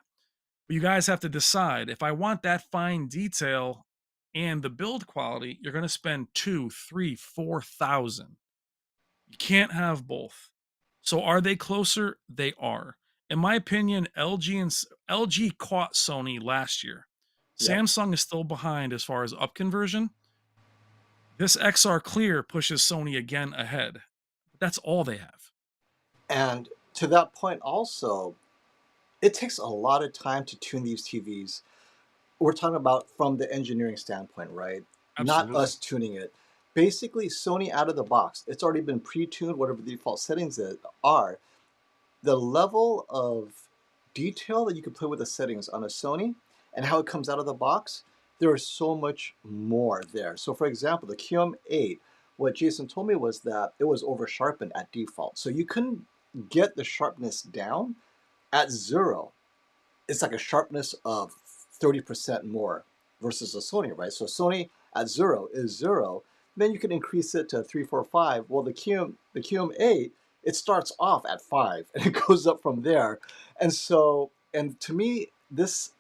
But you guys have to decide if I want that fine detail and the build quality, you're going to spend 2, 3, 4,000. You can't have both. So are they closer? They are. In my opinion, LG caught Sony last year. Yep. Samsung is still behind as far as up conversion. This XR Clear pushes Sony again ahead. But that's all they have. And to that point, also, it takes a lot of time to tune these TVs. We're talking about from the engineering standpoint, right? Not Absolutely. us tuning it. Basically, Sony out of the box, it's already been pre-tuned, whatever the default settings are. The level of detail that you can play with the settings on a Sony and how it comes out of the box, there is so much more there. So for example, the QM8, what Jason told me was that it was over sharpened at default. So you couldn't get the sharpness down at 0. It's like a sharpness of 30% more versus a Sony, right? So Sony at 0 is 0. Then you can increase it to 3, 4, 5. Well, the QM8, it starts off at 5 and it goes up from there. And so, and to me, it's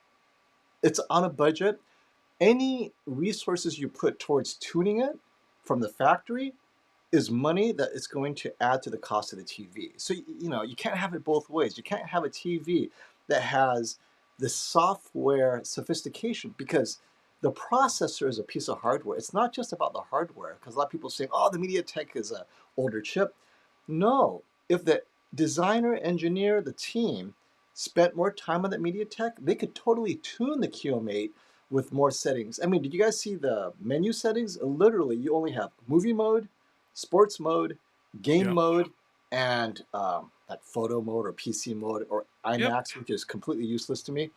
on a budget. Any resources you put towards tuning it from the factory is money that is going to add to the cost of the TV. So, you can't have it both ways. You can't have a TV that has the software sophistication, because the processor is a piece of hardware. It's not just about the hardware, because a lot of people say, oh, the MediaTek is an older chip. No, if the designer, engineer, the team spent more time on that MediaTek, they could totally tune the QM8 with more settings. I mean, did you guys see the menu settings? Literally, you only have movie mode, sports mode, game Yep. mode, and that photo mode or PC mode or Yep. IMAX, which is completely useless to me.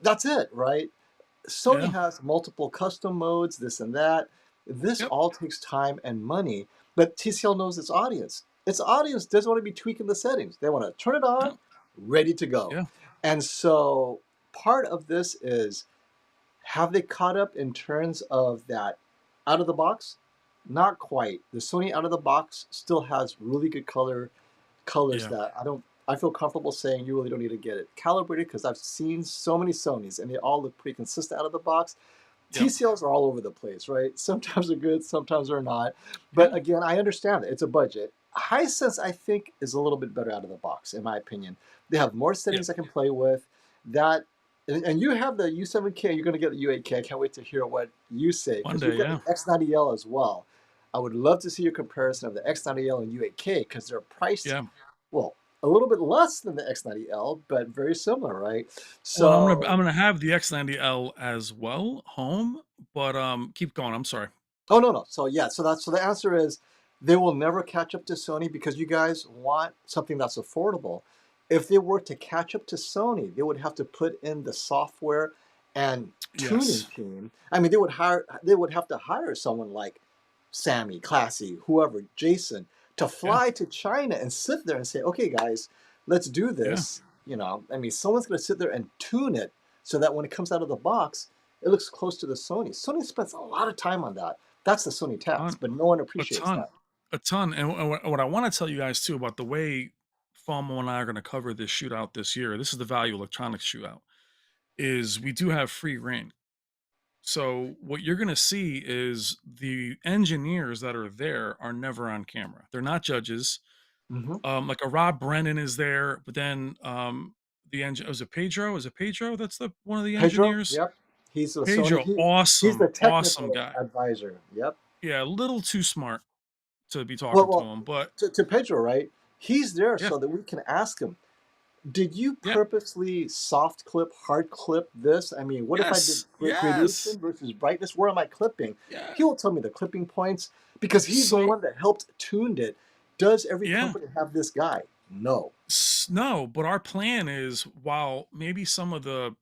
That's it, right? Sony Yeah. has multiple custom modes, this and that. This Yep. all takes time and money, but TCL knows its audience. Its audience doesn't want to be tweaking the settings. They want to turn it on, Yep. ready to go. Yeah. And so part of this is, have they caught up in terms of that out of the box, not quite. The Sony out of the box still has really good colors Yeah. that I feel comfortable saying you really don't need to get it calibrated because I've seen so many Sonys and they all look pretty consistent out of the box. Yep. TCLs are all over the place, right? Sometimes they're good, sometimes they're not. Yeah. But again, I understand it. It's a budget. Hisense, I think, is a little bit better out of the box, in my opinion. They have more Yeah. settings I can play with. That and you have the U7K, you're going to get the U8K. I can't wait to hear what you say One because you've day. got the Yeah. X90L as well. I would love to see your comparison of the X90L and U8K because they're priced, Yeah. well, a little bit less than the X90L, but very similar, right? Well, So I'm gonna have the X90L as well home, but keep going. I'm sorry. oh no no. So yeah, so the answer is they will never catch up to Sony because you guys want something that's affordable. If they were to catch up to Sony, they would have to put in the software and tuning Yes. team. I mean, they would have to hire someone like Sammy, Classy, whoever, Jason, to Yeah. fly to China and sit there and say, okay, guys, let's do Yeah. this. You know, I mean, someone's going to sit there and tune it so that when it comes out of the box, it looks close to the Sony. Sony spends a lot of time on that. That's the Sony task, Ton. but no one A appreciates ton. that. A ton. And what I want to tell you guys too about the way FOMO and I are going to cover this shootout this year. This is the Value Electronics shootout. Is we do have free reign. So what you're going to see is the engineers that are there are never on camera. They're not judges. Hmm. Like a Rob Brennan is there, but then the engine was it Pedro? Is it Pedro? That's the one of the Pedro, engineers. yep, he's the Sony. Pedro, He's awesome, the awesome technical guy. advisor. Yep. Yeah, a little too smart to be Well, talking to well, him, but to Pedro, right? He's there yeah, so that we can ask him, did you yeah, purposely soft clip, hard clip this? I mean, what if I did yes, yes, gradation versus brightness? Where am I clipping? yeah. He will tell me the clipping points because he's the So one that helped tuned it. Does every yeah, company have this guy? No. no, but our plan is while maybe some of the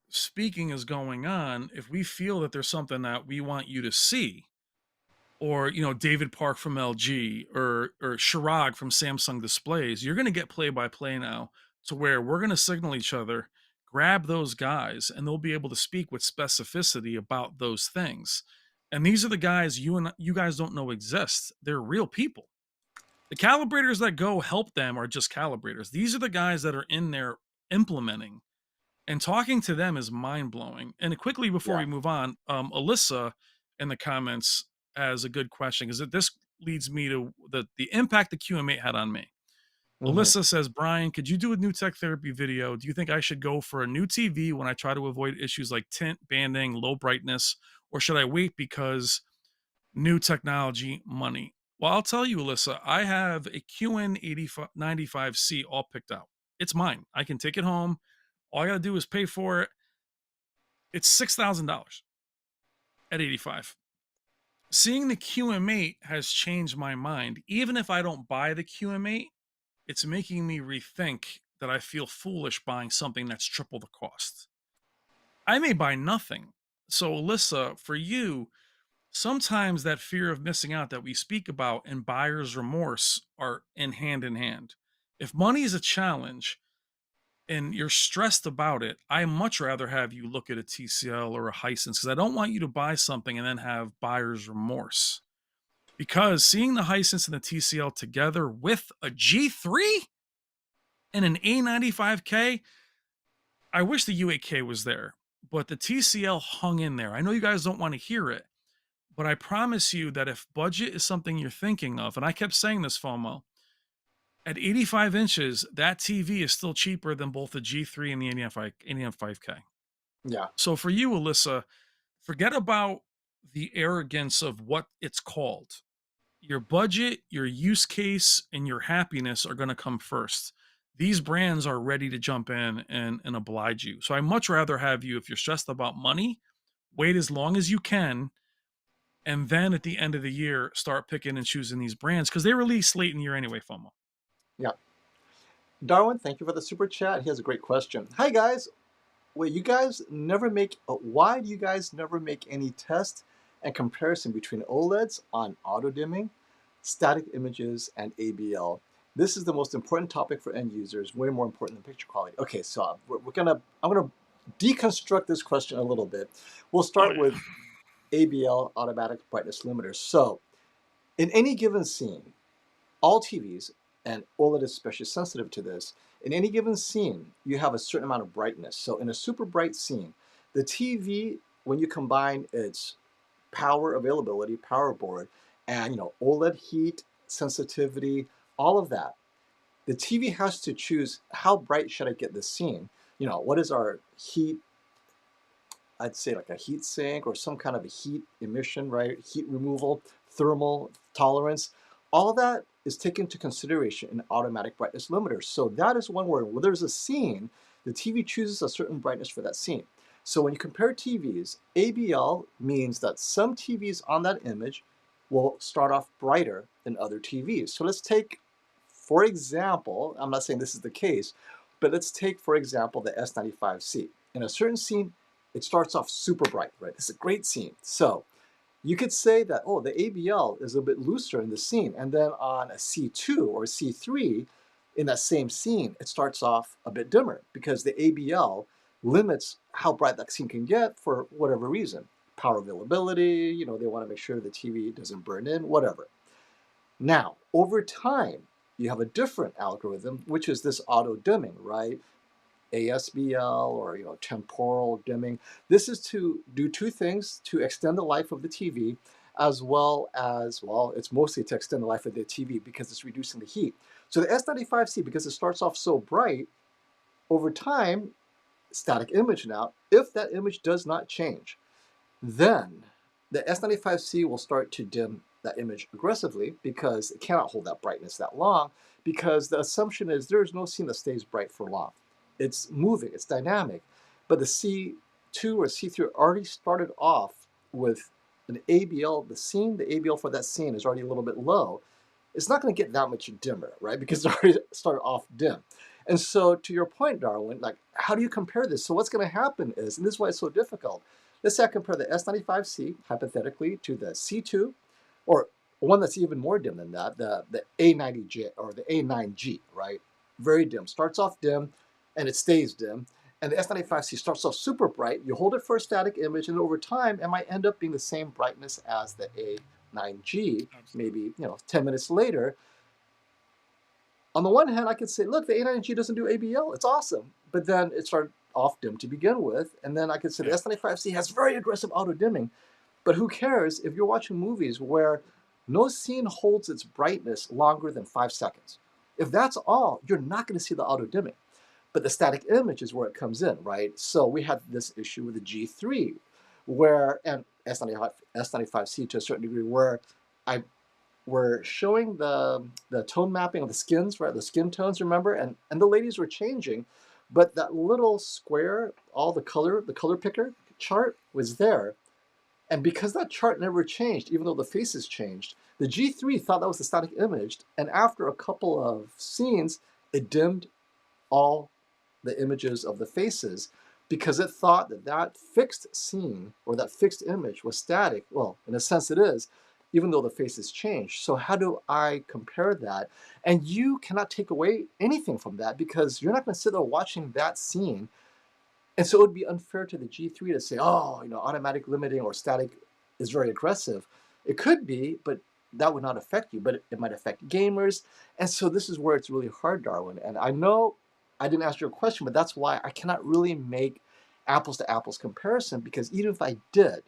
speaking is going on, if we feel that there's something that we want you to see, or David Park from LG or Chirag from Samsung Displays, you're going to get play by play now to where we're going to signal each other, grab those guys, and they'll be able to speak with specificity about those things. And these are the guys you guys don't know exist. They're real people. The calibrators that go help them are just calibrators. These are the guys that are in there implementing, and talking to them is mind blowing. And quickly before Yeah. we move on, Alyssa in the comments has a good question because this leads me to the impact the QM8 had on me. Hmm. Alyssa says, Brian, could you do a new tech therapy video? Do you think I should go for a new TV when I try to avoid issues like tint, banding, low brightness, or should I wait because new technology, money? Well, I'll tell you, Alyssa, I have a QN95C all picked out. It's mine. I can take it home. All I got to do is pay for it. It's $6,000 at 85. Seeing the QM8 has changed my mind. Even if I don't buy the QM8, it's making me rethink that I feel foolish buying something that's triple the cost. I may buy nothing. So, Alyssa, for you, sometimes that fear of missing out that we speak about and buyer's remorse are in hand. If money is a challenge, and you're stressed about it, I much rather have you look at a TCL or a Hisense because I don't want you to buy something and then have buyer's remorse. Because seeing the Hisense and the TCL together with a G3 and an A95K, I wish the U8K was there, but the TCL hung in there. I know you guys don't want to hear it, but I promise you that if budget is something you're thinking of, and I kept saying this, FOMO, at 85 inches, that TV is still cheaper than both the G3 and the 85K. Yeah. So for you, Alyssa, forget about the arrogance of what it's called. Your budget, your use case, and your happiness are going to come first. These brands are ready to jump in and oblige you. So I much rather have you, if you're stressed about money, wait as long as you can. And then at the end of the year, start picking and choosing these brands because they release late in the year anyway, FOMO. Yeah. Darwin, thank you for the super chat. He has a great question. Hi guys. Wait, you guys never make, why do you guys never make any test and comparison between OLEDs on auto dimming, static images, and ABL? This is the most important topic for end users, way more important than picture quality. Okay, so I'm gonna deconstruct this question a little bit. We'll Oh, start with yeah. ABL, automatic brightness limiter. So in any given scene, all TVs, and OLED is especially sensitive to this, in any given scene, you have a certain amount of brightness. So in a super bright scene, the TV, when you combine its power availability, power board, and OLED heat, sensitivity, all of that, the TV has to choose how bright should I get this scene. What is our heat, I'd say like a heat sink or some kind of a heat emission, right? Heat removal, thermal tolerance. All of that is taken into consideration in automatic brightness limiters. So that is one where there's a scene, the TV chooses a certain brightness for that scene. So when you compare TVs, ABL means that some TVs on that image will start off brighter than other TVs. So let's take, for example, I'm not saying this is the case, but let's take, for example, the S95C. In a certain scene, it starts off super bright, right? It's a great scene. So you could say that, oh, the ABL is a bit looser in the scene. And then on a C2 or C3, in that same scene, it starts off a bit dimmer because the ABL limits how bright that scene can get for whatever reason. Power availability, they want to make sure the TV doesn't burn in, whatever. Now, over time, you have a different algorithm, which is this auto dimming, right? ASBL or temporal dimming. This is to do two things: to extend the life of the TV, as well as, well, it's mostly to extend the life of the TV because it's reducing the heat. So the S95C, because it starts off so bright, over time, static image now, if that image does not change, then the S95C will start to dim that image aggressively because it cannot hold that brightness that long, because the assumption is there is no scene that stays bright for long. It's moving, it's dynamic. But the C2 or C3 already started off with an ABL, the ABL for that scene is already a little bit low. It's not going to get that much dimmer, right? Because it already started off dim. And so to your point, Darwin, like, how do you compare this? So what's going to happen is, and this is why it's so difficult, let's say I compare the S95C, hypothetically, to the C2, or one that's even more dim than that, the A90J or the A9G, right? Very dim. Starts off dim, and it stays dim. And the S95C starts off super bright. You hold it for a static image, and over time, it might end up being the same brightness as the A9G, maybe 10 minutes later. On the one hand, I could say, look, the A9G doesn't do ABL. It's awesome. But then it started off dim to begin with. And then I could say the S95C has very aggressive auto dimming. But who cares if you're watching movies where no scene holds its brightness longer than 5 seconds? If that's all, you're not going to see the auto dimming. But the static image is where it comes in, right? So we had this issue with the G3, and S95C to a certain degree, where we're showing the tone mapping of the skins, right? The skin tones, remember? And the ladies were changing, but that little square, all the color picker chart was there. And because that chart never changed, even though the faces changed, the G3 thought that was the static image. And after a couple of scenes, it dimmed all the images of the faces because it thought that that fixed scene or that fixed image was static. Well, in a sense it is, even though the faces changed. So how do I compare that? And you cannot take away anything from that because you're not going to sit there watching that scene. And so it would be unfair to the G3 to say, oh, automatic limiting or static is very aggressive. It could be, but that would not affect you, but it might affect gamers. And so this is where it's really hard, Darwin. And I know I didn't answer your question, but that's why I cannot really make apples to apples comparison, because even if I did,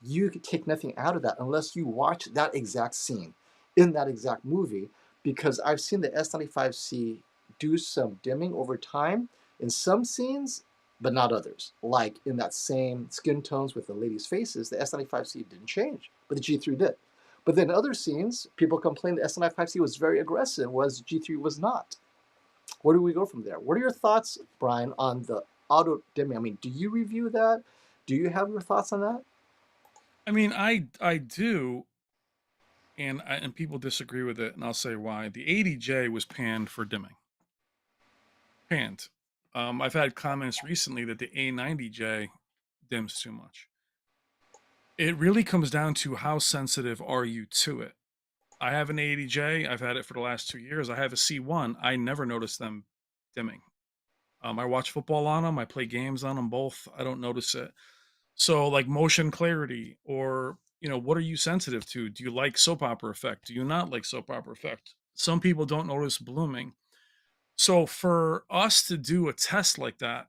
you could take nothing out of that unless you watch that exact scene in that exact movie, because I've seen the S95C do some dimming over time in some scenes, but not others. Like in that same skin tones with the ladies' faces, the S95C didn't change, but the G3 did. But then other scenes, people complained the S95C was very aggressive, whereas G3 was not. Where do we go from there? What are your thoughts, Brian, on the auto dimming? I mean, do you review that? Do you have your thoughts on that? I mean, I do, and people disagree with it, and I'll say why. The 80J was panned for dimming. Panned. I've had comments recently that the A90J dims too much. It really comes down to how sensitive are you to it. I have an 80J. I've had it for the last 2 years. I have a C1. I never notice them dimming. I watch football on them. I play games on them both. I don't notice it. So like motion clarity, or what are you sensitive to? Do you like soap opera effect? Do you not like soap opera effect? Some people don't notice blooming. So for us to do a test like that,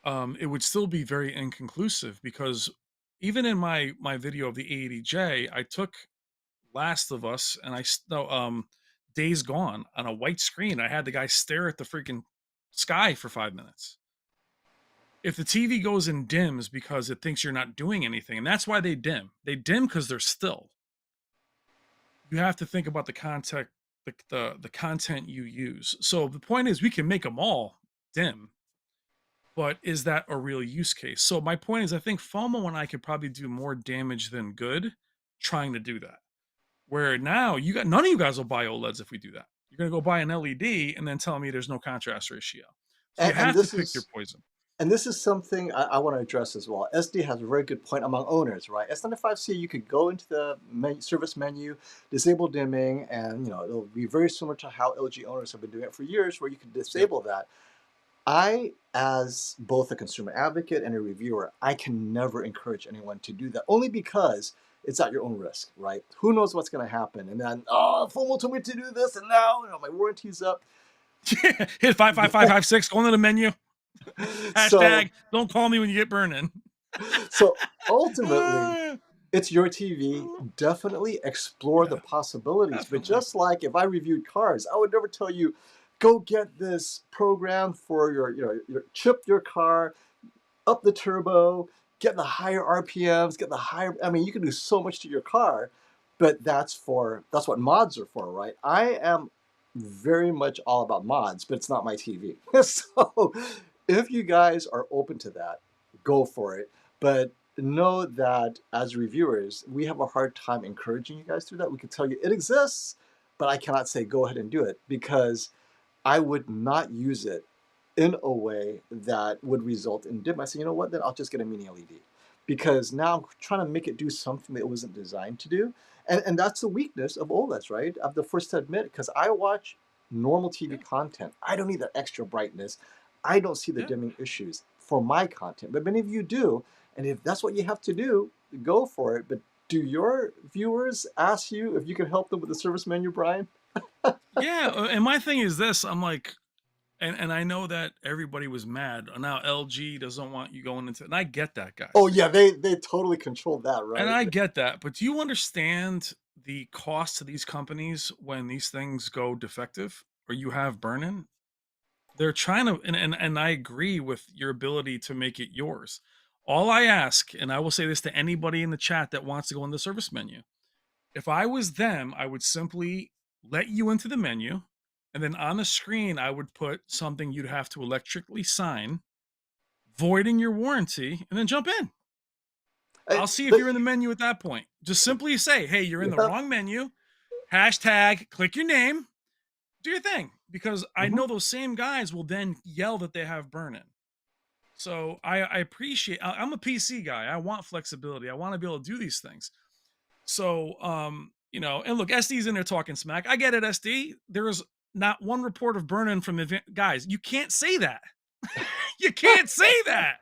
it would still be very inconclusive, because even in my video of the A80J, I took Last of Us and no, Days Gone on a white screen. I had the guy stare at the freaking sky for 5 minutes. If the TV goes and dims because it thinks you're not doing anything, and that's why they dim. They dim because they're still. You have to think about the content, the content you use. So the point is, we can make them all dim, but is that a real use case? So my point is, I think FOMO and I could probably do more damage than good trying to do that. Where now none of you guys will buy OLEDs if we do that. You're gonna go buy an LED and then tell me there's no contrast ratio. So you And have to this pick your is poison. And this is something I want to address as well. SD has a very good point among owners, right? S95C, you could go into the service menu, disable dimming, and it'll be very similar to how LG owners have been doing it for years, where you can Yep. disable that. I, as both a consumer advocate and a reviewer, I can never encourage anyone to do that, only because it's at your own risk, right? Who knows what's going to happen? And then, FOMO told me to do this, and now my warranty's up. Hit 55556, go into the menu. So, Hashtag don't call me when you get burning. so ultimately, it's your TV. Definitely explore the Yeah, possibilities. But definitely. just like if I reviewed cars, I would never tell you, go get this program for your chip your car, up the turbo, get the higher RPMs, get the higher. I mean, you can do so much to your car, but that's what mods are for, right? I am very much all about mods, but it's not my TV. So if you guys are open to that, go for it. But know that as reviewers, we have a hard time encouraging you guys to do that. We can tell you it exists, but I cannot say go ahead and do it, because I would not use it in a way that would result in dim. I say, you know what, then I'll just get a mini LED, because now I'm trying to make it do something that it wasn't designed to do. And that's the weakness of OLEDs, right? I'm the first to admit, because I watch normal TV Yeah, content. I don't need that extra brightness. I don't see the yeah. dimming issues for my content, but many of you do. And if that's what you have to do, go for it. But do your viewers ask you if you can help them with the service menu, Brian? Yeah, and my thing is this, I'm like, and I know that everybody was mad. Now LG doesn't want you going into, and I get that, Oh guys. yeah, they totally control that, And right? I get that, but do you understand the cost to these companies when these things go defective or you have burn-in? They're trying to, and I agree with your ability to make it yours. All I ask, and I will say this to anybody in the chat that wants to go in the service menu, if I was them, I would simply let you into the menu, and then on the screen, I would put something you'd have to electrically sign, voiding your warranty, and then jump in. I'll see if But you're in the menu at that point. Just simply say, hey, you're in the yeah, wrong menu. Hashtag, click your name, do your thing. Because I mhm. know those same guys will then yell that they have burn in. So I appreciate, I'm a PC guy. I want flexibility. I want to be able to do these things. So, and look, SD's in there talking smack. I get it, SD. There is not one report of burn in from the guys. You can't say that. You can't say that.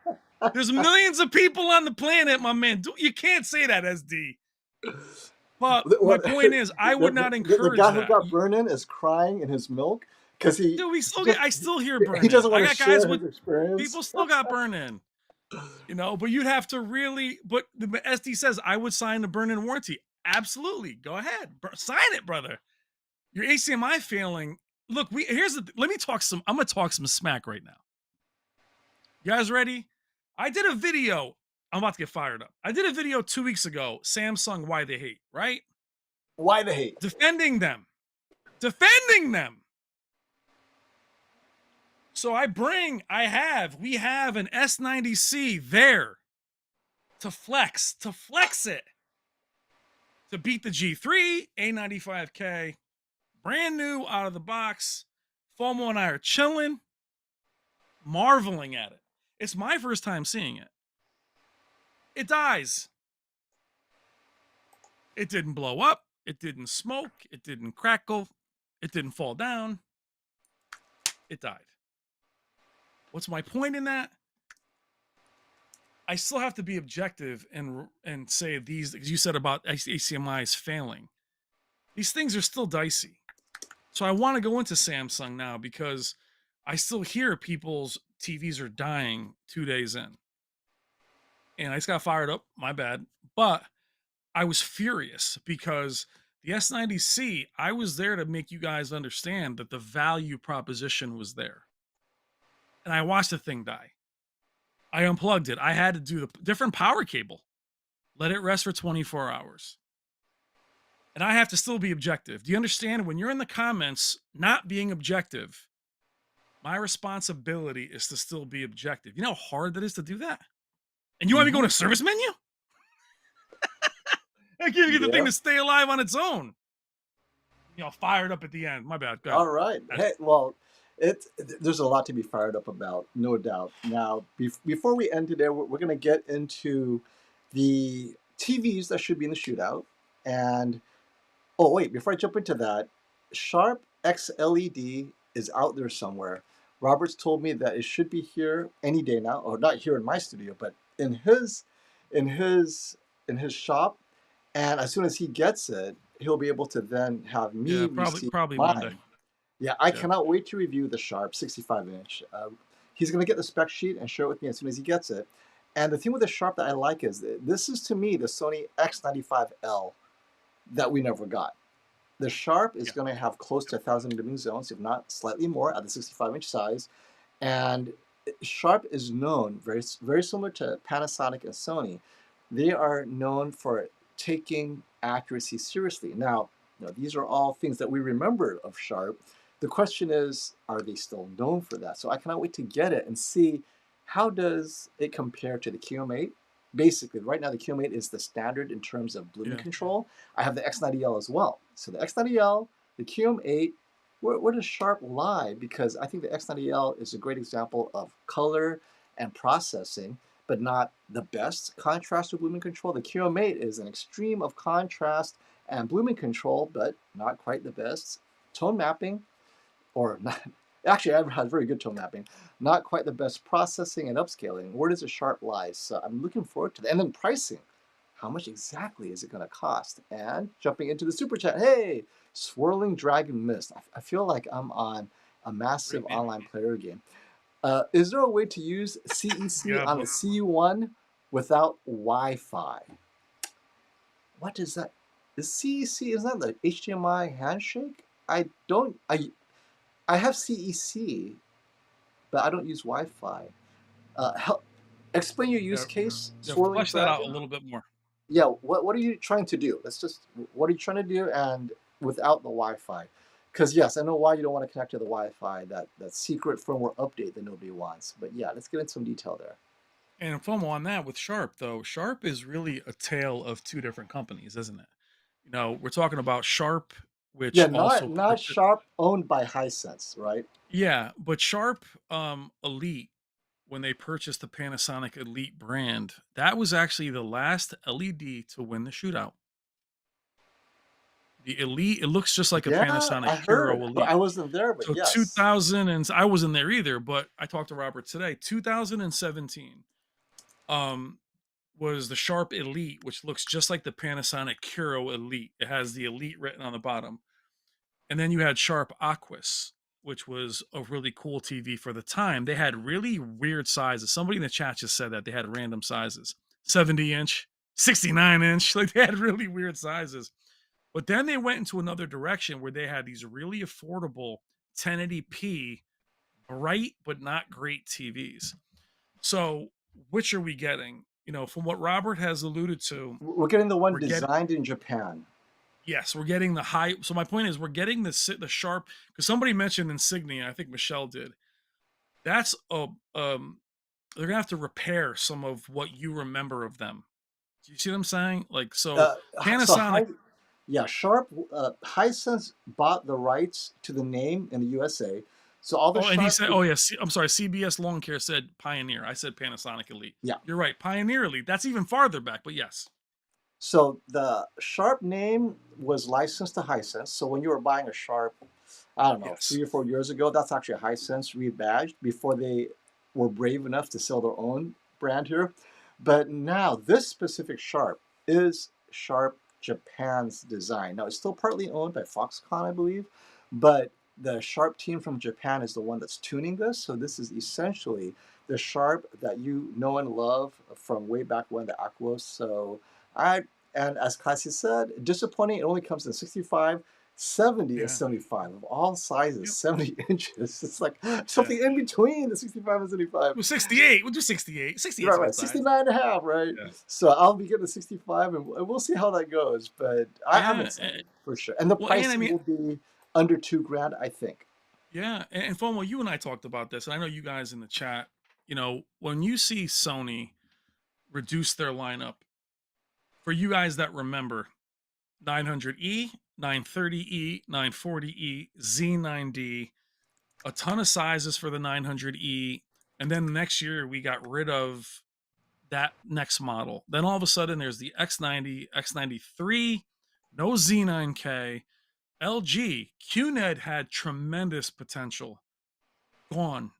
There's millions of people on the planet, my man. You can't say that, SD. But my What point is, I would not the encourage guy who that. got burned in is crying in his milk because Dude, I still hear he burn in. doesn't I want to got guys share with his experience. people still got burn in. But you'd have to really. But the SD says I would sign the burn in warranty. Absolutely, go ahead, sign it, brother. Your ACMI failing. Look, let me talk some. I'm gonna talk some smack right now. You guys ready? I did a video. I'm about to get fired up. I did a video 2 weeks ago. Samsung, why they hate, right? Why the hate? Defending them. Defending them. So we have an S90C there to flex it, to beat the G3, A95K, brand new out of the box. FOMO and I are chilling, marveling at it. It's my first time seeing it. It dies. It didn't blow up. It didn't smoke. It didn't crackle. It didn't fall down. It died. What's my point in that? I still have to be objective and say these, as you said about ACMI is failing. These things are still dicey. So I want to go into Samsung now because I still hear people's TVs are dying 2 days in. And I just got fired up. My bad. But I was furious because the S90C, I was there to make you guys understand that the value proposition was there. And I watched the thing die. I unplugged it. I had to do the different power cable, let it rest for 24 hours. And I have to still be objective. Do you understand? When you're in the comments not being objective, my responsibility is to still be objective. You know how hard that is to do that? And you want me to go to service menu? I can't get the thing Yeah. to stay alive on its own. You know, fired up at the end. My bad. Go ahead. All right. Hey, well, there's a lot to be fired up about, no doubt. Now, before we end today, we're going to get into the TVs that should be in the shootout. And oh wait, before I jump into that, Sharp X LED is out there somewhere. Robert's told me that it should be here any day now, or not here in my studio, but in in his his shop. And as soon as he gets it, he'll be able to then have me Yeah, receive probably Monday. mine. Yeah, I Yeah. cannot wait to review the Sharp 65-inch. He's going to get the spec sheet and share it with me as soon as he gets it. And the thing with the Sharp that I like is that this is, to me, the Sony X95L that we never got. The Sharp is Yeah. going to have close to 1,000 dimming zones, if not slightly more, at the 65-inch size. And Sharp is known, very similar to Panasonic and Sony. They are known for taking accuracy seriously. Now, these are all things that we remember of Sharp. The question is, are they still known for that? So I cannot wait to get it and see how does it compare to the QM8. Basically, right now the QM8 is the standard in terms of blooming Yeah. control. I have the X90L as well. So the X90L, the QM8, where does Sharp lie? Because I think the X90L is a great example of color and processing, but not the best contrast to blooming control. The QM8 is an extreme of contrast and blooming control, but not quite the best. Tone mapping, or not, actually it has very good tone mapping, not quite the best processing and upscaling. Where does the Sharp lie? So I'm looking forward to that. And then pricing. How much exactly is it going to cost? And jumping into the super chat, hey, Swirling Dragon Mist. I feel like I'm on a massive Really? online player game. Is there a way to use CEC Yeah, on the but CU1 without Wi-Fi? What is that? Is CEC, is that the HDMI handshake? I have CEC, but I don't use Wi-Fi. Explain your use case, Swirling flesh that out a Dragon. little bit more. Yeah, what are you trying to do? What are you trying to do, and without the Wi-Fi? Because yes, I know why you don't want to connect to the Wi-Fi, that secret firmware update that nobody wants. But yeah, let's get into some detail there. And FOMO on that with Sharp, though. Sharp is really a tale of two different companies, isn't it? You know, we're talking about Sharp, Yeah, which also not purchased. Sharp, owned by Hisense, right? Yeah, but Sharp Elite, when they purchased the Panasonic Elite brand, that was actually the last LED to win the shootout. The Elite, it looks just like a Yeah, Panasonic I Hero heard, but Elite. I wasn't there. But So yes, 2000, and I wasn't there either, but I talked to Robert today. 2017 um was the Sharp Elite, which looks just like the Panasonic Hero Elite. It has the Elite written on the bottom. And then you had Sharp Aquas, which was a really cool TV for the time. They had really weird sizes. Somebody in the chat just said that they had random sizes, 70-inch, 69-inch. Like they had really weird sizes. But then they went into another direction where they had these really affordable 1080p, bright but not great TVs. So, which are we getting? You know, from what Robert has alluded to, we're getting the one we're getting, designed in Japan. yes, we're getting the high. So my point is, we're getting the Sharp, because somebody mentioned Insignia. I think Michelle did. That's a they're gonna have to repair some of what you remember of them. Do you see what I'm saying? Like, so Uh, so Panasonic. yeah, Sharp, Hisense bought the rights to the name in the USA. So all the Oh, and he Sharp, said, "Oh yeah, I'm sorry." CBS Lawn Care said Pioneer. I said Panasonic Elite. yeah. You're right, Pioneer Elite. That's even farther back, but yes. So the Sharp name was licensed to Hisense. So when you were buying a Sharp, I don't know, Yes. 3 or 4 years ago, that's actually a Hisense rebadged before they were brave enough to sell their own brand here. But now this specific Sharp is Sharp Japan's design. Now it's still partly owned by Foxconn, I believe, but the Sharp team from Japan is the one that's tuning this. So this is essentially the Sharp that you know and love from way back when, the Aquos. So and as Cassie said, disappointing. It only comes in 65, 70, and Yeah. 75 of all sizes, Yep. 70 inches. It's like something in between the 65 and 75. Well, 68. We'll do 68. 68 Right, right. 69 and a half, right? Yeah. So I'll be getting a 65 and we'll see how that goes. But I'm Yeah. excited for sure. And the Well, and I pricing mean, will be under $2,000, I think. yeah. And FOMO, you and I talked about this, and I know you guys in the chat, when you see Sony reduce their lineup, for you guys that remember, 900E, 930E, 940E, Z9D, a ton of sizes for the 900E. And then next year, we got rid of that next model. Then all of a sudden, there's the X90, X93, no Z9K. LG, QNED had tremendous potential. Gone.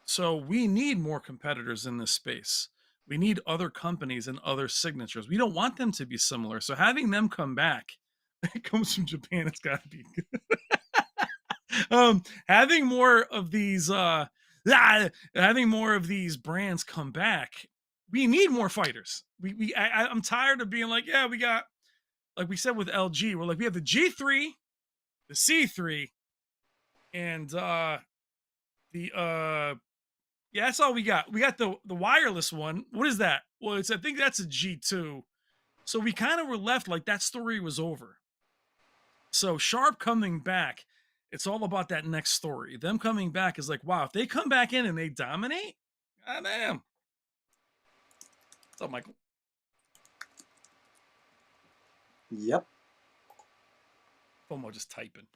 So we need more competitors in this space. We need other companies and other signatures. We don't want them to be similar. So having them come back, it comes from Japan. It's got to be good. Having more of these, having more of these brands come back. We need more fighters. I'm tired of being like, yeah, we got, like we said with LG, we're like, we have the G3, the C3, and yeah, that's all we got. We got the wireless one. What is that? Well, I think that's a G2. So we kind of were left like that story was over. So Sharp coming back, it's all about that next story. Them coming back is like, wow, if they come back in and they dominate, goddamn. What's up, Michael? Yep. FOMO just typing.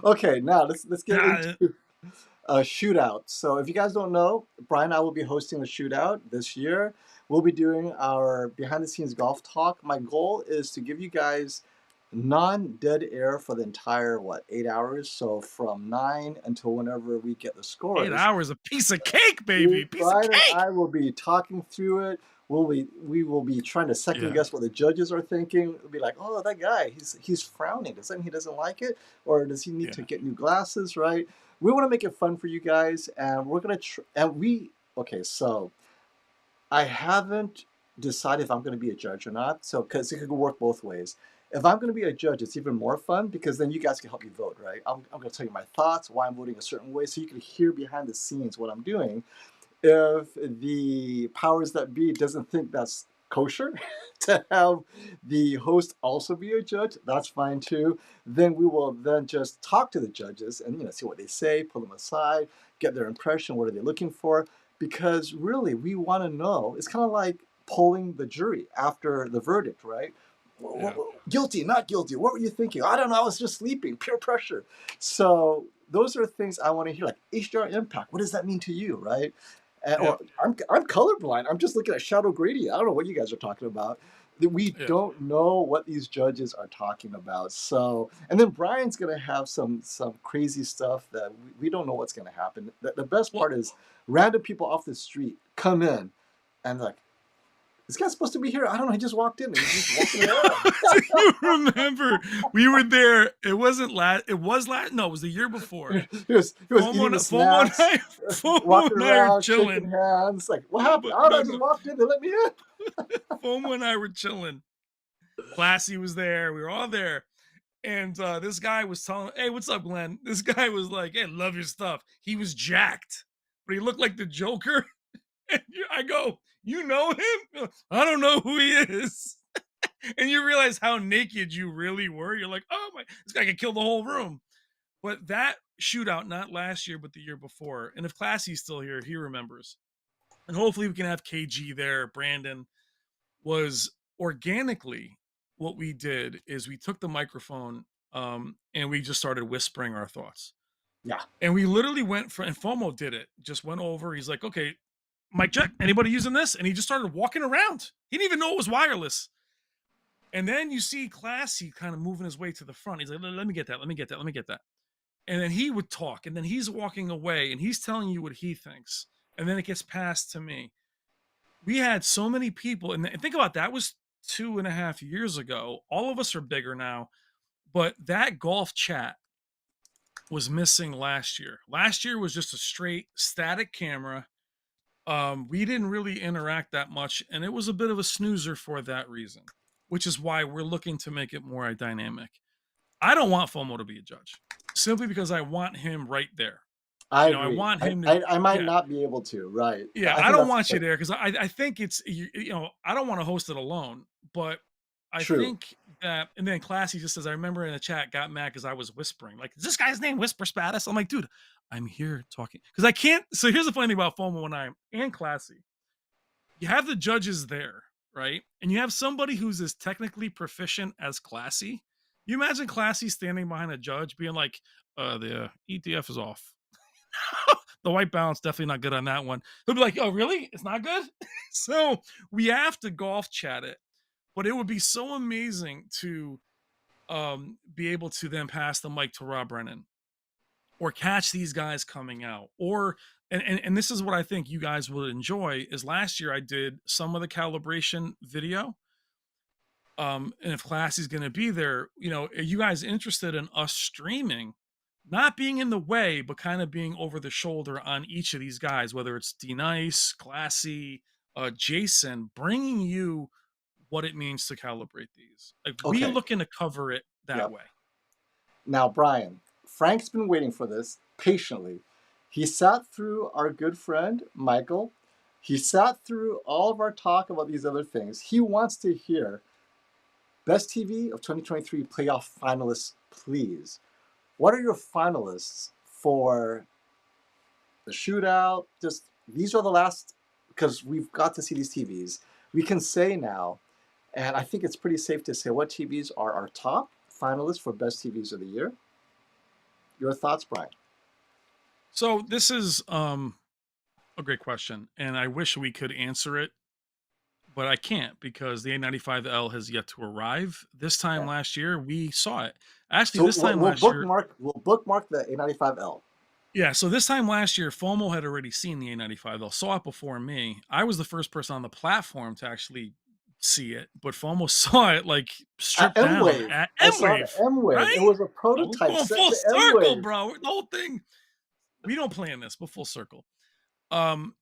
Okay, now let's get into a shootout. So if you guys don't know, Brian and I will be hosting a shootout this year. We'll be doing our behind the scenes golf talk. My goal is to give you guys non-dead air for the entire 8 hours. So from 9 until whenever we get the scores. 8 hours, a piece of cake, baby. Piece of cake. And I will be talking through it. We will be trying to second guess what the judges are thinking. It'll be like, oh, that guy, he's frowning. Does that mean he doesn't like it, or does he need to get new glasses? Right? We want to make it fun for you guys, and we're gonna okay. So I haven't decided if I'm going to be a judge or not. So because it could work both ways. If I'm going to be a judge, it's even more fun because then you guys can help me vote, right? I'm going to tell you my thoughts, why I'm voting a certain way, so you can hear behind the scenes what I'm doing. If the powers that be doesn't think that's kosher to have the host also be a judge, that's fine too. Then we will then just talk to the judges and see what they say, pull them aside, get their impression, what are they looking for? Because really we want to know. It's kind of like polling the jury after the verdict, right? Yeah. Guilty, not guilty. What were you thinking? I don't know. I was just sleeping. Peer pressure. So those are things I want to hear. Like HDR impact. What does that mean to you, right? Or I'm colorblind. I'm just looking at shadow gradient. I don't know what you guys are talking about. We don't know what these judges are talking about. So, and then Brian's going to have some crazy stuff that we don't know what's going to happen. The best part is random people off the street come in and like, this guy's supposed to be here. I don't know. He just walked in. He's just walking around. You remember we were there. It wasn't last. It was last. No, it was the year before. He was eating the snacks, walking around, shaking hands. Like, what happened? I just walked in. They let me in. FOMO and I were chilling. Classy was there. We were all there. And this guy was telling, hey, what's up, Glenn? This guy was like, hey, love your stuff. He was jacked, but he looked like the Joker. And I go, you know him? I don't know who he is. And you realize how naked you really were. You're like, oh my, this guy could kill the whole room. But that shootout, not last year, but the year before. And if Classy's still here, he remembers. And hopefully we can have KG there. Brandon was organically what we did is we took the microphone and we just started whispering our thoughts. Yeah. And we literally went for, and FOMO did it, just went over. He's like, okay, mic check. Anybody using this? And he just started walking around. He didn't even know it was wireless. And then you see Classy kind of moving his way to the front. He's like, let me get that. Let me get that. Let me get that. And then he would talk. And then he's walking away and he's telling you what he thinks. and then it gets passed to me. We had so many people, and think about that was 2.5 years ago. All of us are bigger now, but that golf chat was missing last year. Last year was just a straight static camera. We didn't really interact that much, and it was a bit of a snoozer for that reason, which is why we're looking to make it more dynamic. I don't want FOMO to be a judge, simply because I want him right there. I I agree. want him to, I might yeah, not be able to. Right. yeah. I I think don't that's want you there because I think it's I don't want to host it alone, but I true. think that, and then Classy just says, I remember in the chat got mad because I was whispering, like, is this guy's name Whisper Spatus? I'm like, dude, I'm here talking because I can't. So here's the funny thing about FOMO when I'm and Classy. You have the judges there, right? And you have somebody who's as technically proficient as Classy. You imagine Classy standing behind a judge being like, the ETF is off. The white balance definitely not good on that one. He'll be like, oh, really? It's not good? So we have to golf chat it. But it would be so amazing to be able to then pass the mic to Rob Brennan or catch these guys coming out, or and this is what I think you guys will enjoy is last year I did some of the calibration video. And if Classy's going to be there, are you guys interested in us streaming, not being in the way, but kind of being over the shoulder on each of these guys, whether it's D Nice, Classy, Jason, bringing you what it means to calibrate these. Like, we Okay. looking to cover it that Yep. way. Now, Brian, Frank's been waiting for this patiently. He sat through our good friend, Michael. He sat through all of our talk about these other things. He wants to hear Best TV of 2023 playoff finalists, please. What are your finalists for the shootout? Just these are the last, because we've got to see these TVs. We can say now, and I think it's pretty safe to say what TVs are our top finalists for best TVs of the year. Your thoughts, Brian? So this is a great question, and I wish we could answer it, but I can't because the A95L has yet to arrive. This time Okay. last year, we saw it. Actually, So this time we'll last year, bookmark the A95L. yeah. So this time last year, FOMO had already seen the A95L, saw it before me. I was the first person on the platform to actually see it, but FOMO saw it like At stripped down MWAVE. at I saw the MWAVE, MWAVE. It right? was a Oh, we're prototype going set full to circle, MWAVE. bro. The whole thing. We don't plan this, but full circle. Um,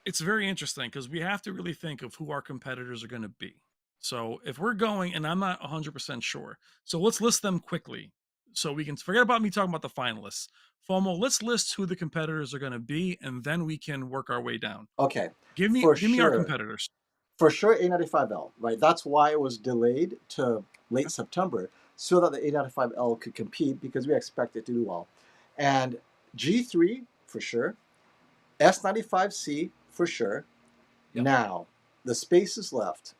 it's very interesting because we have to really think of who our competitors are going to be. So if we're going, and I'm not 100% sure, so let's list them quickly so we can forget about me talking about the finalists. FOMO, let's list who the competitors are going to be, and then we can work our way down. Okay, Give me our competitors. For sure, A95L, right? That's why it was delayed to late September, so that the A95L could compete because we expect it to do well. And G3 for sure, S95C for sure. Yep. Now, the spaces left,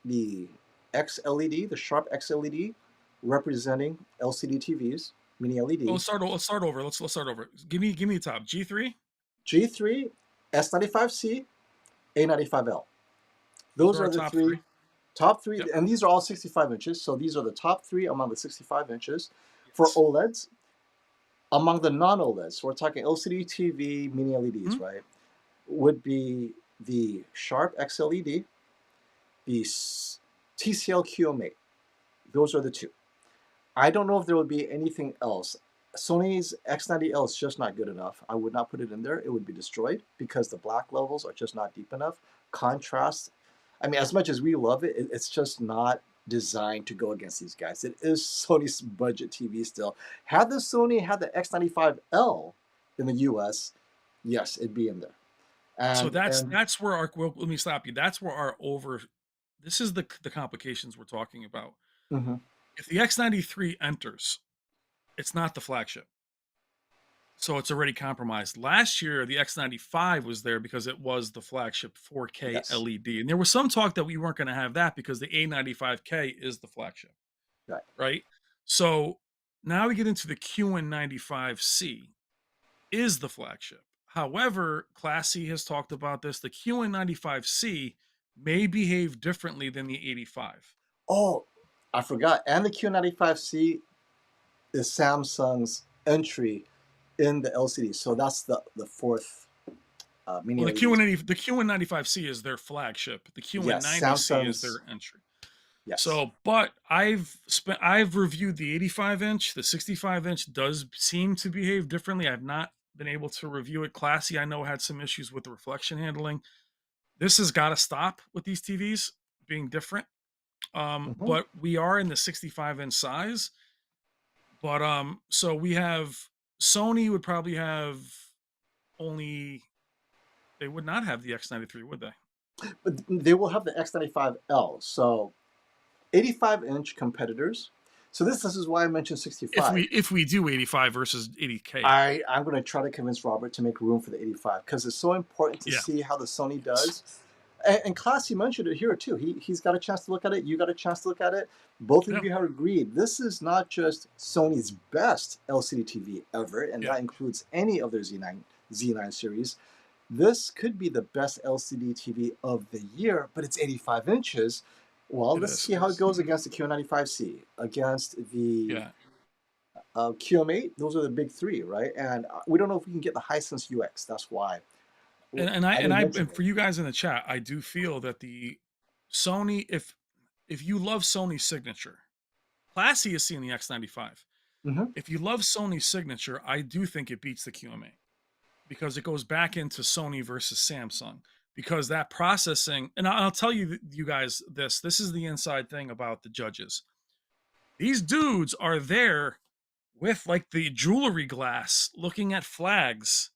the XLED, the Sharp XLED, representing LCD TVs, mini LED. Oh, let's start over. Let's start over. Give me the top. G3, G3, S95C, A95L. Those are the top three. three. Top three, Yep. and these are all 65 inches. So these are the top three among the 65 inches. For Yes. OLEDs, among the non-OLEDs, so we're talking LCD TV, mini LEDs, Mhm. right? Would be the Sharp XLED, the TCL QM8. Those are the two. I don't know if there would be anything else. Sony's X90L is just not good enough. I would not put it in there. It would be destroyed because the black levels are just not deep enough. Contrast, I mean, as much as we love it, it's just not designed to go against these guys. It is Sony's budget TV still. Had the Sony had the X95L in the US, yes, it'd be in there. So And that's where our, well, let me stop you. That's where our over. This is the complications we're talking about. mhm. If the X93 enters, it's not the flagship. So it's already compromised. Last year, the X95 was there because it was the flagship 4K Yes, LED. And there was some talk that we weren't going to have that because the A95K is the flagship, right. right? So now we get into the QN95C is the flagship. However, Classy has talked about this. The QN95C may behave differently than the 85. Oh, I forgot. And the Q95C is Samsung's entry in the LCD. So that's the fourth mini Well, LEDs. The QN95C is their flagship. The Yes, QN90C is Samsung's. their entry. Yes. So, but I've reviewed the 85-inch. The 65-inch does seem to behave differently. I've not been able to review it. Classy, I know, had some issues with the reflection handling. This has got to stop with these TVs being different. Hmm. But we are in the 65-inch size. But so we have Sony would probably have only they would not have the X93, would they? But they will have the X95L. So 85-inch competitors. So this is why I mentioned 65. If we do 85 versus 80K. I'm going to try to convince Robert to make room for the 85 because it's so important to Yeah. see how the Sony does. And Classy mentioned it here too. He's got a chance to look at it. You got a chance to look at it. Both of Yeah. you have agreed. This is not just Sony's best LCD TV ever, and Yeah. that includes any of their Z9 series. This could be the best LCD TV of the year, but it's 85 inches. Well, It let's is. see how it goes against the QM95C, against the Yeah. QM8. Those are the big three, right? And we don't know if we can get the Hisense UX. That's why. And for you guys in the chat, I do feel that the Sony, if you love Sony's signature, Classy is seeing the X95. Mm-hmm. If you love Sony's signature, I do think it beats the QM8 because it goes back into Sony versus Samsung because that processing, and I'll tell you guys this is the inside thing about the judges. These dudes are there with like the jewelry glass looking at flags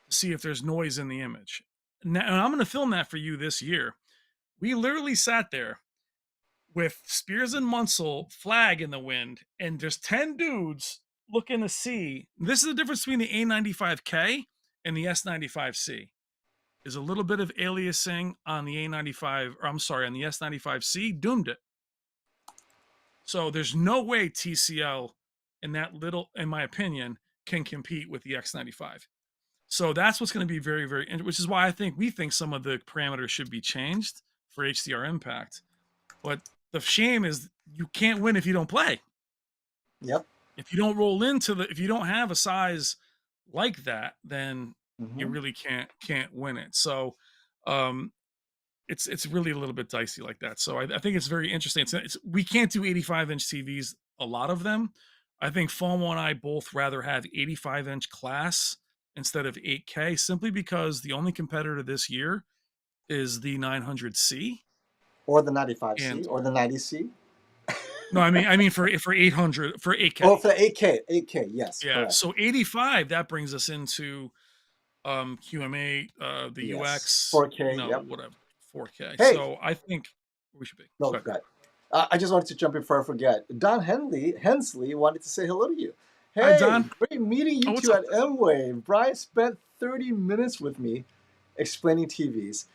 to see if there's noise in the image. Now, and I'm going to film that for you this year. We literally sat there with Spears and Munsell flag in the wind, and there's 10 dudes looking to see. This is the difference between the A95K and the S95C. Is a little bit of aliasing on the A95, or I'm sorry, on the S95C, doomed it. So there's no way TCL in that little, in my opinion, can compete with the X95. So that's what's going to be very, very interesting, which is why we think some of the parameters should be changed for HDR impact. But the shame is you can't win if you don't play. Yep. If you don't roll into if you don't have a size like that, then you really can't win it. So it's really a little bit dicey like that. So I think it's very interesting. We can't do 85-inch TVs, a lot of them. I think FOMO and I both rather have 85-inch class instead of 8K, simply because the only competitor this year is the 900C Or the 95C and or the 90C. no, I mean for 800 for 8K. Oh, for the 8K, yes. Yeah. Correct. So 85, that brings us into QM8, the Yes. UX, 4K, yep. whatever, 4K. Hey. So I think we should be. No, Go ahead. I just wanted to jump in before I forget. Don Hensley wanted to say hello to you. Hey, Hi, Don. Great meeting you what's two up? at MWAVE. Brian spent 30 minutes with me explaining TVs.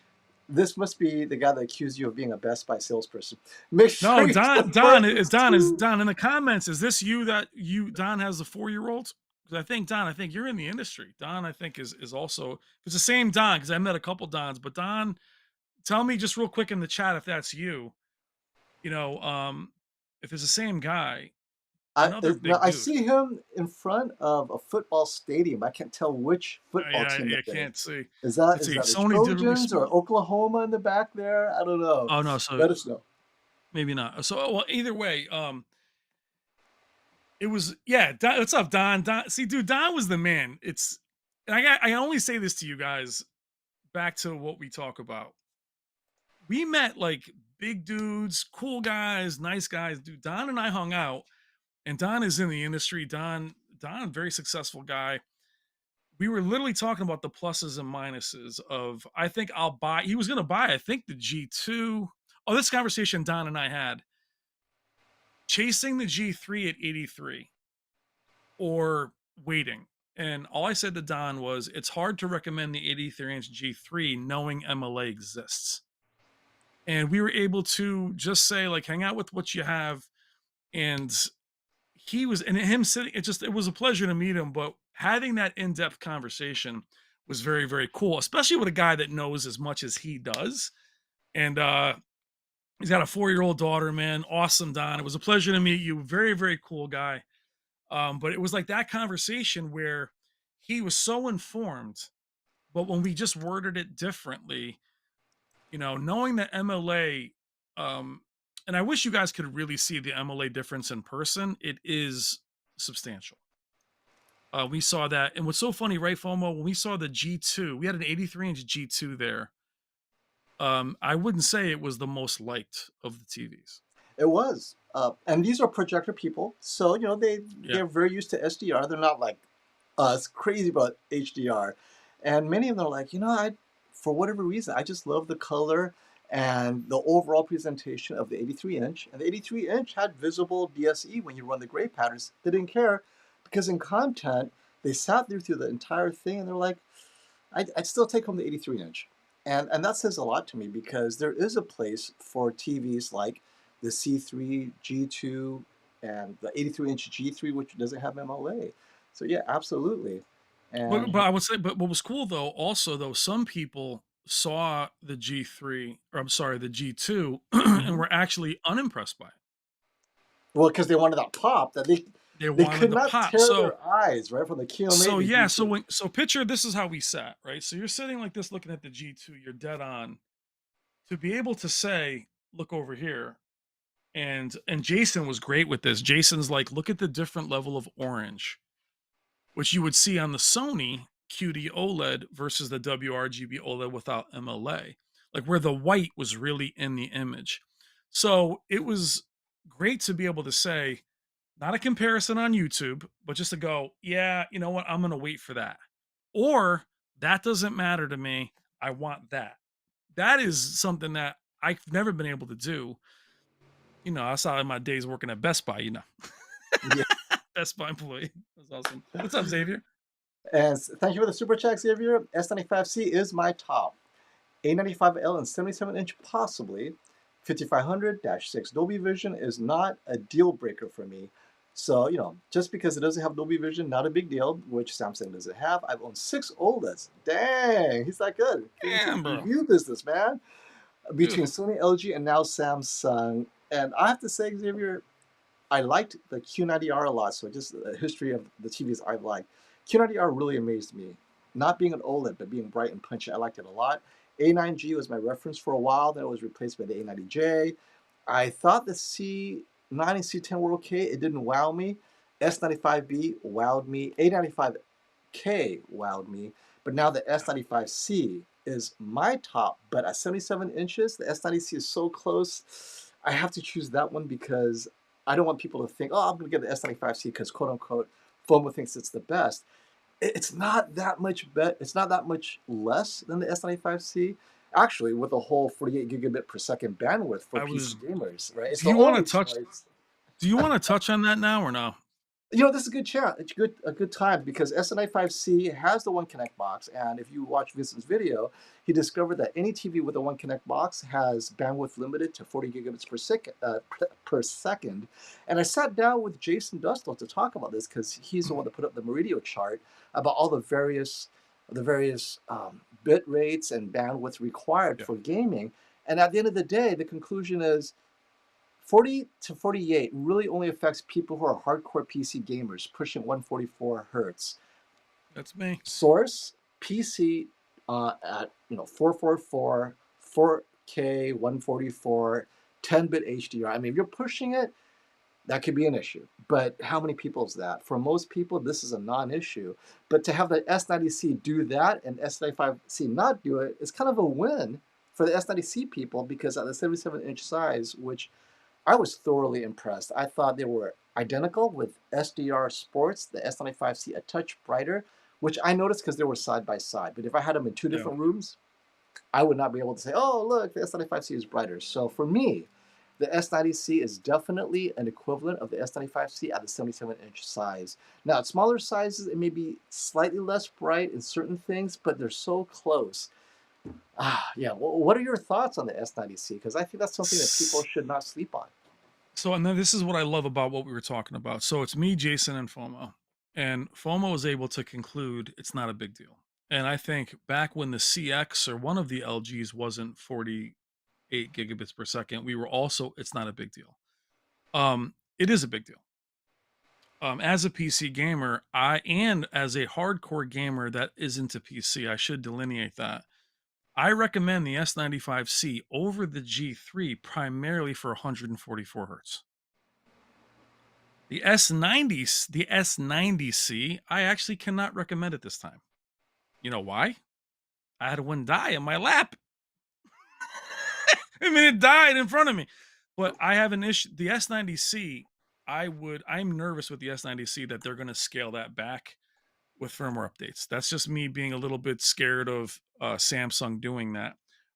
This must be the guy that accused you of being a Best Buy salesperson. Make sure No, you Don is Don in the comments. Is this you Don has a 4-year-old? Because I think you're in the industry. Don, I think is also, it's the same Don, because I met a couple Dons, but Don, tell me just real quick in the chat if that's you. If it's the same guy, another big I dude. see him in front of a football stadium. I can't tell which football team I it is. can't see. Is that Let's see, the Sony did Trojans or Oklahoma in the back there? I don't know. Oh no, so let us know. maybe not. So well, either way, it was Don, what's up, Don? See, dude, Don was the man. I only say this to you guys. Back to what we talk about. We met like big dudes, cool guys, nice guys. Dude, Don and I hung out, and Don is in the industry. Don, very successful guy. We were literally talking about the pluses and minuses of, I think I'll buy, he was going to buy, I think the G2. Oh, this conversation Don and I had, chasing the G3 at 83 or waiting. And all I said to Don was, it's hard to recommend the 83-inch G3 knowing MLA exists. And we were able to just say, like, hang out with what you have. And he was, and him sitting, it was a pleasure to meet him, but having that in-depth conversation was very, very cool, especially with a guy that knows as much as he does. And he's got a 4-year-old daughter, man. Awesome, Don. It was a pleasure to meet you. Very, very cool guy. But it was like that conversation where he was so informed, but when we just worded it differently, knowing that MLA, um, and I wish you guys could really see the MLA difference in person. It is substantial. We saw that, and what's so funny, right, FOMO? When we saw the G2, we had an 83-inch G2 there. I wouldn't say it was the most liked of the TVs. It was, and these are projector people, so Yeah. they're very used to SDR. They're not like us, crazy about HDR, and many of them are like, for whatever reason, I just love the color and the overall presentation of the 83-inch. And the 83-inch had visible DSE when you run the gray patterns. They didn't care because in content, they sat there through the entire thing, and they're like, I'd still take home the 83-inch. And that says a lot to me because there is a place for TVs like the C3, G2, and the 83-inch G3, which doesn't have MLA. So yeah, absolutely. But And I would say, but what was cool though, also though, some people saw the G3, or I'm sorry, the G2, and mhm. were actually unimpressed by it. Well, because they wanted that pop that They they wanted could the not pop. tear their eyes, right, from the QM8 So to yeah, G2. so picture this is how we sat, right? So you're sitting like this, looking at the G2, you're dead on. To be able to say, look over here, and Jason was great with this. Jason's like, look at the different level of orange, which you would see on the Sony QD OLED versus the WRGB OLED without MLA, like where the white was really in the image. So it was great to be able to say, not a comparison on YouTube, but just to go, yeah, you know what? I'm going to wait for that. Or that doesn't matter to me. I want that. That is something that I've never been able to do. I saw in my days working at Best Buy, Yeah. Best Buy employee. That's awesome. What's up, Xavier? And thank you for the super chat, Xavier. S95C is my top. A95L and 77-inch possibly. 5500-6 Dolby Vision is not a deal breaker for me. So, just because it doesn't have Dolby Vision, not a big deal, which Samsung doesn't have. I've owned 6 OLEDs. Dang, he's that good. Getting into Damn, the bro. review business, man. Dude, Between Sony, LG, and now Samsung. And I have to say, Xavier, I liked the Q90R a lot, so just a history of the TVs I've liked. Q90R really amazed me. Not being an OLED, but being bright and punchy, I liked it a lot. A9G was my reference for a while, then it was replaced by the A90J. I thought the C9 and C10 were okay, it didn't wow me. S95B wowed me. A95K wowed me. But now the S95C is my top, but at 77 inches, the S90C is so close. I have to choose that one because I don't want people to think, oh, I'm going to get the S95C because quote unquote FOMO thinks it's the best. It's not that much it's not that much less than the S95C. Actually, with a whole 48 gigabit per second bandwidth for I was PC gamers, right? It's do the you wanna only touch choice. do you wanna touch on that now or no? This is a good chat. It's a good time because S95C has the One Connect box, and if you watch Vincent's video, he discovered that any TV with a One Connect box has bandwidth limited to 40 gigabits per second. And I sat down with Jason Dusto to talk about this because he's the one that put up the Meridio chart about all the various bit rates and bandwidth required Yeah. for gaming. And at the end of the day, the conclusion is 40 to 48 really only affects people who are hardcore PC gamers pushing 144 hertz. That's me. Source PC at 444, 4K, 144, 10-bit HDR. I mean, if you're pushing it, that could be an issue. But how many people is that? For most people, this is a non-issue. But to have the S90C do that and S95C not do it is kind of a win for the S90C people because at the 77-inch size, which I was thoroughly impressed. I thought they were identical with SDR Sports, the S95C a touch brighter, which I noticed because they were side by side. But if I had them in two Yeah. different rooms, I would not be able to say, oh, look, the S95C is brighter. So for me, the S90C is definitely an equivalent of the S95C at the 77-inch size. Now, at smaller sizes, it may be slightly less bright in certain things, but they're so close. Yeah. Well, what are your thoughts on the S90C? Because I think that's something that people S should not sleep on. So, and then this is what I love about what we were talking about. So it's me, Jason, and FOMO. And FOMO was able to conclude it's not a big deal. And I think back when the CX or one of the LGs wasn't 48 gigabits per second, we were also, it's not a big deal. It is a big deal. as a PC gamer, and as a hardcore gamer that is into PC, I should delineate that. I recommend the S95C over the G3 primarily for 144 hertz. The S90C, I actually cannot recommend it this time. You know why? I had one die in my lap. I mean, it died in front of me. But I have an issue. The S90C, I'm nervous with the S90C that they're going to scale that back with firmware updates. That's just me being a little bit scared of Samsung doing that.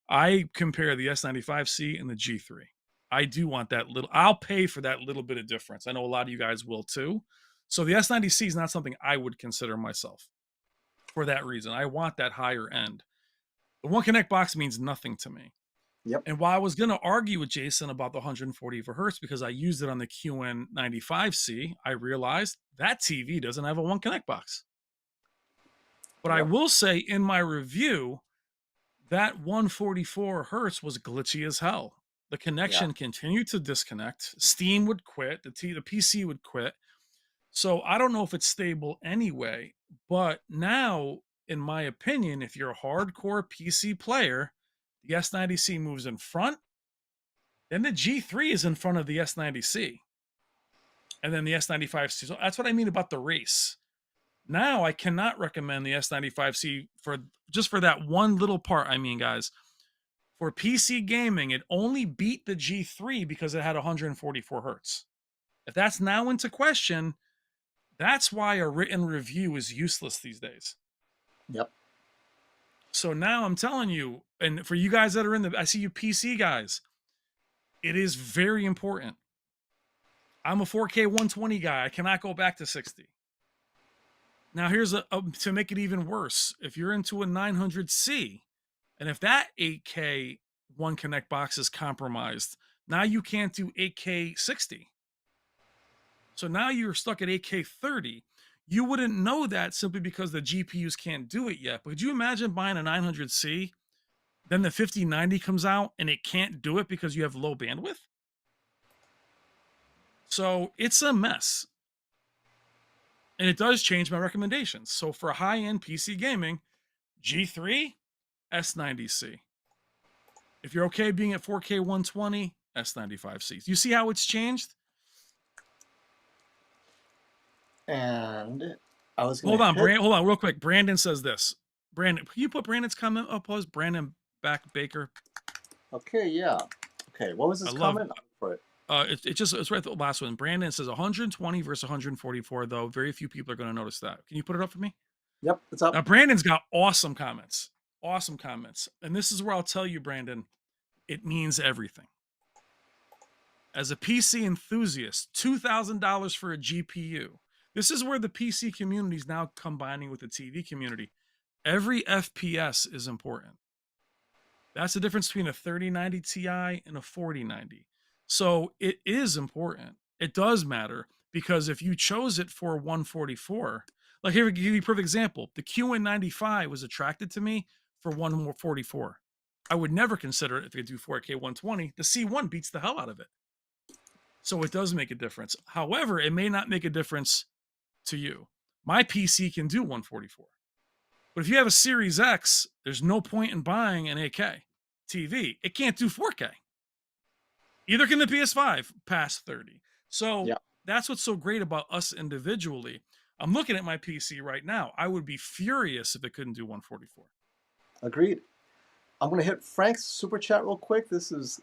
I compare the S95C and the G3. I do want that little, I'll pay for that little bit of difference. I know a lot of you guys will too. So the S90C is not something I would consider myself for that reason. I want that higher end. The One Connect box means nothing to me. Yep. And while I was going to argue with Jason about the 144 hertz because I used it on the QN95C, I realized that TV doesn't have a One Connect box. But I will say in my review, that 144 hertz was glitchy as hell. The connection continued to disconnect. Steam would quit. The PC would quit. So I don't know if it's stable anyway. But now, in my opinion, if you're a hardcore PC player, the S90C moves in front. Then the G3 is in front of the S90C. And then the S95C. So that's what I mean about the race. Now I cannot recommend the S95C for that one little part. I mean, guys, for PC gaming, it only beat the G3 because it had 144 hertz. If that's now into question, that's why a written review is useless these days. Yep. So now I'm telling you, and for you guys that are I see you PC guys, it is very important. I'm a 4K 120 guy. I cannot go back to 60. Now here's to make it even worse. If you're into a 900C, and if that 8K One Connect box is compromised, now you can't do 8K 60. So now you're stuck at 8K 30. You wouldn't know that simply because the GPUs can't do it yet. But could you imagine buying a 900C, then the 5090 comes out and it can't do it because you have low bandwidth? So it's a mess. And it does change my recommendations. So for high-end PC gaming, G3, S90C. If you're okay being at 4K 120, S95C. You see how it's changed? And I was hold on real quick. Brandon says this. Brandon, can you put Brandon's comment up? Brandon Baker. Okay, yeah. Okay, what was his comment? For it. It's right the last one. Brandon says 120 versus 144, though. Very few people are going to notice that. Can you put it up for me? Yep, it's up. Now, Brandon's got awesome comments. Awesome comments. And this is where I'll tell you, Brandon, it means everything. As a PC enthusiast, $2,000 for a GPU. This is where the PC community is now combining with the TV community. Every FPS is important. That's the difference between a 3090 Ti and a 4090. So it is important. It does matter because if you chose it for 144, like here, I'll give you a perfect example. The QN95 was attracted to me for 144. I would never consider it if it could do 4K 120. The C1 beats the hell out of it. So it does make a difference. However, it may not make a difference to you. My PC can do 144. But if you have a Series X, there's no point in buying an 8K TV. It can't do 4K. Either can the PS5 past 30. So that's what's so great about us individually. I'm looking at my PC right now. I would be furious if it couldn't do 144. Agreed. I'm going to hit Frank's super chat real quick. This is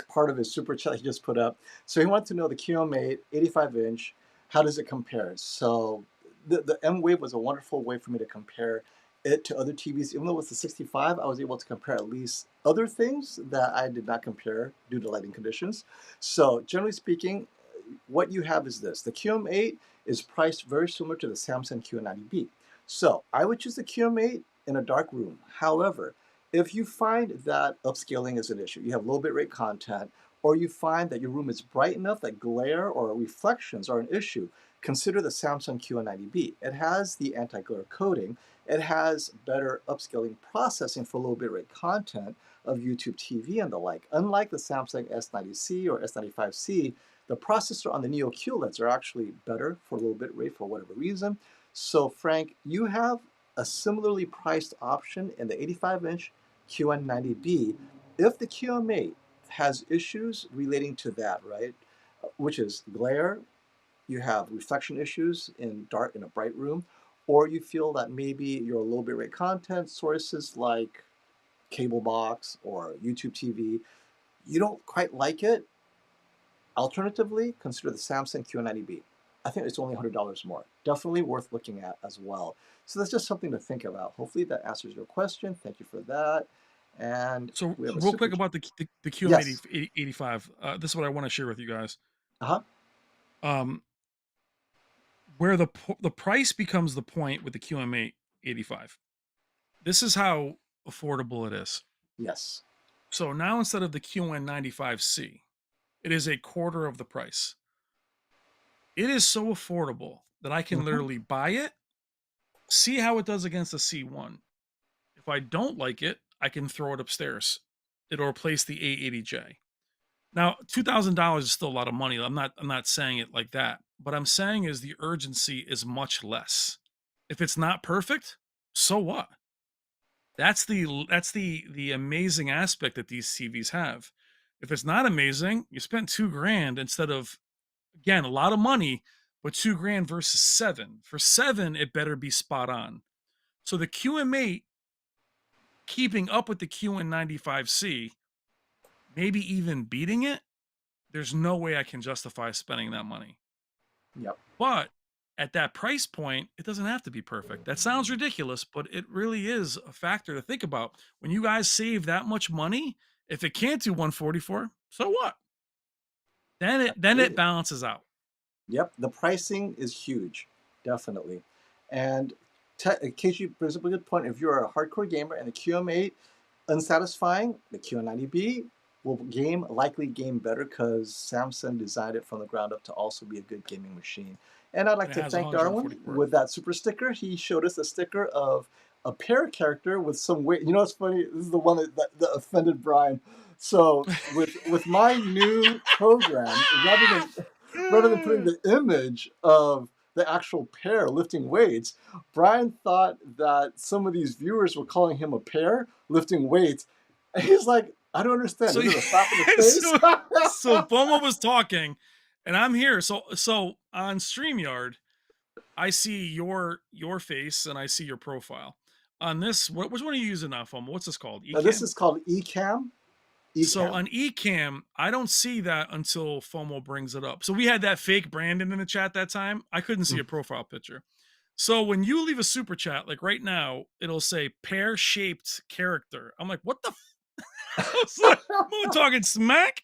part of his super chat he just put up. So he wanted to know the QM8 85-inch. How does it compare? So the MWAVE was a wonderful way for me to compare it to other TVs. Even though it was the 65, I was able to compare at least other things that I did not compare due to lighting conditions. So generally speaking, what you have is this. The QM8 is priced very similar to the Samsung Q90B. So I would choose the QM8 in a dark room. However, if you find that upscaling is an issue, you have low bitrate content, or you find that your room is bright enough that glare or reflections are an issue, consider the Samsung Q90B. It has the anti-glare coating, It has better upscaling processing for low bitrate content of YouTube TV and the like. Unlike the Samsung S90C or S95C, the processor on the Neo QLEDs are actually better for low bitrate for whatever reason. So Frank, you have a similarly priced option in the 85-inch QN90B. If the QM8 has issues relating to that, right, which is glare, you have reflection issues in dark in a bright room, or you feel that maybe your low bitrate content sources like cable box or YouTube TV, you don't quite like it, alternatively, consider the Samsung Q90B. I think it's only $100 more. Definitely worth looking at as well. So that's just something to think about. Hopefully that answers your question. Thank you for that. And So we have a real super. quick about the Yes. QM85. This is what I want to share with you guys. Uh-huh. Um, where the price becomes the point with the QM8 85. This is how affordable it is. Yes. So now instead of the QN95C, it is a quarter of the price. It is so affordable that I can Mm-hmm. literally buy it, see how it does against the C1. If I don't like it, I can throw it upstairs. It'll replace the A80J. Now, $2,000 is still a lot of money. I'm not saying it like that. But I'm saying is the urgency is much less. If it's not perfect, so what? That's the amazing aspect that these TVs have. If it's not amazing, you spent 2 grand instead of, again, a lot of money, but 2 grand versus seven. For seven, it better be spot on. So the QM8 keeping up with the QN95C, maybe even beating it, there's no way I can justify spending that money. Yep. But at that price point, it doesn't have to be perfect. That sounds ridiculous, but it really is a factor to think about. When you guys save that much money, if it can't do 144, so what? Then it Absolutely. balances out. Yep, the pricing is huge, definitely. And Casey brings up a good point. If you're a hardcore gamer and the QM8 unsatisfying, the QN90B will likely game better because Samsung designed it from the ground up to also be a good gaming machine. And I'd like And it to has thank Darwin 144. with that super sticker. He showed us a sticker of a pear character with some weight. You know what's funny? This is the one that offended Brian. So with my new program, rather than putting the image of the actual pair lifting weights, Brian thought that some of these viewers were calling him a pair lifting weights. And he's like, I don't understand. So Is it a slap in the so so face? Bomo was talking, and I'm here. So on StreamYard, I see your face and I see your profile. On this, which one are you using now, Fomo? What's this called? Now, this Ecamm? is called Ecamm. So Ecamm. on Ecamm, I don't see that until FOMO brings it up. So we had that fake Brandon in the chat that time. I couldn't see a profile picture. So when you leave a super chat, like right now, it'll say pear shaped character. I'm like, what the? I was like, I'm talking smack,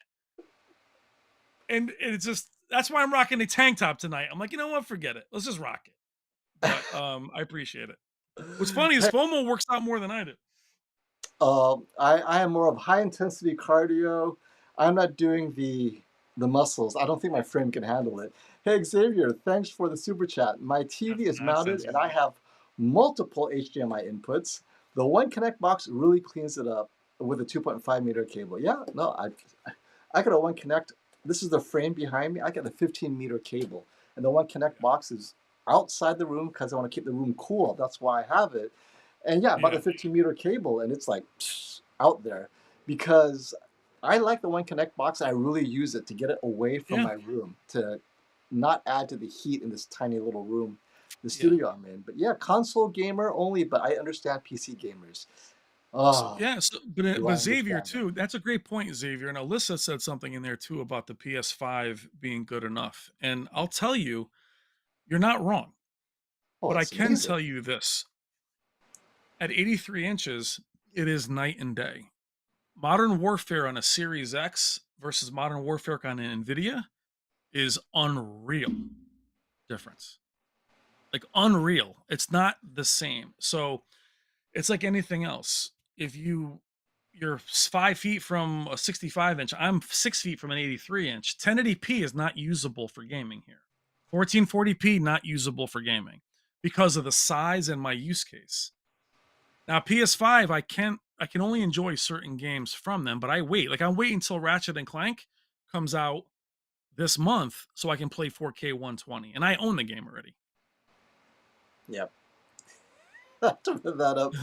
and it's just that's why I'm rocking the tank top tonight. I'm like, you know what? Forget it. Let's just rock it. But I appreciate it. What's funny is FOMO works out more than I do. I am more of high intensity cardio. I'm not doing the muscles. I don't think my frame can handle it. Hey Xavier, thanks for the super chat. My TV That's is mounted nonsense, and I Xavier. have multiple HDMI inputs. The One Connect box really cleans it up with a 2.5 meter cable. Yeah, no, I got a One Connect. This is the frame behind me. I got the 15-meter cable, and the One Connect box is outside the room because I want to keep the room cool. That's why I have it. And yeah, I bought Yeah. the 15-meter cable, and it's like out there because I like the One Connect box. And I really use it to get it away from Yeah. my room to not add to the heat in this tiny little room, the Yeah. studio I'm in. But yeah, console gamer only. But I understand PC gamers. So, Oh, yeah, do but I Xavier understand them? too. That's a great point, Xavier. And Alyssa said something in there too about the PS5 being good enough. And I'll tell you, you're not wrong. Oh, But I it's can amazing. tell you this: at 83 inches, it is night and day. Modern Warfare on a Series X versus Modern Warfare on an Nvidia is unreal difference. Like unreal. It's not the same. So it's like anything else. If you're 5 feet from a 65 inch, I'm 6 feet from an 83 inch. 1080p is not usable for gaming here. 1440p not usable for gaming. because of the size and my use case. Now PS5, I can only enjoy certain games from them, but I wait. Like I'm waiting until Ratchet and Clank comes out this month so I can play 4K 120, and I own the game already. Yep. To put that up.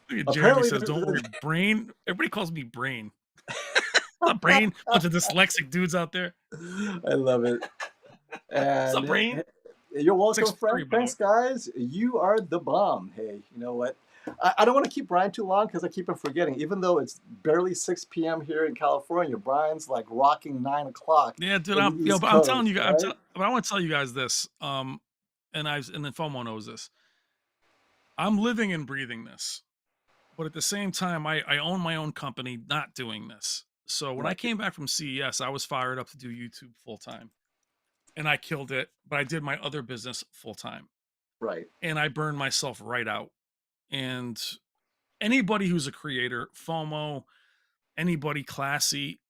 Jeremy Apparently, says, "Don't worry, Brain." Everybody calls me Brain. Not Brain. Bunch of dyslexic dudes out there. I love it. What's up, And Brain? you're welcome, 6'3", friend. by the Thanks, guys. You are the bomb. Hey, you know what? I don't want to keep Brian too long because I keep him forgetting. Even though it's barely 6 p.m. here in California, Brian's like rocking 9 o'clock. Yeah, dude. in the East But I'm Coast, telling you guys. right? But I want to tell you guys this. And then FOMO knows this. I'm living and breathing this, but at the same time, I own my own company, not doing this. So when I Right. came back from CES, I was fired up to do YouTube full time, and I killed it. But I did my other business full time, Right. and I burned myself right out. And anybody who's a creator, FOMO, anybody classy,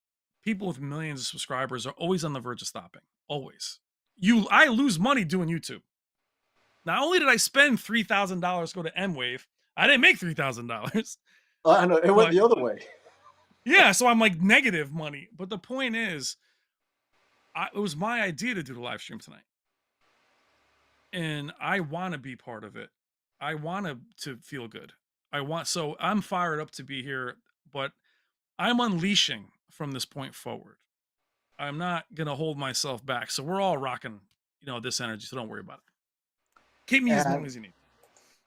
people with millions of subscribers are always on the verge of stopping. Always. I lose money doing YouTube. Not only did I spend $3,000 to go to MWAVE, I didn't make $3,000. I know it went But the other way. yeah, so I'm like negative money. But the point is, it was my idea to do the live stream tonight, and I want to be part of it. I want to feel good. So I'm fired up to be here, but I'm unleashing from this point forward. I'm not gonna hold myself back. So we're all rocking, this energy. So don't worry about it. Keep me as long And as you need.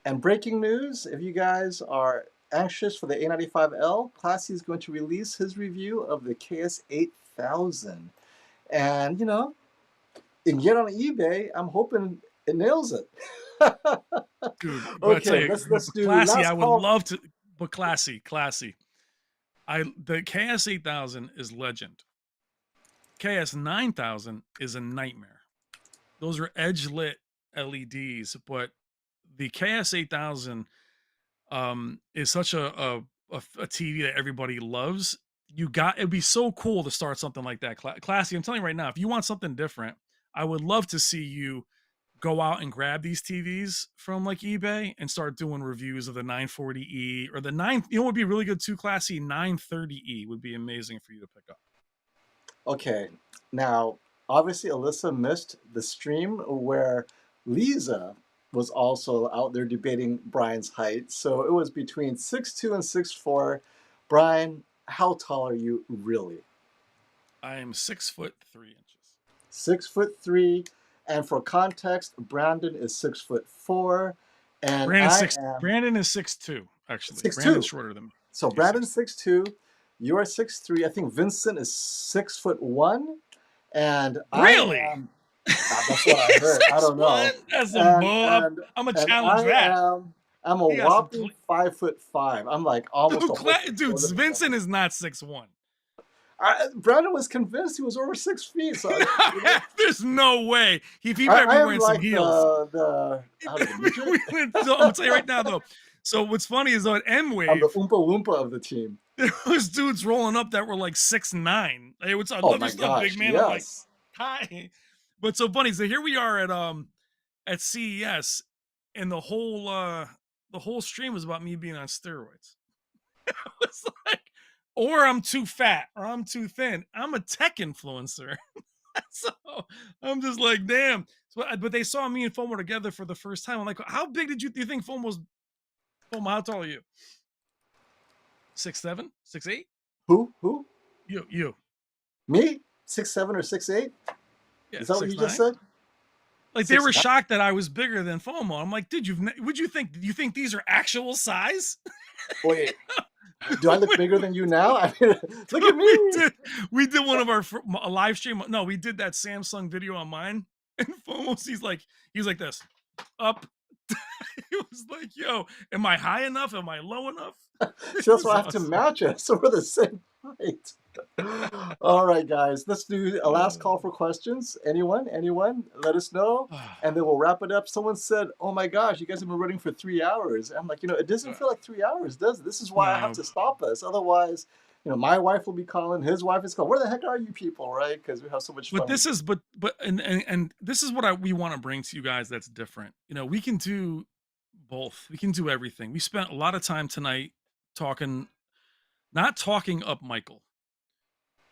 and breaking news: if you guys are anxious for the A95L, Classy is going to release his review of the KS8000. And you can get on eBay. I'm hoping it nails it. Dude, but I tell Okay, you, let's do Classy, last I would call. love to, but Classy. The KS8000 is legend. KS9000 is a nightmare. Those are edge lit LEDs, but the KS8000 is such a TV that everybody loves. It'd be so cool to start something like that. Classy, I'm telling you right now, if you want something different, I would love to see you go out and grab these TVs from like eBay and start doing reviews of the 940E or the 9. What would be really good too, Classy? 930E would be amazing for you to pick up. Okay, now obviously Alyssa missed the stream where Lisa was also out there debating Brian's height. So it was between 6'2" and 6'4". Brian, how tall are you really? I am 6'3". 6'3", and for context, Brandon is 6'4", and I am Brandon is 6'2", actually. 6'2". Brandon's shorter than me. So He's Brandon's 6'2", you are 6'3". I think Vincent is 6'1", and Really? I am. That's what I heard. I don't know. 6'1"? That's some bull. I'm gonna And challenge that. I'm a He got some whopping 5'5". I'm like almost a whole Dude, Vincent is not 6'1". Brandon was convinced he was over 6 feet. So there's no way. He better be wearing some heels. I'm gonna tell you right now, though. So what's funny is on MWAVE, I'm the Oompa Loompa of the team. There was dudes rolling up that were like 6'9". Hey, what's up? Oh Love my your stuff, gosh, big man. yes. I'm like, hi. But so funny. So here we are at CES, and the whole stream was about me being on steroids. It was like, or I'm too fat, or I'm too thin. I'm a tech influencer. So I'm just like, damn. So, but they saw me and FOMO together for the first time. I'm like, how big do you think FOMO, how tall are you? 6'7", 6'8"? Who? You. Me? 6'7" or 6'8"? Yeah, is that 6'9". what you just said? Like they were shocked that I was bigger than FOMO. I'm like, dude, do you think these are actual size? Wait, do I look bigger than you now? I mean, look at me. We did one of our live stream. No, we did that Samsung video on mine, and FOMO, he's like this, up. He was like, yo, am I high enough? Am I low enough? So that's why I have to match it. So we're the same height. All right, guys, let's do a last call for questions. Anyone? Let us know, and then we'll wrap it up. Someone said, oh my gosh, you guys have been running for 3 hours. I'm like, it doesn't feel like 3 hours, does it? This is why I have to stop us. Otherwise, my wife will be calling, his wife is calling. Where the heck are you people, right? Because we have so much But fun. this is but and this is what we want to bring to you guys that's different. We can do both. We can do everything. We spent a lot of time tonight talking, not talking up Michael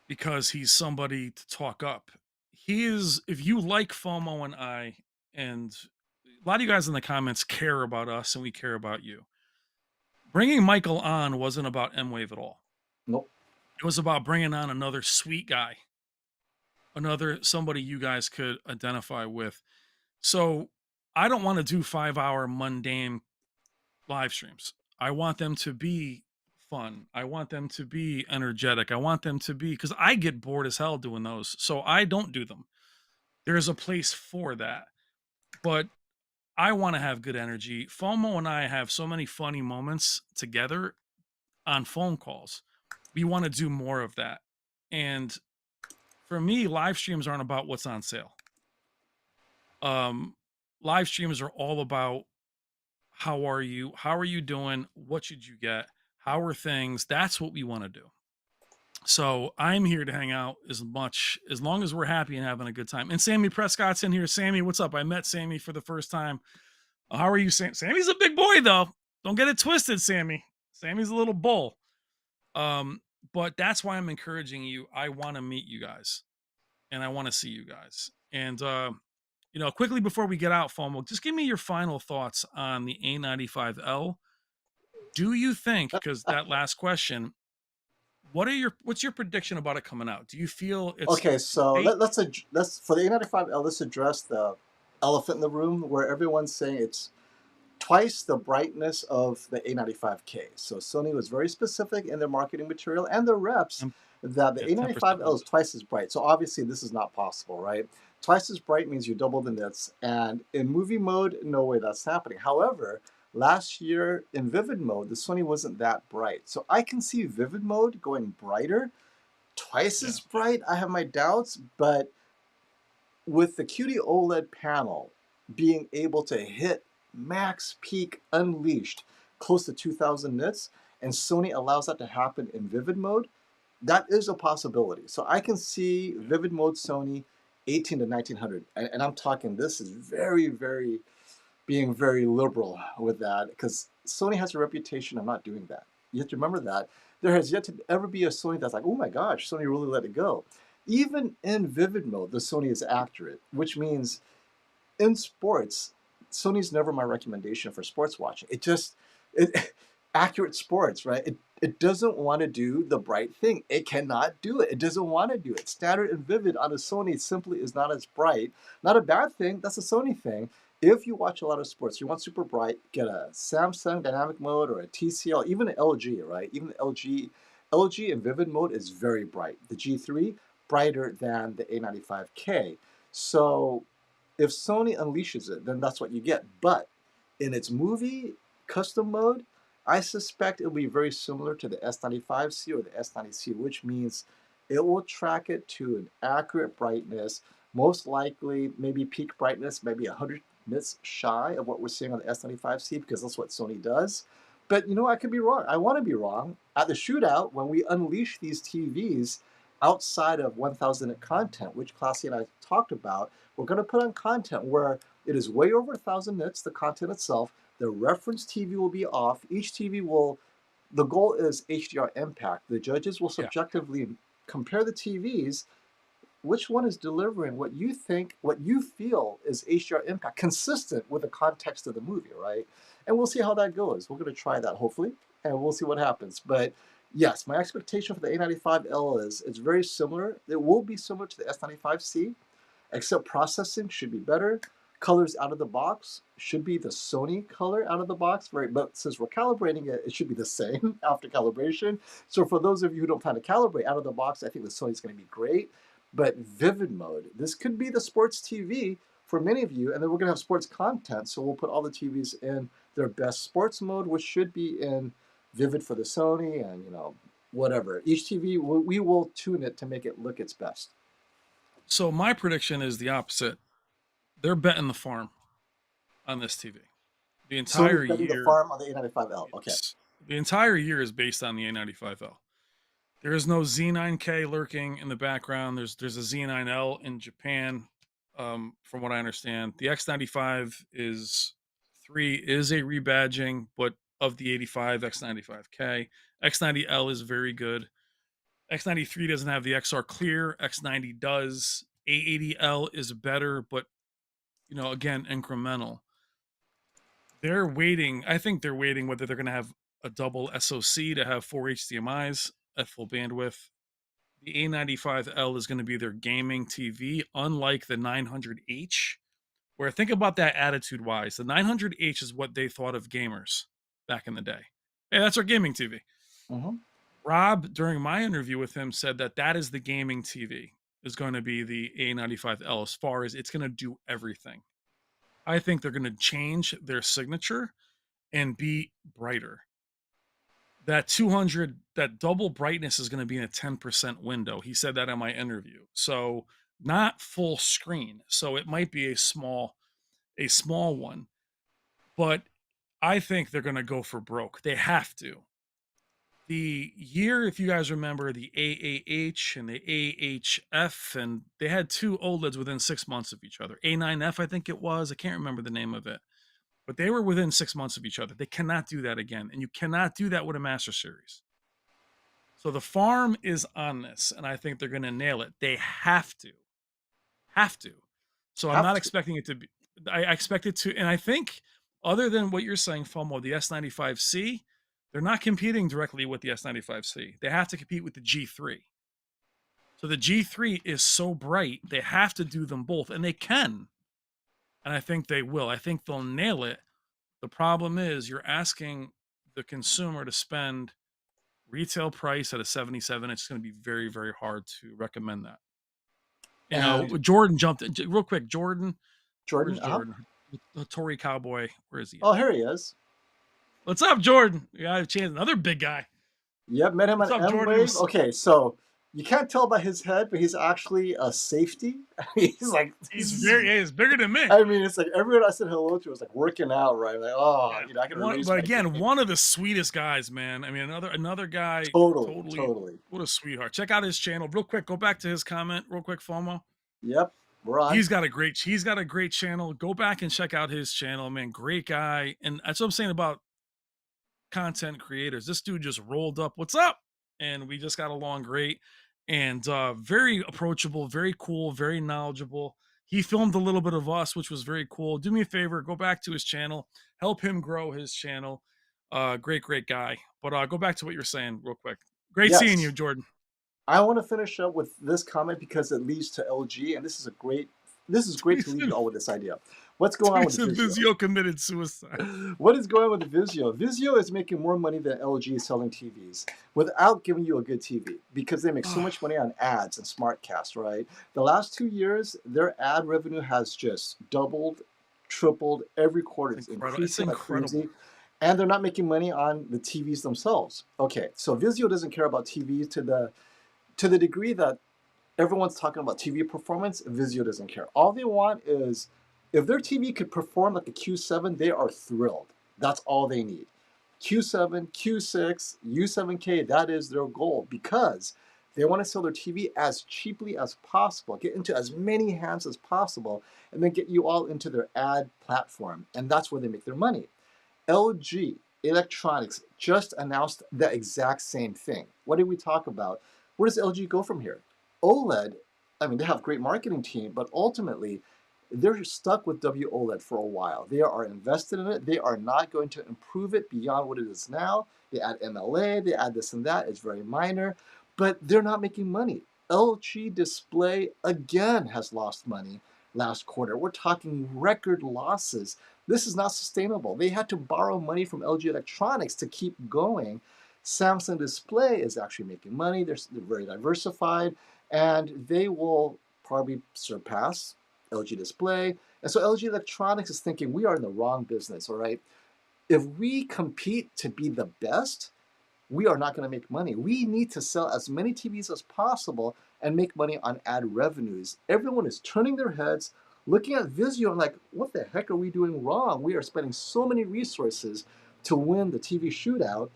because he's somebody to talk up. He is, if you like FOMO and and a lot of you guys in the comments care about us and we care about you. Bringing Michael on wasn't about MWAVE at all. Nope. It was about bringing on another sweet guy, another somebody you guys could identify with. So I don't want to do 5-hour mundane live streams. I want them to be fun. I want them to be energetic. I want them to be, because I get bored as hell doing those. So I don't do them. There's a place for that. But I want to have good energy. FOMO and I have so many funny moments together on phone calls. We want to do more of that. And for me, live streams aren't about what's on sale. Live streams are all about how are you? How are you doing? What should you get? How are things? That's what we want to do. So I'm here to hang out as long as we're happy and having a good time. And Sammy Prescott's in here. Sammy, what's up? I met Sammy for the first time. How are you, Sam? Sammy's a big boy, though. Don't get it twisted, Sammy. Sammy's a little bull. But that's why I'm encouraging you. I want to meet you guys, and I want to see you guys. And quickly before we get out, FOMO, just give me your final thoughts on the A95L. Do you think, because that last question, what's your prediction about it coming out? Do you feel it's Okay, so fake? let's for the A95L, let's address the elephant in the room where everyone's saying it's twice the brightness of the A95K. So Sony was very specific in their marketing material and their reps that the 10% A95L is twice as bright. So obviously this is not possible, right? Twice as bright means you double the nits. And in movie mode, no way that's happening. However, last year in vivid mode, the Sony wasn't that bright. So I can see vivid mode going brighter, twice as bright. I have my doubts, but with the QD OLED panel being able to hit max peak unleashed close to 2000 nits, and Sony allows that to happen in vivid mode, that is a possibility. So I can see vivid mode Sony 18 to 1900. And I'm talking, this is being very liberal with that, because Sony has a reputation of not doing that. You have to remember that. There has yet to ever be a Sony that's like, oh my gosh, Sony really let it go. Even in vivid mode, the Sony is accurate, which means in sports, Sony's never my recommendation for sports watching. Accurate sports, right? It doesn't want to do the bright thing. It cannot do it. It doesn't want to do it. Standard and vivid on a Sony simply is not as bright. Not a bad thing. That's a Sony thing. If you watch a lot of sports, you want super bright, get a Samsung dynamic mode or a TCL, even an LG, right? Even the LG in vivid mode is very bright. The G3, brighter than the A95K. So if Sony unleashes it, then that's what you get. But in its movie custom mode, I suspect it will be very similar to the S95C or the S90C, which means it will track it to an accurate brightness, most likely maybe peak brightness, maybe 100 nits shy of what we're seeing on the S95C, because that's what Sony does. But I could be wrong. I want to be wrong. At the shootout, when we unleash these TVs outside of 1000 nit content, which Classy and I talked about, we're going to put on content where it is way over 1000 nits, the content itself. The reference TV will be off. Each TV the goal is HDR impact. The judges will subjectively compare the TVs. Which one is delivering what you feel is HDR impact, consistent with the context of the movie, right? And we'll see how that goes. We're going to try that, hopefully, and we'll see what happens. But yes, my expectation for the A95L is it's very similar. It will be similar to the S95C, except processing should be better. Colors out of the box should be the Sony color out of the box, right? But since we're calibrating it, it should be the same after calibration. So for those of you who don't plan to calibrate out of the box, I think the Sony's going to be great. But vivid mode, this could be the sports TV for many of you, and then we're going to have sports content, so we'll put all the TVs in their best sports mode, which should be in vivid for the Sony, and whatever. Each TV, we will tune it to make it look its best. So my prediction is the opposite. They're betting the farm on this TV. The entire Sony's betting the year, farm on the A95L. Okay. the entire year is based on the A95L. There is no Z9K lurking in the background. There's a Z9L in Japan, from what I understand. The X95 is 3 is a rebadging, but of the 85 X95K, X90L is very good. X93 doesn't have the XR clear. X90 does. A80L is better, but again, incremental. They're waiting. I think they're waiting whether they're going to have a double SoC to have 4 HDMIs at full bandwidth. The A95L is going to be their gaming TV, unlike the 900H, where think about that attitude wise. The 900H is what they thought of gamers back in the day. Hey, that's our gaming TV. Mm-hmm. Rob, during my interview with him, said that is the gaming TV, is going to be the A95L, as far as it's going to do everything. I think they're going to change their signature and be brighter. That 200, that double brightness is going to be in a 10% window. He said that in my interview. So not full screen. So it might be a small one, but I think they're going to go for broke. They have to. The year, if you guys remember, the AAH and the AHF, and they had 2 OLEDs within 6 months of each other. A9F, I think it was. I can't remember the name of it. But they were within 6 months of each other. They cannot do that again. And you cannot do that with a Master Series. So the farm is on this, and I think they're going to nail it. They have to. Have to. So I'm not expecting it to be. I expect it to, and I think other than what you're saying, FOMO, the S95C, they're not competing directly with the S95C. They have to compete with the G3. So the G3 is so bright, they have to do them both, and they can. And I think they will. I think they'll nail it. The problem is you're asking the consumer to spend retail price at a 77. It's going to be very, very hard to recommend that. Jordan jumped real quick. Jordan. Where's Jordan? The Tory Cowboy. Where is he? Oh, here he is. What's up, Jordan? We got a chance. Another big guy. Yep, met him on MWAVE. Okay, so you can't tell by his head, but he's actually a safety. he's bigger than me. I mean, it's like everyone I said hello to was like working out, right? Like, I can relate. But again, one of the sweetest guys, man. I mean, another guy. Totally. What a sweetheart. Check out his channel real quick. Go back to his comment real quick, FOMO. Yep, we're on. He's got a great channel. Go back and check out his channel, man. Great guy, and that's what I'm saying about content creators. This dude just rolled up. What's up? And we just got along great, and very approachable, very cool, very knowledgeable. He filmed a little bit of us, which was very cool. Do me a favor, go back to his channel, help him grow his channel. Great guy. But go back to what you're saying real quick. Great seeing you, Jordan. I want to finish up with this comment because it leads to LG, and this is great to leave you all with this idea. What's going on with the Vizio committed suicide. What is going on with the Vizio? Vizio is making more money than LG is selling TVs without giving you a good TV because they make so much money on ads and SmartCast, right? The last 2 years, their ad revenue has just doubled, tripled every quarter. It's increasing like crazy. And they're not making money on the TVs themselves. Okay, so Vizio doesn't care about TVs to the degree that everyone's talking about TV performance. Vizio doesn't care. All they want is, if their TV could perform like a Q7, they are thrilled. That's all they need. Q7, Q6, U7K, that is their goal because they want to sell their TV as cheaply as possible, get into as many hands as possible, and then get you all into their ad platform. And that's where they make their money. LG Electronics just announced the exact same thing. What did we talk about? Where does LG go from here? OLED, I mean, they have a great marketing team, but ultimately, they're stuck with WOLED for a while. They are invested in it. They are not going to improve it beyond what it is now. They add MLA, they add this and that. It's very minor, but they're not making money. LG Display, again, has lost money last quarter. We're talking record losses. This is not sustainable. They had to borrow money from LG Electronics to keep going. Samsung Display is actually making money. They're very diversified, and they will probably surpass LG Display. And so LG Electronics is thinking, we are in the wrong business, all right? If we compete to be the best, we are not going to make money. We need to sell as many TVs as possible and make money on ad revenues. Everyone is turning their heads, looking at Vizio and like, what the heck are we doing wrong? We are spending so many resources to win the TV shootout,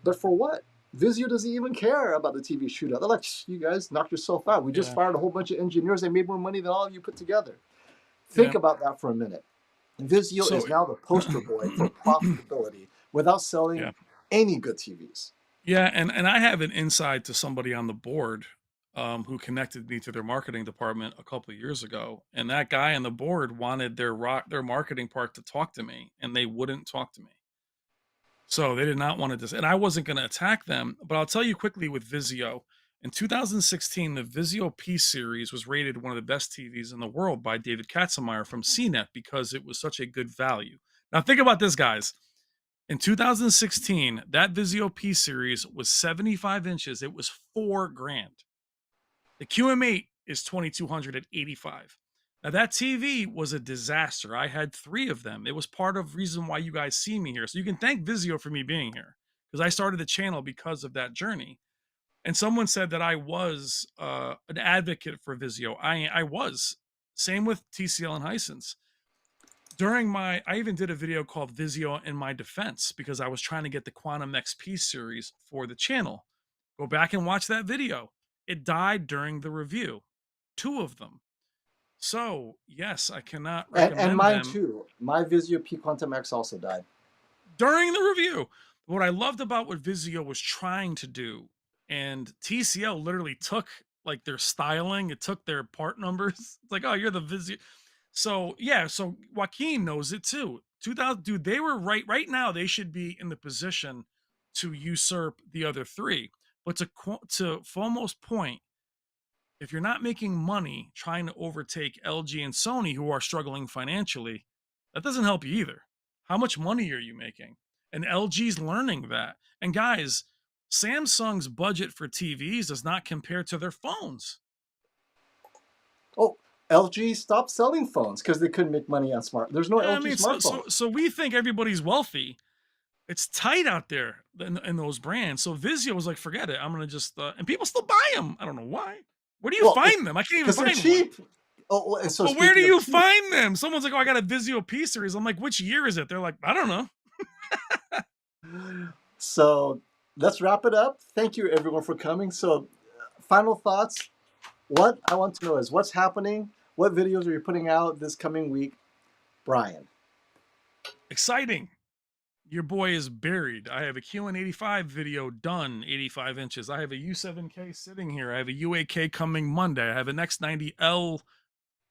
but for what? Vizio doesn't even care about the TV shootout. They're like, you guys knocked yourself out. We just Yeah. fired a whole bunch of engineers. They made more money than all of you put together. Think Yeah. about that for a minute. Vizio So is now the poster boy for profitability without selling yeah. any good TVs. Yeah, and I have an insight to somebody on the board who connected me to their marketing department a couple of years ago, and that guy on the board wanted their marketing part to talk to me, and they wouldn't talk to me. So they did not want to and I wasn't going to attack them, but I'll tell you quickly with Vizio. In 2016, the Vizio P series was rated one of the best TVs in the world by David Katzenmeyer from CNET because it was such a good value. Now think about this, guys. In 2016, that Vizio P series was 75 inches. It was $4,000. The QM8 is 2200 at 85. Now that TV was a disaster. I had 3 of them. It was part of reason why you guys see me here. So you can thank Vizio for me being here because I started the channel because of that journey. And someone said that I was an advocate for Vizio. I was. Same with TCL and Hisense. I even did a video called Vizio in my defense because I was trying to get the Quantum XP series for the channel. Go back and watch that video. It died during the review, 2 of them. So yes, I cannot recommend And mine them too. My Vizio P Quantum X also died. during the review. What I loved about what Vizio was trying to do, and TCL literally took like their styling, it took their part numbers. It's like, oh, you're the Vizio. So yeah, so Joaquin knows it too. 2000, dude, they were right now. They should be in the position to usurp the other 3. But to Fomo's point, if you're not making money trying to overtake LG and Sony, who are struggling financially, that doesn't help you either. How much money are you making? And LG's learning that. And guys, Samsung's budget for TVs does not compare to their phones. Oh, LG stopped selling phones because they couldn't make money on There's no I LG mean, smartphone. so we think everybody's wealthy. It's tight out there in those brands. So Vizio was like, forget it. I'm gonna just and people still buy them. I don't know why. Where do you find them? I can't even Because they're find one. cheap. Oh, and so But where do speaking you of cheap, find them? Someone's like, oh, I got a Vizio P series. I'm like, which year is it? They're like, I don't know. so let's wrap it up. Thank you everyone for coming. So final thoughts. What I want to know is what's happening? What videos are you putting out this coming week? Brian. Exciting. Your boy is buried. I have a QN85 video done, 85 inches. I have a U7K sitting here. I have a U8K coming Monday. I have an X90L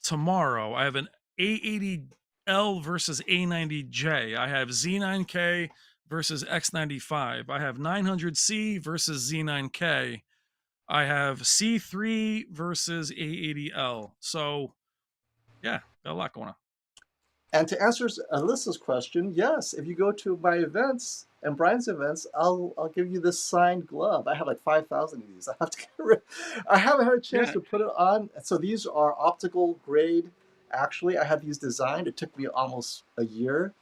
tomorrow. I have an A80L versus A90J. I have Z9K versus X95. I have 900C versus Z9K. I have C3 versus A80L. So, yeah, got a lot going on. And to answer Alyssa's question, yes, if you go to my events and Brian's events, I'll give you this signed glove. I have like 5,000 of these. I haven't had a chance to put it on. So these are optical grade. Actually, I have these designed. It took me almost a year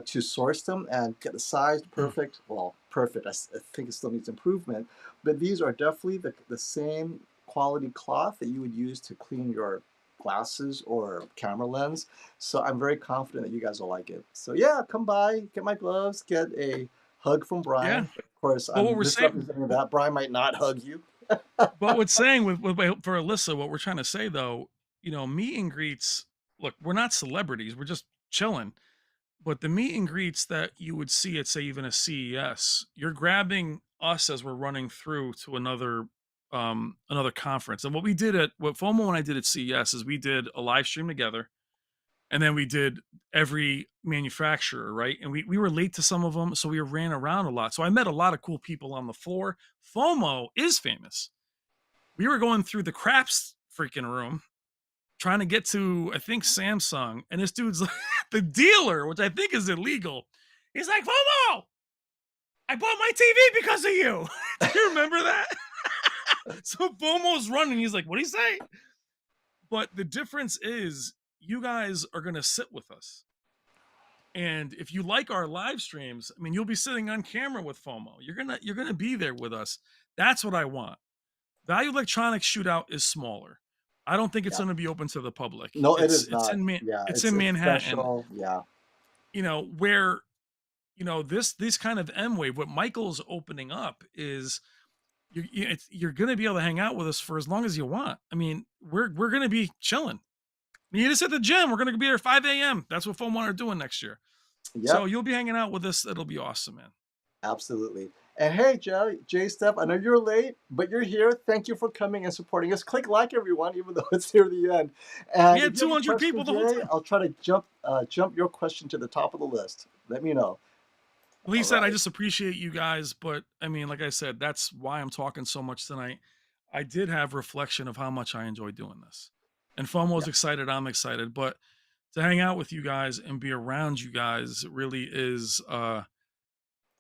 to source them and get the size perfect. Well, perfect. I think it still needs improvement. But these are definitely the same quality cloth that you would use to clean your glasses or camera lens. So I'm very confident that you guys will like it. So yeah, come by, get my gloves, get a hug from Brian. Yeah. Of course, But I'm misrepresenting that. Brian might not hug you. But what's saying for Alyssa, what we're trying to say though, meet and greets, look, we're not celebrities, we're just chilling. But the meet and greets that you would see at, say, even a CES, you're grabbing us as we're running through to another conference. And what FOMO and I did at CES is we did a live stream together, and then we did every manufacturer, right? And we were late to some of them, so we ran around a lot. So I met a lot of cool people on the floor. FOMO is famous. We were going through the craps freaking room trying to get to, I think, Samsung, and this dude's the dealer, which I think is illegal. He's like, FOMO, I bought my TV because of you. Do you remember that? So FOMO's running. He's like, what do you say? But the difference is you guys are going to sit with us. And if you like our live streams, I mean, you'll be sitting on camera with FOMO. You're going to be there with us. That's what I want. Value Electronics Shootout is smaller. I don't think it's going to be open to the public. No, it is not. It's in Manhattan. Special. Yeah. Where you know, this kind of M-Wave, what Michael's opening up is you're gonna be able to hang out with us for as long as you want. I mean, we're gonna be chilling. Meet us at the gym. We're gonna be there at 5 a.m. That's what Phone One are doing next year. So Yep, you'll be hanging out with us. It'll be awesome, man. absolutely. And hey, Jay, Steph, I know you're late, but you're here. Thank you for coming and supporting us. Click like, everyone, even though it's near the end. We And if had you have a 200 question for people the whole Jay, time. I'll try to jump your question to the top of the list. Let me know. Well, he All said, I right. just appreciate you guys. But I mean, like I said, that's why I'm talking so much tonight. I did have reflection of how much I enjoy doing this. And FOMO's Yeah. excited, I'm excited. But to hang out with you guys and be around you guys really is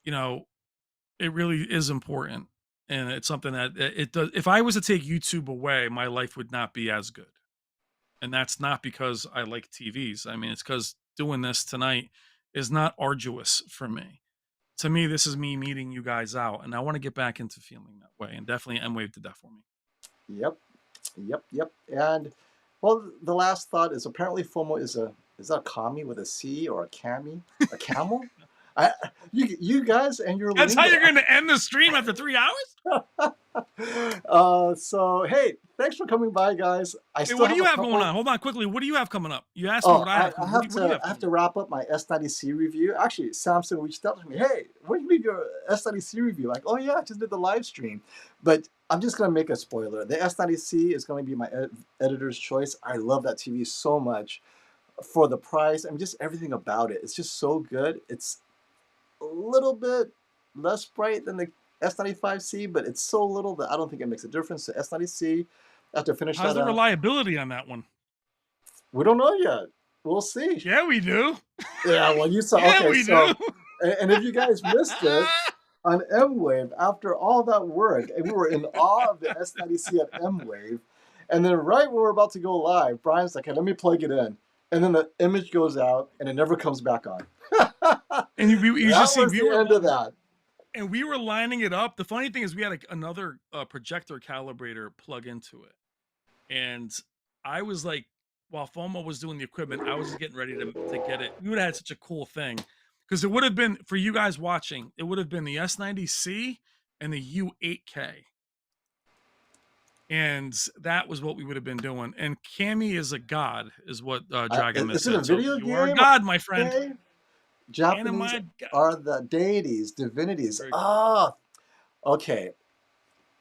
you know, it really is important. And it's something that it does. If I was to take YouTube away, my life would not be as good. And that's not because I like TVs. I mean, it's because doing this tonight is not arduous for me. To me, this is me meeting you guys out, and I want to get back into feeling that way. And definitely, M-Wave did that for me. Yep. Yep. And well, the last thought is apparently FOMO is that a commie with a C or a cami? A camel? I you guys and your That's how lingo. you're going to end the stream after 3 hours. So hey, thanks for coming by, guys. I Hey, still what do have you a have going couple. on? Hold on, quickly. What do you have coming up? You asked me Oh, what I I, have I coming. have What do you to have I have coming to wrap up my S90C review. Actually, Samsung reached out to me. Hey, where did you leave your S90C review? Like, oh yeah, I just did the live stream. But I'm just gonna make a spoiler. The S90C is going to be my editor's choice. I love that TV so much for the price. I mean, just everything about it. It's just so good. It's a little bit less bright than the S95C, but it's so little that I don't think it makes a difference. So S90C, I have to finish How's that the up. reliability on that one? We don't know yet. We'll see. Yeah, we do. Yeah, well, you saw. Yeah, Okay, we do. so, and if you guys missed it, on M-Wave, after all that work, and we were in awe of the S90C at M-Wave, and then right when we're about to go live, Brian's like, hey, let me plug it in. And then the image goes out, and it never comes back on. And you That just see was the end of that. and we were lining it up. The funny thing is, we had another projector calibrator plug into it, and I was like, while FOMO was doing the equipment, I was just getting ready to get it. We would have had such a cool thing because it would have been for you guys watching. It would have been the S90C and the U8K, and that was what we would have been doing. And Cammy is a god, is what Dragon Myth Is it a said. So video you are a game? god, my friend. Okay. And Japanese my god. are the deities, divinities. Very cool. Ah, okay.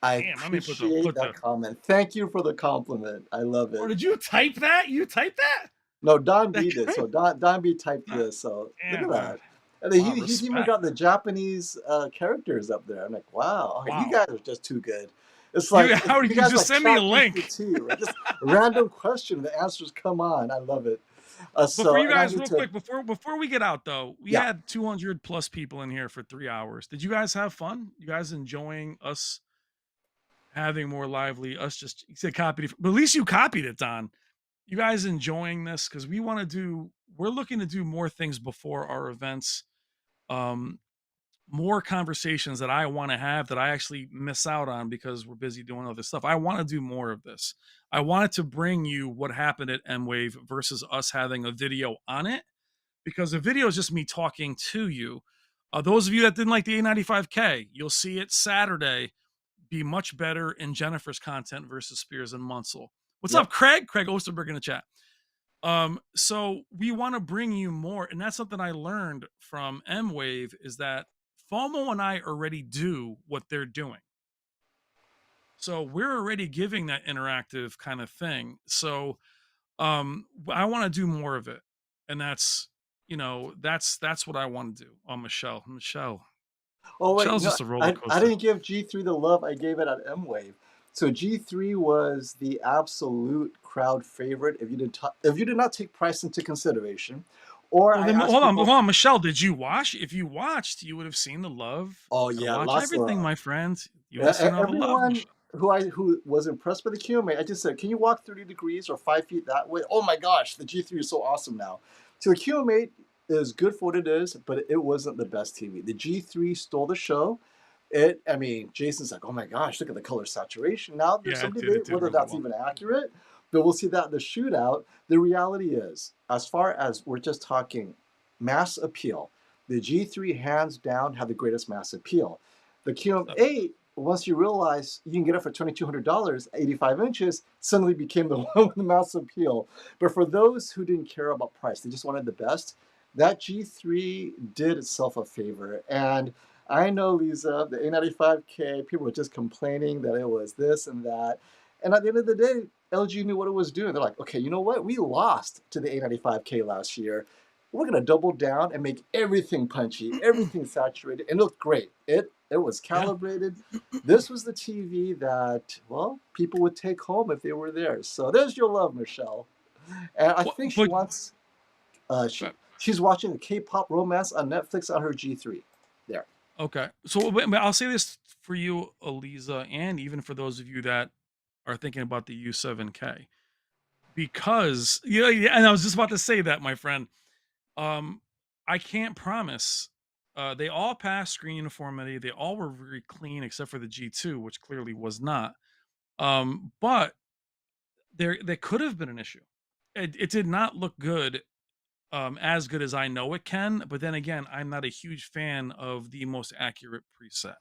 I Damn, I mean, appreciate put that the. comment. Thank you for the compliment. I love Or it. did you type that? You typed that? No, Don That B did. guy? So Don B typed Not, this. So look at damn, man. that. And then Wow, he's even respect. got the Japanese characters up there. I'm like, wow, you Wow. guys are just too good. It's like How do you you guys just like send me a chat link? GPT, right? Just random question, the answers come on. I love it. But for you And I guys, need real to, quick, before we get out though, we yeah. had 200 plus people in here for 3 hours. Did you guys have fun? You guys enjoying us having more lively? Us just you said copied it, but at least you copied it, Don. You guys enjoying this? Because we want to do. We're looking to do more things before our events. Um, more conversations that I want to have that I actually miss out on because we're busy doing other stuff. I want to do more of this. I wanted to bring you what happened at M-Wave versus us having a video on it because the video is just me talking to you. Those of you that didn't like the A95K, you'll see it Saturday be much better in Jennifer's content versus Spears and Munsell. What's up, Yep. Craig? Craig Osterberg in the chat. So we want to bring you more, and that's something I learned from M-Wave is that FOMO and I already do what they're doing. So we're already giving that interactive kind of thing. So I want to do more of it. And that's that's what I want to do. Oh, Oh wait, Michelle's just a roller I coaster. didn't give G3 the love I gave it at M-Wave. So G3 was the absolute crowd favorite if you did not take price into consideration, or Well, I then asked hold people. on, Michelle. Did you watch? If you watched, you would have seen the love. Oh Gotta yeah, watch lots of everything, my friend. You would have seen all the love, everyone Michelle. who was impressed by the QM8. I just said, can you walk 30 degrees or 5 feet that way? Oh my gosh, the G3 is so awesome now. So the QM8 is good for what it is, but it wasn't the best TV. The G3 stole the show. I mean, Jason's like, oh my gosh, look at the color saturation. Now there's Yeah, some it did. It debate did whether really that's well. even accurate, but we'll see that in the shootout. The reality is, as far as we're just talking mass appeal, the G3 hands down had the greatest mass appeal. The Stuff. QM8, once you realize you can get it for $2,200, 85 inches, suddenly became the one with the mass appeal. But for those who didn't care about price, they just wanted the best, that G3 did itself a favor. And I know, Lisa, the A95K, people were just complaining that it was this and that. And at the end of the day, LG knew what it was doing. They're like, okay, you know what? We lost to the A95K last year. We're going to double down and make everything punchy, everything saturated, and it looked great. It was Yeah. calibrated. This was the TV that, well, people would take home if they were there. So there's your love, Michelle. And I think she But wants, she's watching a K-pop romance on Netflix on her G3. There. okay, so but I'll say this for you, Eliza, and even for those of you that are thinking about the U7K, because yeah, and I was just about to say that, my friend. Um, I can't promise. They all passed screen uniformity. They all were very clean, except for the G2, which clearly was not. But there could have been an issue. It did not look good, as good as I know it can. But then again, I'm not a huge fan of the most accurate preset.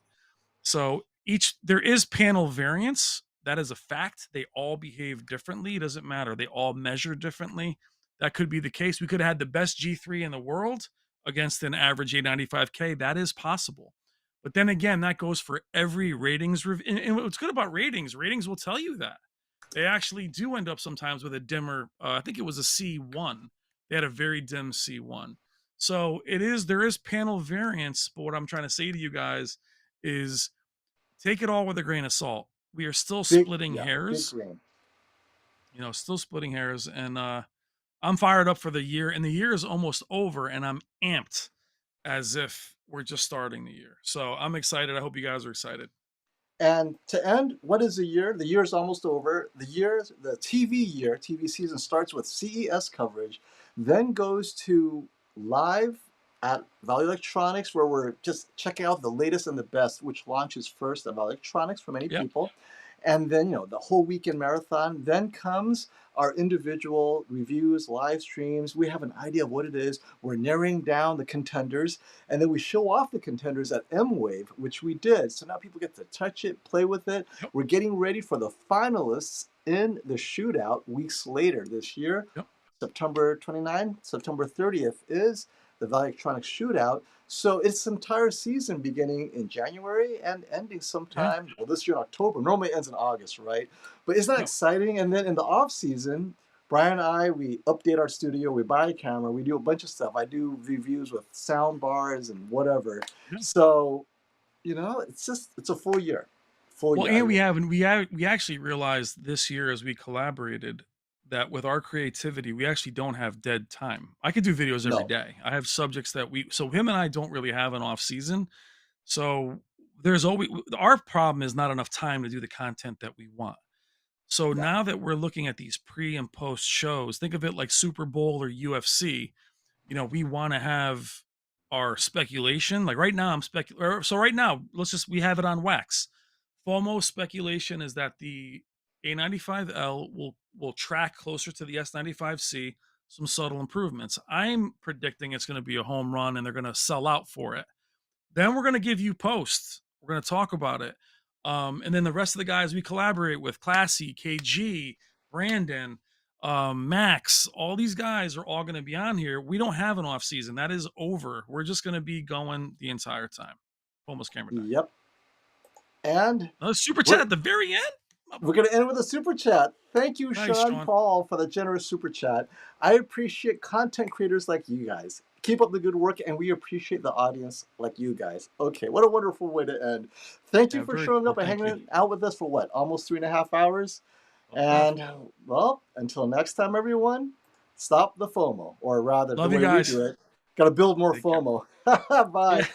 So each there is panel variance. That is a fact. They all behave differently. It doesn't matter. They all measure differently. That could be the case. We could have had the best G3 in the world against an average A95K. That is possible. But then again, that goes for every ratings review. And what's good about ratings will tell you that. They actually do end up sometimes with a dimmer. I think it was a C1. They had a very dim C1. So there is panel variance. But what I'm trying to say to you guys is take it all with a grain of salt. We are still Big, splitting yeah, big hairs, green. still splitting hairs. And I'm fired up for the year. And the year is almost over, and I'm amped as if we're just starting the year. So I'm excited. I hope you guys are excited. And to end, what is the year? The year is almost over. The TV season starts with CES coverage, then goes to live at Value Electronics, where we're just checking out the latest and the best, which launches first at Value Electronics for many Yep. people. And then, the whole weekend marathon. Then comes our individual reviews, live streams. We have an idea of what it is. We're narrowing down the contenders, and then we show off the contenders at MWAVE, which we did. So now people get to touch it, play with it. Yep. We're getting ready for the finalists in the shootout weeks later this year. Yep. September 29th, September 30th is the Value Electronics shootout. So it's the entire season beginning in January and ending Yeah. sometime, well, this year in October. Normally it ends in August, right? But isn't that Yep. exciting? And then in the off season, Brian and I, we update our studio, we buy a camera, we do a bunch of stuff. I do reviews with sound bars and whatever. Yeah. So, it's a full year. Full Well, year. and we actually realized this year as we collaborated that with our creativity, we actually don't have dead time. I could do videos every No. day. I have subjects that so him and I don't really have an off season. So there's always our problem is not enough time to do the content that we want. So Yeah. now that we're looking at these pre and post shows, think of it like Super Bowl or UFC. We want to have our speculation. Like right now, So right now, we have it on wax. FOMO speculation is that the A95L will track closer to the S95C, some subtle improvements. I'm predicting it's going to be a home run and they're going to sell out for it. Then we're going to give you posts. We're going to talk about it. And then the rest of the guys we collaborate with, Classy, KG, Brandon, Max, all these guys are all going to be on here. We don't have an off season. That is over. We're just going to be going the entire time. Almost camera time. Yep. And Another super chat at the very end. we're going to end with a super chat. Thank you, Nice, Sean Sean. Paul, for the generous super chat. I appreciate content creators like you guys. Keep up the good work, and we appreciate the audience like you guys. Okay, what a wonderful way to end. Thank you Yeah, for very showing cool. up and Thank you. hanging out with us for what, almost 3.5 hours? Okay. And, well, until next time, everyone, stop the FOMO, or rather, Love the you way we guys. do it. Got to build more Take care. FOMO. Bye. Yeah.